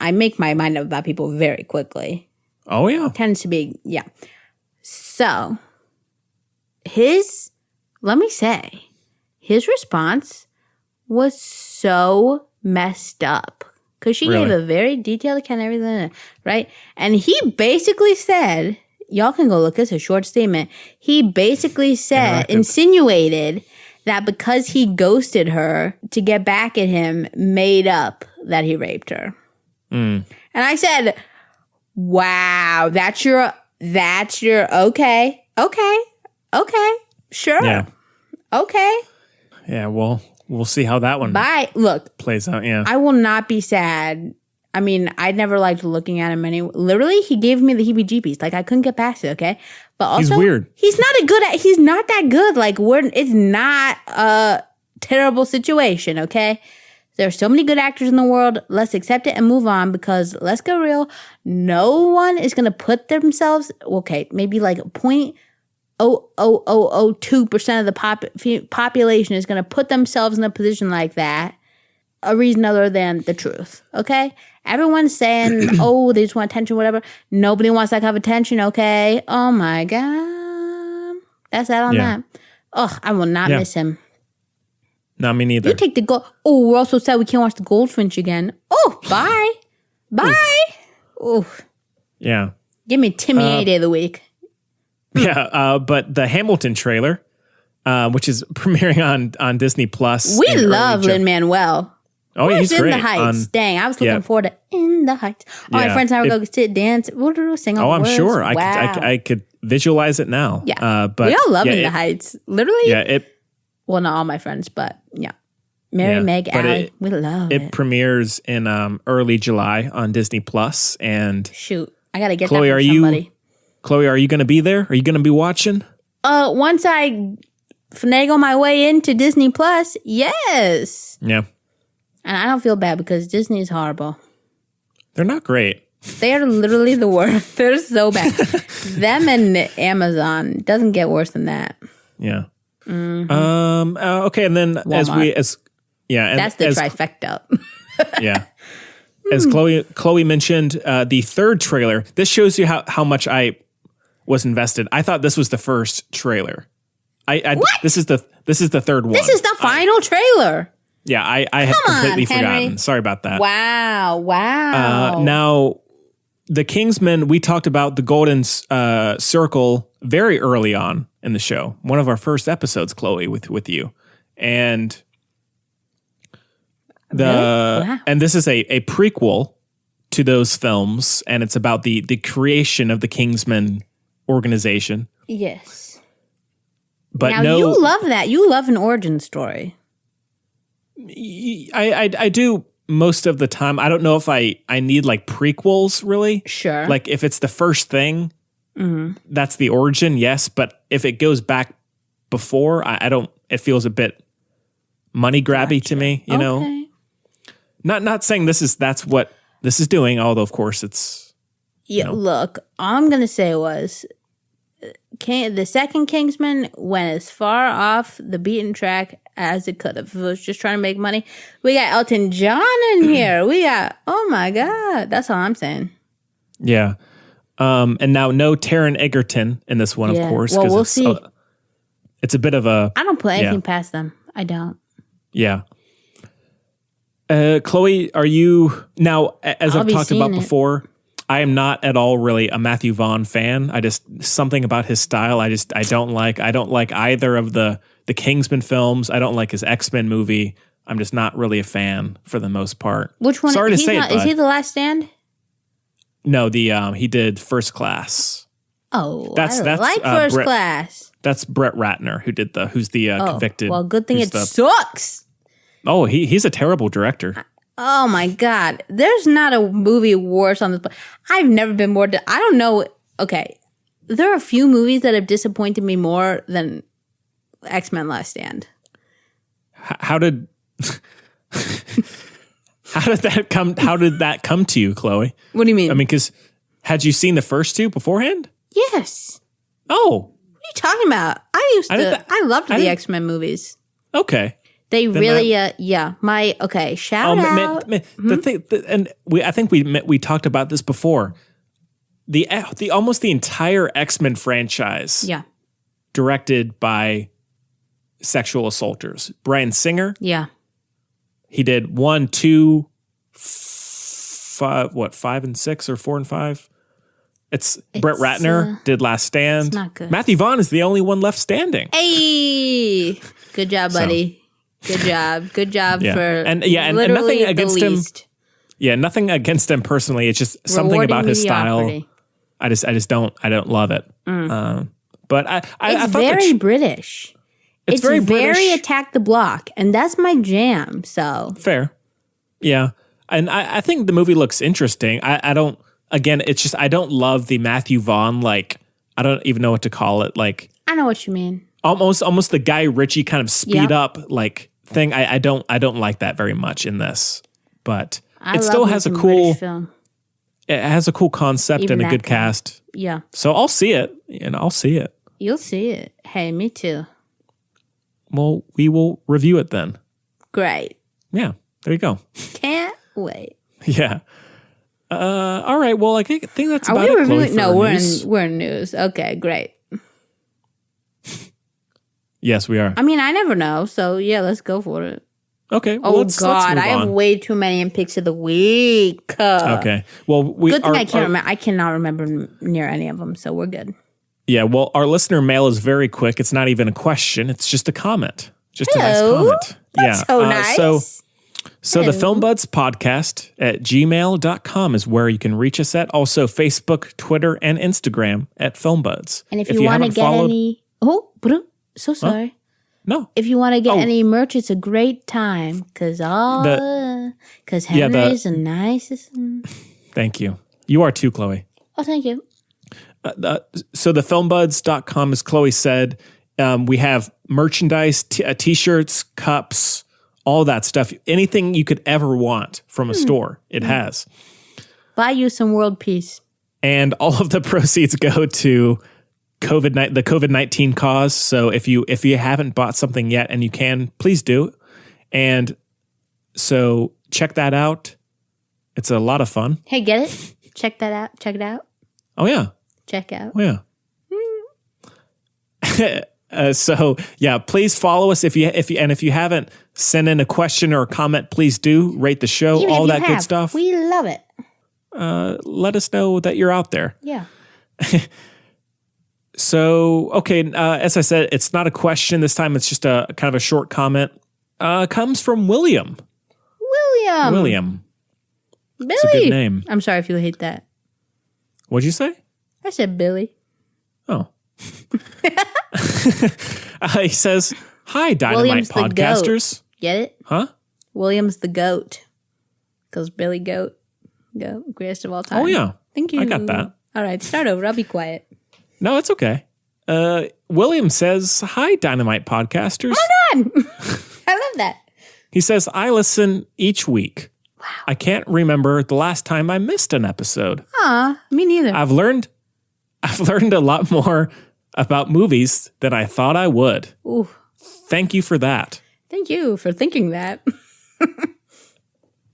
I make my mind up about people very quickly.
Oh yeah,
tends to be So let me say, his response was so messed up because she gave a very detailed account of everything, right? And he basically said, y'all can go look, it's a short statement. He basically insinuated that because he ghosted her to get back at him, made up that he raped her. And I said, wow, that's your okay, sure.
Yeah.
Okay.
Yeah, well, we'll see how that one plays out. Yeah.
I will not be sad. I mean, I never liked looking at him literally, he gave me the heebie-jeebies. Like, I couldn't get past it, okay? But also,
he's weird.
He's not that good. Like, it's not a terrible situation, okay? There's so many good actors in the world. Let's accept it and move on because let's go real. No one is going to put themselves, maybe like 0.00002% of the population is going to put themselves in a position like that. A reason other than the truth, okay? Everyone's saying, they just want attention, whatever. Nobody wants that kind of attention, okay? Oh my God. That's that on that. Oh, I will not miss him.
No, me neither.
You take the gold. Oh, we're also sad we can't watch the Goldfinch again. Oh, bye. Bye. Oh.
Yeah.
Give me Timmy A Day of the week.
Yeah, but the Hamilton trailer, which is premiering on Disney Plus.
We love Lin-Manuel.
Oh, yeah, he's great.
In the Heights. Dang, I was looking forward to In the Heights. All my friends and I would go sit, dance, sing all the words.
I'm sure.
Wow.
I could visualize it now.
Yeah.
But
we all love In the Heights. Literally.
Yeah,
well, not all my friends, but yeah. Mary, Meg, Allie, we love it.
It premieres in early July on Disney Plus, and
shoot, I gotta get
Chloe,
that from somebody.
Chloe, are you going to be there? Are you going to be watching?
Once I finagle my way into Disney Plus, yes.
Yeah.
And I don't feel bad because Disney is horrible.
They're not great.
They are literally the worst. They're so bad. Them and Amazon doesn't get worse than that.
Yeah. Mm-hmm. Okay, and then
Walmart.
that's the
trifecta.
Yeah. As Chloe mentioned, the third trailer. This shows you how much I was invested. I thought this was the first trailer.
What?
This is the third one.
This is the final trailer.
Yeah, I had completely forgotten. Sorry about that.
Wow.
Now, the Kingsman, we talked about the Golden Circle very early on in the show. One of our first episodes, Chloe, with you. And and this is a prequel to those films, and it's about the creation of the Kingsman organization.
Yes.
But
now, you love that. You love an origin story.
I do most of the time. I don't know if I need like prequels really.
Sure.
Like if it's the first thing, that's the origin, yes. But if it goes back before, I don't. It feels a bit money grabby to me. You know, not saying that's what this is doing. Although of course it's.
Yeah. Look, all I'm gonna say was, the second Kingsman went as far off the beaten track as it could have. If it was just trying to make money. We got Elton John in here. We got, oh my God. That's all I'm saying.
Yeah. And now no Taron Egerton in this one, of course.
Well, we'll see.
It's a bit of a...
I don't put anything past them. I don't.
Yeah. Chloe, are you... Now, as I've talked about before, I am not at all really a Matthew Vaughn fan. Something about his style I don't like. I don't like either of the Kingsman films. I don't like his X-Men movie. I'm just not really a fan for the most part.
Which one?
Sorry to say it,
is he The Last Stand?
No, he did First Class.
Oh, that's like First Class.
That's Brett Ratner who's the convicted.
Well, good thing it sucks.
Oh, he's a terrible director.
Oh my God. There's not a movie worse on this. I've never been more. I don't know. Okay. There are a few movies that have disappointed me more than X-Men Last Stand.
How did that come to you, Chloe?
What do you mean?
I mean, because had you seen the first two beforehand?
Yes.
Oh.
What are you talking about? I loved the X-Men movies.
Okay.
They really, shout out.
The thing, I think we talked about this before. The almost the entire X-Men franchise, directed by sexual assaulters. Bryan Singer, he did 1, 2, 5, 5 and 6 or 4 and 5. Brett Ratner did Last Stand.
It's not good.
Matthew Vaughn is the only one left standing.
Hey, good job, buddy. Good job for
and
nothing against him.
Yeah, nothing against him personally. It's just something about his style. I just don't love it. But I
it's
thought
very British.
It's very British.
Attack the Block, and that's my jam. So
fair, yeah. And I think the movie looks interesting. I don't. Again, it's just I don't love the Matthew Vaughn. Like I don't even know what to call it. Like
I know what you mean.
Almost the Guy Ritchie kind of speed up like thing. I don't like that very much in this, but it still has a cool film. It has a cool concept and a good cast.
Yeah.
So I'll see it. I'll see it.
You'll see it. Hey, me too.
Well, we will review it then.
Great.
Yeah. There you go.
Can't wait.
Yeah. All right. Well, I think that's about
it. Are we
reviewing?
No, we're in news. Okay, great.
Yes, we are.
I mean, I never know. So yeah, let's go for it.
Okay. Well,
let's move on. I have way too many in picks of the week.
Okay. Well,
good thing I can't remember. I cannot remember near any of them, so we're good.
Yeah. Well, our listener mail is very quick. It's not even a question. It's just a comment. Just a nice comment.
That's so nice.
So the Film Buds podcast at gmail.com is where you can reach us at. Also Facebook, Twitter, and Instagram at Film Buds.
And if you want to get any... So sorry.
Huh? No.
If you want to get any merch, it's a great time because Henry's the nicest.
Thank you. You are too, Chloe.
Oh, thank you.
So the filmbuds.com, as Chloe said, we have merchandise, t-shirts, cups, all that stuff. Anything you could ever want from a store, it has.
Buy you some world peace.
And all of the proceeds go to the COVID-19 cause. So if you haven't bought something yet and you can, please do. And so check that out. It's a lot of fun.
Hey, get it? Check that out. Check it out.
Oh yeah.
Check out.
Oh yeah. So yeah, please follow us if you haven't sent in a question or a comment, please do rate the show,
even
all that good stuff.
We love it.
Let us know that you're out there.
Yeah.
So, okay, as I said, it's not a question this time. It's just a kind of a short comment. Comes from William.
Billy.
It's a good name.
I'm sorry if you hate that.
What'd you say?
I said Billy.
Oh. He says, "Hi, Dynamite
William's
podcasters."
Get it?
Huh?
William's the goat. Because Billy Goat, greatest of all time.
Oh, yeah.
Thank you.
I got that.
All right, start over. I'll be quiet.
No, it's okay. William says, "Hi, Dynamite podcasters."
Oh my God. I love that.
He says, "I listen each week. Wow. I can't remember the last time I missed an episode.
Me neither.
I've learned a lot more about movies than I thought I would.
Ooh.
Thank you for that."
Thank you for thinking that.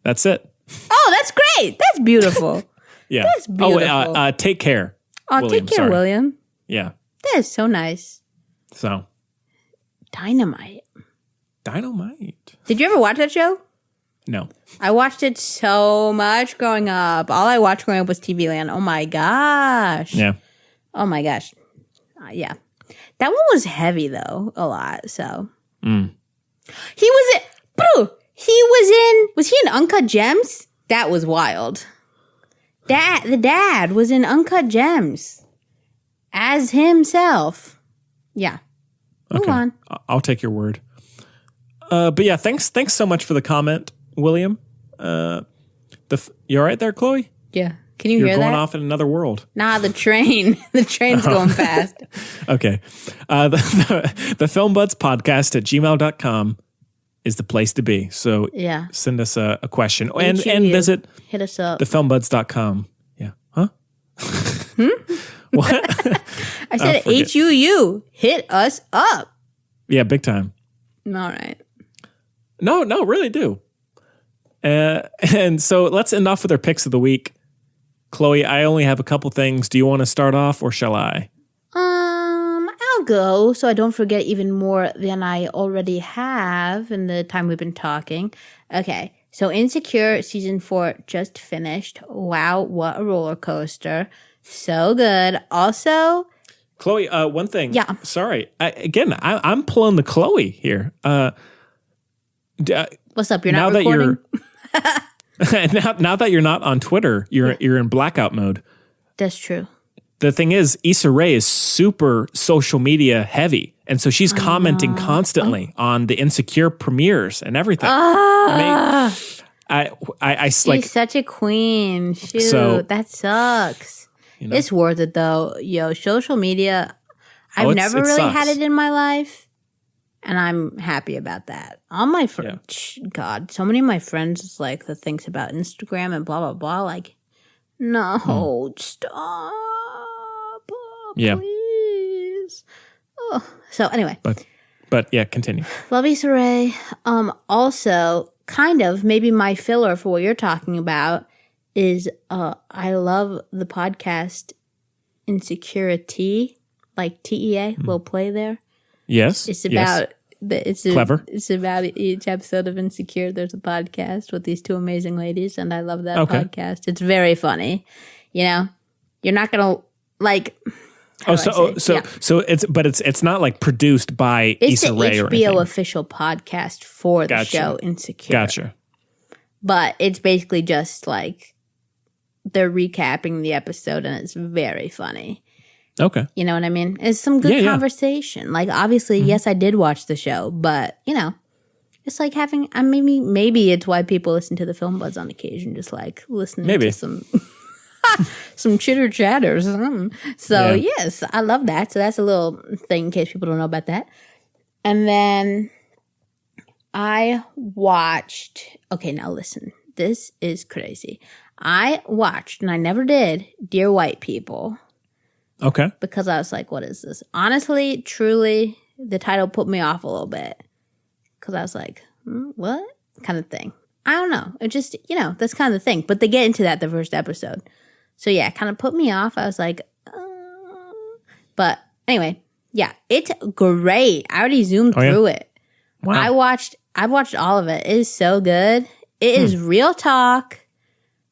That's it.
Oh, that's great. That's beautiful.
Yeah.
That's beautiful.
Oh, take care.
Oh,
William,
take care, William.
Yeah.
That is so nice.
So.
Dynamite.
Did
you ever watch that show?
No.
I watched it so much growing up. All I watched growing up was TV Land. Oh my gosh.
Yeah.
Oh my gosh. Yeah. That one was heavy though, a lot. So. He was in Uncut Gems? That was wild. The dad was in Uncut Gems as himself. Yeah. Move on.
I'll take your word. But yeah, thanks so much for the comment, William. You all right there, Chloe?
Yeah. Can you hear that?
You're going off in another world.
Nah, the train. The train's going fast.
Okay. The Film Buds Podcast at gmail.com is the place to be. So
yeah,
send us a question and visit
hit us up.
thefilmbuds.com. Yeah. Huh? What?
I said HUU. Hit us up.
Yeah, big time.
All right.
No, really do. And so let's end off with our picks of the week. Chloe, I only have a couple things. Do you want to start off or shall I?
I'll go so I don't forget even more than I already have in the time we've been talking. Okay, so Insecure Season 4 just finished. Wow, what a roller coaster. So good. Also...
Chloe, one thing.
Yeah.
Sorry. I'm pulling the Chloe here.
What's up? You're not recording?
Now that you're not on Twitter, you're in blackout mode.
That's true.
The thing is, Issa Rae is super social media heavy, and so she's commenting constantly on the Insecure premieres and everything.
She's such a queen. Shoot, so, that sucks. You know? It's worth it though. Yo, social media. I've never really had it in my life, and I'm happy about that. All my friends, God, so many of my friends is like the things about Instagram and blah blah blah. Like, no, stop. Please. Oh. So anyway.
But yeah, continue.
Love Issa Rae. Also, kind of, maybe my filler for what you're talking about is I love the podcast Insecuritea, like TEA, little play there.
Yes.
It's about
clever.
It's about each episode of Insecure. There's a podcast with these two amazing ladies, and I love that podcast. It's very funny. You know, you're not gonna like. So it's not like produced by Issa Rae or anything. It's the HBO official podcast for the show Insecure.
Gotcha.
But it's basically just like they're recapping the episode, and it's very funny.
Okay.
You know what I mean? It's some good conversation. Like, obviously, yes, I did watch the show, but, you know, it's like having, maybe it's why people listen to the Film Buds on occasion, just like listening to some some chitter chatter or something. So, yes, I love that. So that's a little thing in case people don't know about that. And then I watched, okay, now listen, this is crazy. I watched, and I never did, Dear White People.
Okay.
Because I was like, what is this? Honestly, truly, the title put me off a little bit. Because I was like, what? Kind of thing. I don't know. It just, you know, that's kind of the thing. But they get into that the first episode. So yeah, it kind of put me off. I was like, but anyway, yeah, it's great. I already zoomed through it. Wow. I've watched all of it. It is so good. It is real talk,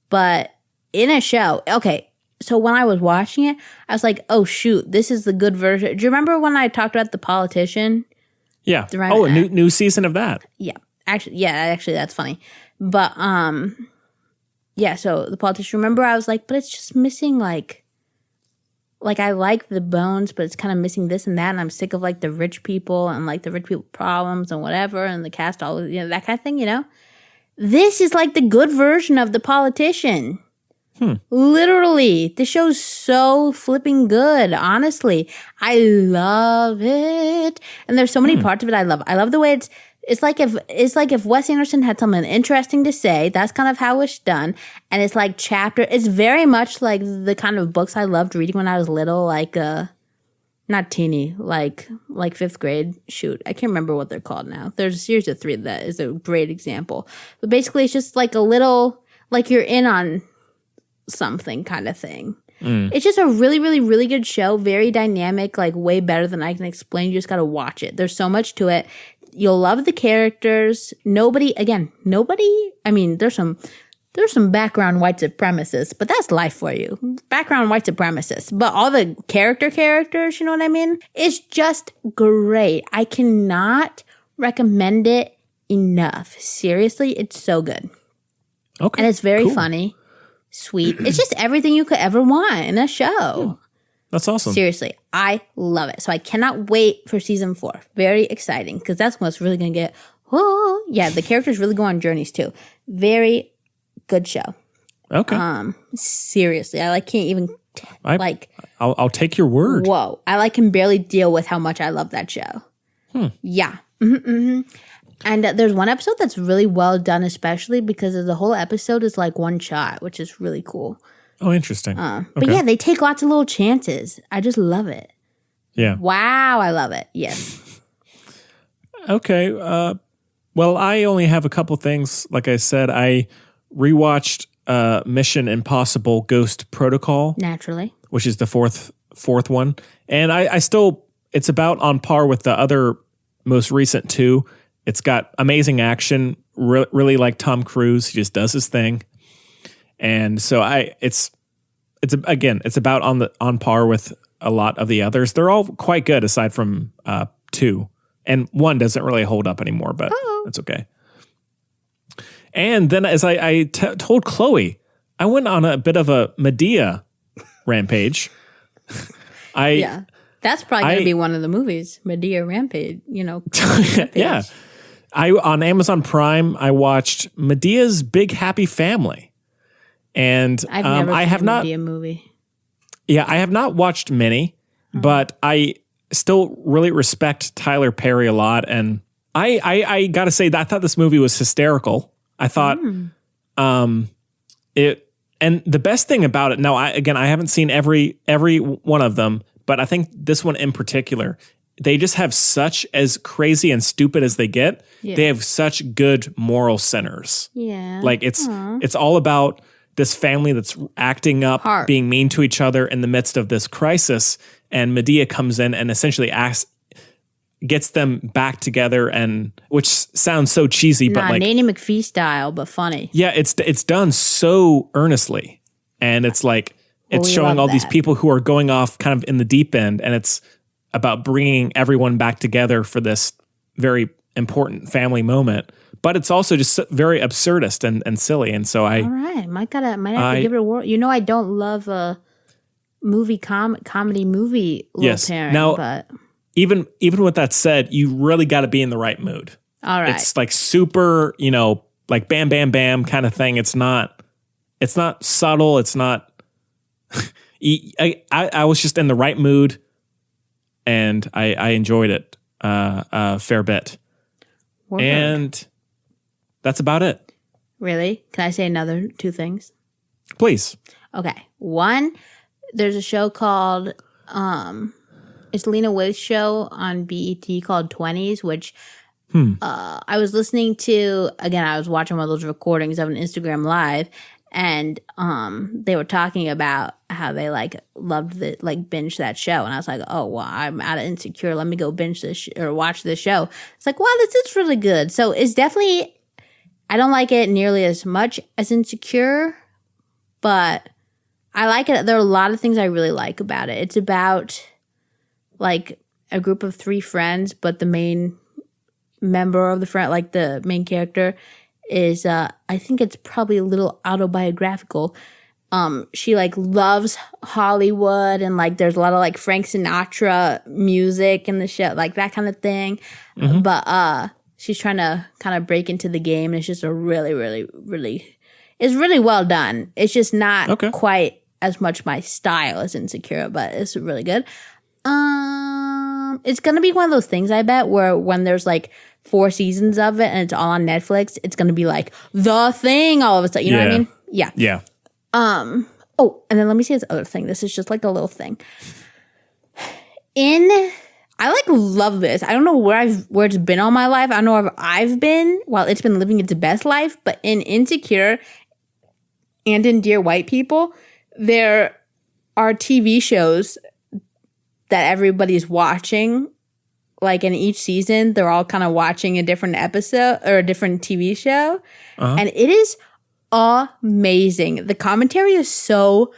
but in a show. Okay. So when I was watching it, I was like, oh, shoot, this is the good version. Do you remember when I talked about The Politician?
Yeah. A new season of that.
Yeah. Actually, that's funny. But, yeah, so The Politician, remember I was like, but it's just missing, like I like the bones, but it's kind of missing this and that, and I'm sick of, like, the rich people and, like, the rich people problems and whatever, and the cast, all, you know, that kind of thing, you know? This is, like, the good version of The Politician. Literally, the show's so flipping good. Honestly, I love it, and there's so many parts of it I love. I love the way it's like if Wes Anderson had something interesting to say. That's kind of how it's done, and it's like It's very much like the kind of books I loved reading when I was little, like not teeny, like 5th grade. Shoot, I can't remember what they're called now. There's a series of 3 that is a great example. But basically, it's just like a little, like you're in on something kind of thing. It's just a really, really, really good show. Very dynamic, like way better than I can explain. You just got to watch it. There's so much to it. You'll love the characters. Nobody, I mean, there's some background white supremacists, but that's life for you. Background white supremacists. But all the characters, you know what I mean? It's just great. I cannot recommend it enough. Seriously, it's so good.
Okay.
And it's very funny, sweet. It's just everything you could ever want in a show.
That's awesome.
Seriously, I love it. So I cannot wait for season 4. Very exciting, because that's what's really going to get, the characters really go on journeys too. Very good show.
Okay.
Seriously, I can't even
I'll take your word.
Whoa, I can barely deal with how much I love that show. Yeah. And there's one episode that's really well done, especially because the whole episode is like one shot, which is really cool.
Oh, interesting.
But yeah, they take lots of little chances. I just love it.
Yeah.
Wow, I love it. Yes.
Okay. Well, I only have a couple things. Like I said, I rewatched Mission Impossible Ghost Protocol.
Naturally.
Which is the fourth one. And I still, it's about on par with the other most recent 2. It's got amazing action, really like Tom Cruise. He just does his thing. And so it's about on par with a lot of the others. They're all quite good aside from 2. And 1 doesn't really hold up anymore, but that's okay. And then as I told Chloe, I went on a bit of a Madea rampage.
That's probably going to be one of the movies, Madea Rampage, Rampage.
Yeah. On Amazon Prime, I watched Medea's Big Happy Family. And
I've never seen a Madea movie.
Yeah, I have not watched many, but I still really respect Tyler Perry a lot. And I got to say that I thought this movie was hysterical. I thought it, and the best thing about it, now I haven't seen every one of them, but I think this one in particular, they just have such, as crazy and stupid as they get, they have such good moral centers.
Yeah.
Like it's all about this family that's acting up, being mean to each other in the midst of this crisis. And Madea comes in and essentially gets them back together, and which sounds so cheesy, but like
Nanny McPhee style, but funny.
Yeah, it's done so earnestly, and it's like it's showing all these people who are going off kind of in the deep end, and it's about bringing everyone back together for this very important family moment. But it's also just very absurdist and silly, and so
all right, might have to give it a whirl. I don't love a comedy movie. Pairing,
now.
But
Even with that said, you really got to be in the right mood.
All right.
It's like super, like bam, bam, bam kind of thing. It's not subtle. It's not, I was just in the right mood, and I enjoyed it a fair bit.
Word.
And that's about it.
Really? Can I say another 2 things?
Please.
Okay. One, there's a show called, it's Lena Waithe's show on BET called 20s, which I was listening to. Again, I was watching one of those recordings of an Instagram Live, and they were talking about how they loved binge that show. And I was like, oh, well, I'm out of Insecure. Let me go binge this or watch this show. It's like, wow, this is really good. So it's definitely, I don't like it nearly as much as Insecure, but I like it. There are a lot of things I really like about it. It's about like a group of 3 friends, but the main member of the friend, like the main character, is I think it's probably a little autobiographical. She loves Hollywood, and there's a lot of Frank Sinatra music in the show, that kind of thing. But she's trying to kind of break into the game, and it's just a really, really, really, It's really well done. It's just not quite as much my style as Insecure, but it's really good. It's gonna be one of those things, I bet, where when there's like 4 seasons of it and it's all on Netflix, it's gonna be like the thing all of a sudden. You know what I mean? Yeah.
Yeah.
Oh, and then let me say this other thing. This is just like a little thing. I like love this. I don't know where it's been all my life. I don't know where I've been while it's been living its best life. But in Insecure and in Dear White People, there are TV shows that everybody's watching. Like in each season, they're all kind of watching a different episode or a different TV show. And it is amazing. The commentary is so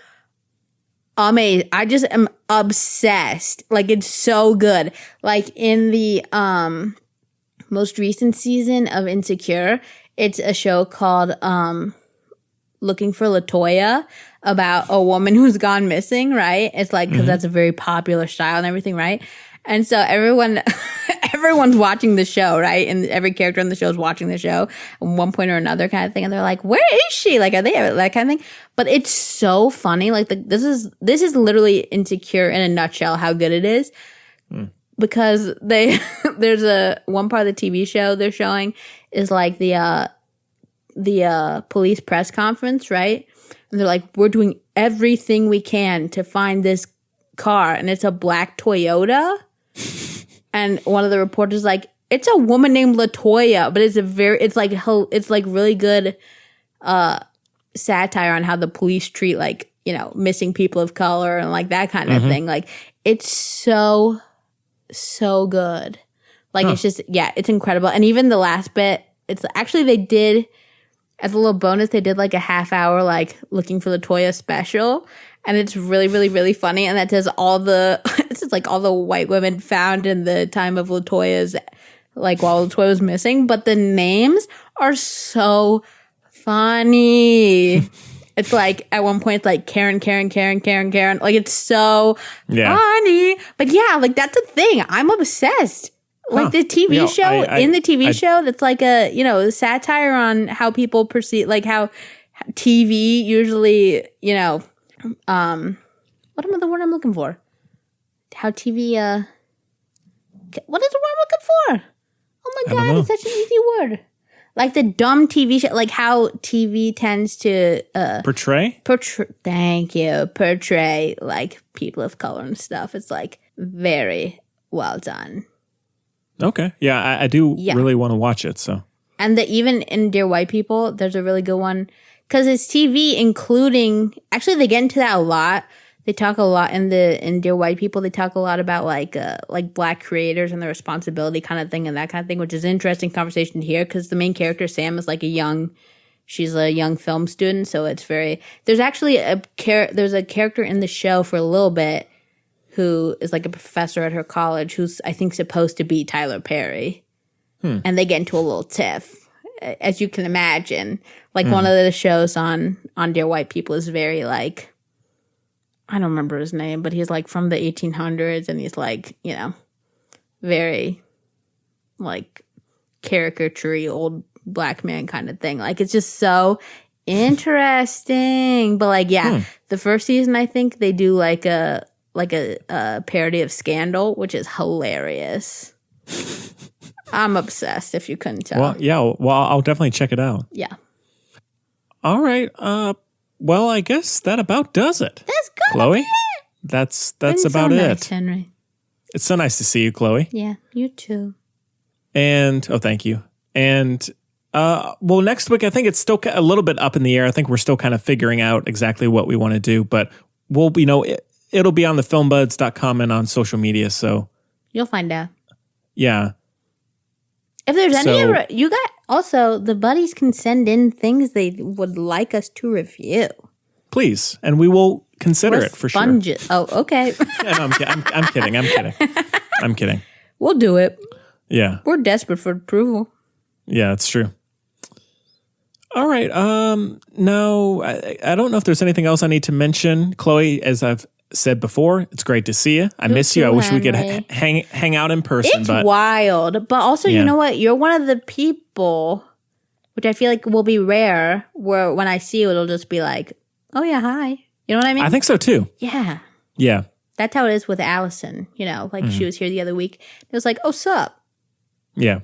amazing. I just am obsessed. Like, it's so good. Like in the most recent season of Insecure, it's a show called Looking for LaToya, about a woman who's gone missing, right? It's like, because that's a very popular style and everything, right? And so everyone's watching the show, right? And every character in the show is watching the show at one point or another kind of thing. And they're like, where is she? Like, are they that kind of thing? But it's so funny. Like, this is literally Insecure in a nutshell, how good it is. Because there's one part of the TV show they're showing is like the police press conference, right? And they're like, we're doing everything we can to find this car. And it's a black Toyota. And one of the reporters is like, it's a woman named LaToya, but it's like really good satire on how the police treat, like, you know, missing people of color and like that kind of thing. Like, it's so good. Like, it's just, it's incredible. And even the last bit, it's actually, they did, as a little bonus, they did like a half hour, like, Looking for LaToya special. And it's really, really, really funny. And that does this is like all the white women found in the time of LaToya's, like, while LaToya was missing. But the names are so funny. It's like, at one point, it's like Karen. Like, it's so funny. But yeah, like, that's a thing. I'm obsessed. Like, the TV show, in the TV show, that's like a, you know, satire on how people perceive, like, how TV usually, you know, what am the word I'm looking for? How TV, what is the word I'm looking for? Oh my God, it's such an easy word. Like the dumb TV show, like how TV tends to,
portray,
thank you, portray, like, people of color and stuff. It's like very well done.
Okay. Yeah, I do really want to watch it, so.
And even in Dear White People, there's a really good one. Because it's TV, including, actually they get into that a lot. They talk a lot in Dear White People. They talk a lot about like black creators and their responsibility kind of thing and that kind of thing, which is an interesting conversation to hear. Because the main character Sam is like she's a young film student, so it's very. There's actually there's a character in the show for a little bit who is like a professor at her college who's, I think, supposed to be Tyler Perry, and they get into a little tiff, as you can imagine. Like, one of the shows on Dear White People is very, like, I don't remember his name, but he's, like, from the 1800s, and he's, like, you know, very, like, caricature-y old black man kind of thing. Like, it's just so interesting. But, like, the first season, I think, they do, like a parody of Scandal, which is hilarious. I'm obsessed, if you couldn't tell.
Well, I'll definitely check it out.
Yeah.
All right. Well, I guess that about does it.
That's good,
Chloe. That's about
nice,
it.
Henry.
It's so nice to see you, Chloe.
Yeah, you too.
And thank you. And well, next week I think it's still a little bit up in the air. I think we're still kind of figuring out exactly what we want to do, but we'll, you know, it'll be on the filmbuds.com and on social media. So
you'll find out.
Yeah.
If there's any you got also, the buddies can send in things they would like us to review.
Please, and we will consider it for sure.
Oh, okay.
Yeah, no, I'm kidding. I'm kidding.
We'll do it.
Yeah.
We're desperate for approval.
Yeah, it's true. All right. No, I don't know if there's anything else I need to mention. Chloe, as I've said before, it's great to see you. I miss you. I wish we could hang out in person.
It's wild. But also, you know what? You're one of the people, which I feel like will be rare, where when I see you, it'll just be like, oh yeah, hi. You know what I mean?
I think so too.
Yeah.
Yeah.
That's how it is with Allison, you know, like she was here the other week. It was like, oh, sup?
Yeah.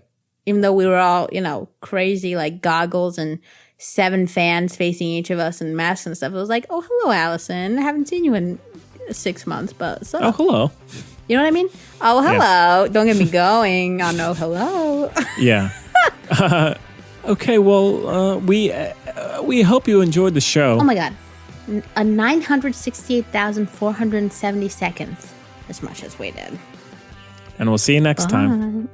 Even though we were all, you know, crazy, like goggles and 7 fans facing each of us and masks and stuff. It was like, oh, hello, Allison. I haven't seen you in 6 months, but sup?
Oh, hello.
You know what I mean? Oh, hello. Yeah. Don't get me going on oh, hello.
Yeah. Okay, well, we hope you enjoyed the show.
Oh, my God. 968,470 seconds. As much as we did.
And we'll see you next time.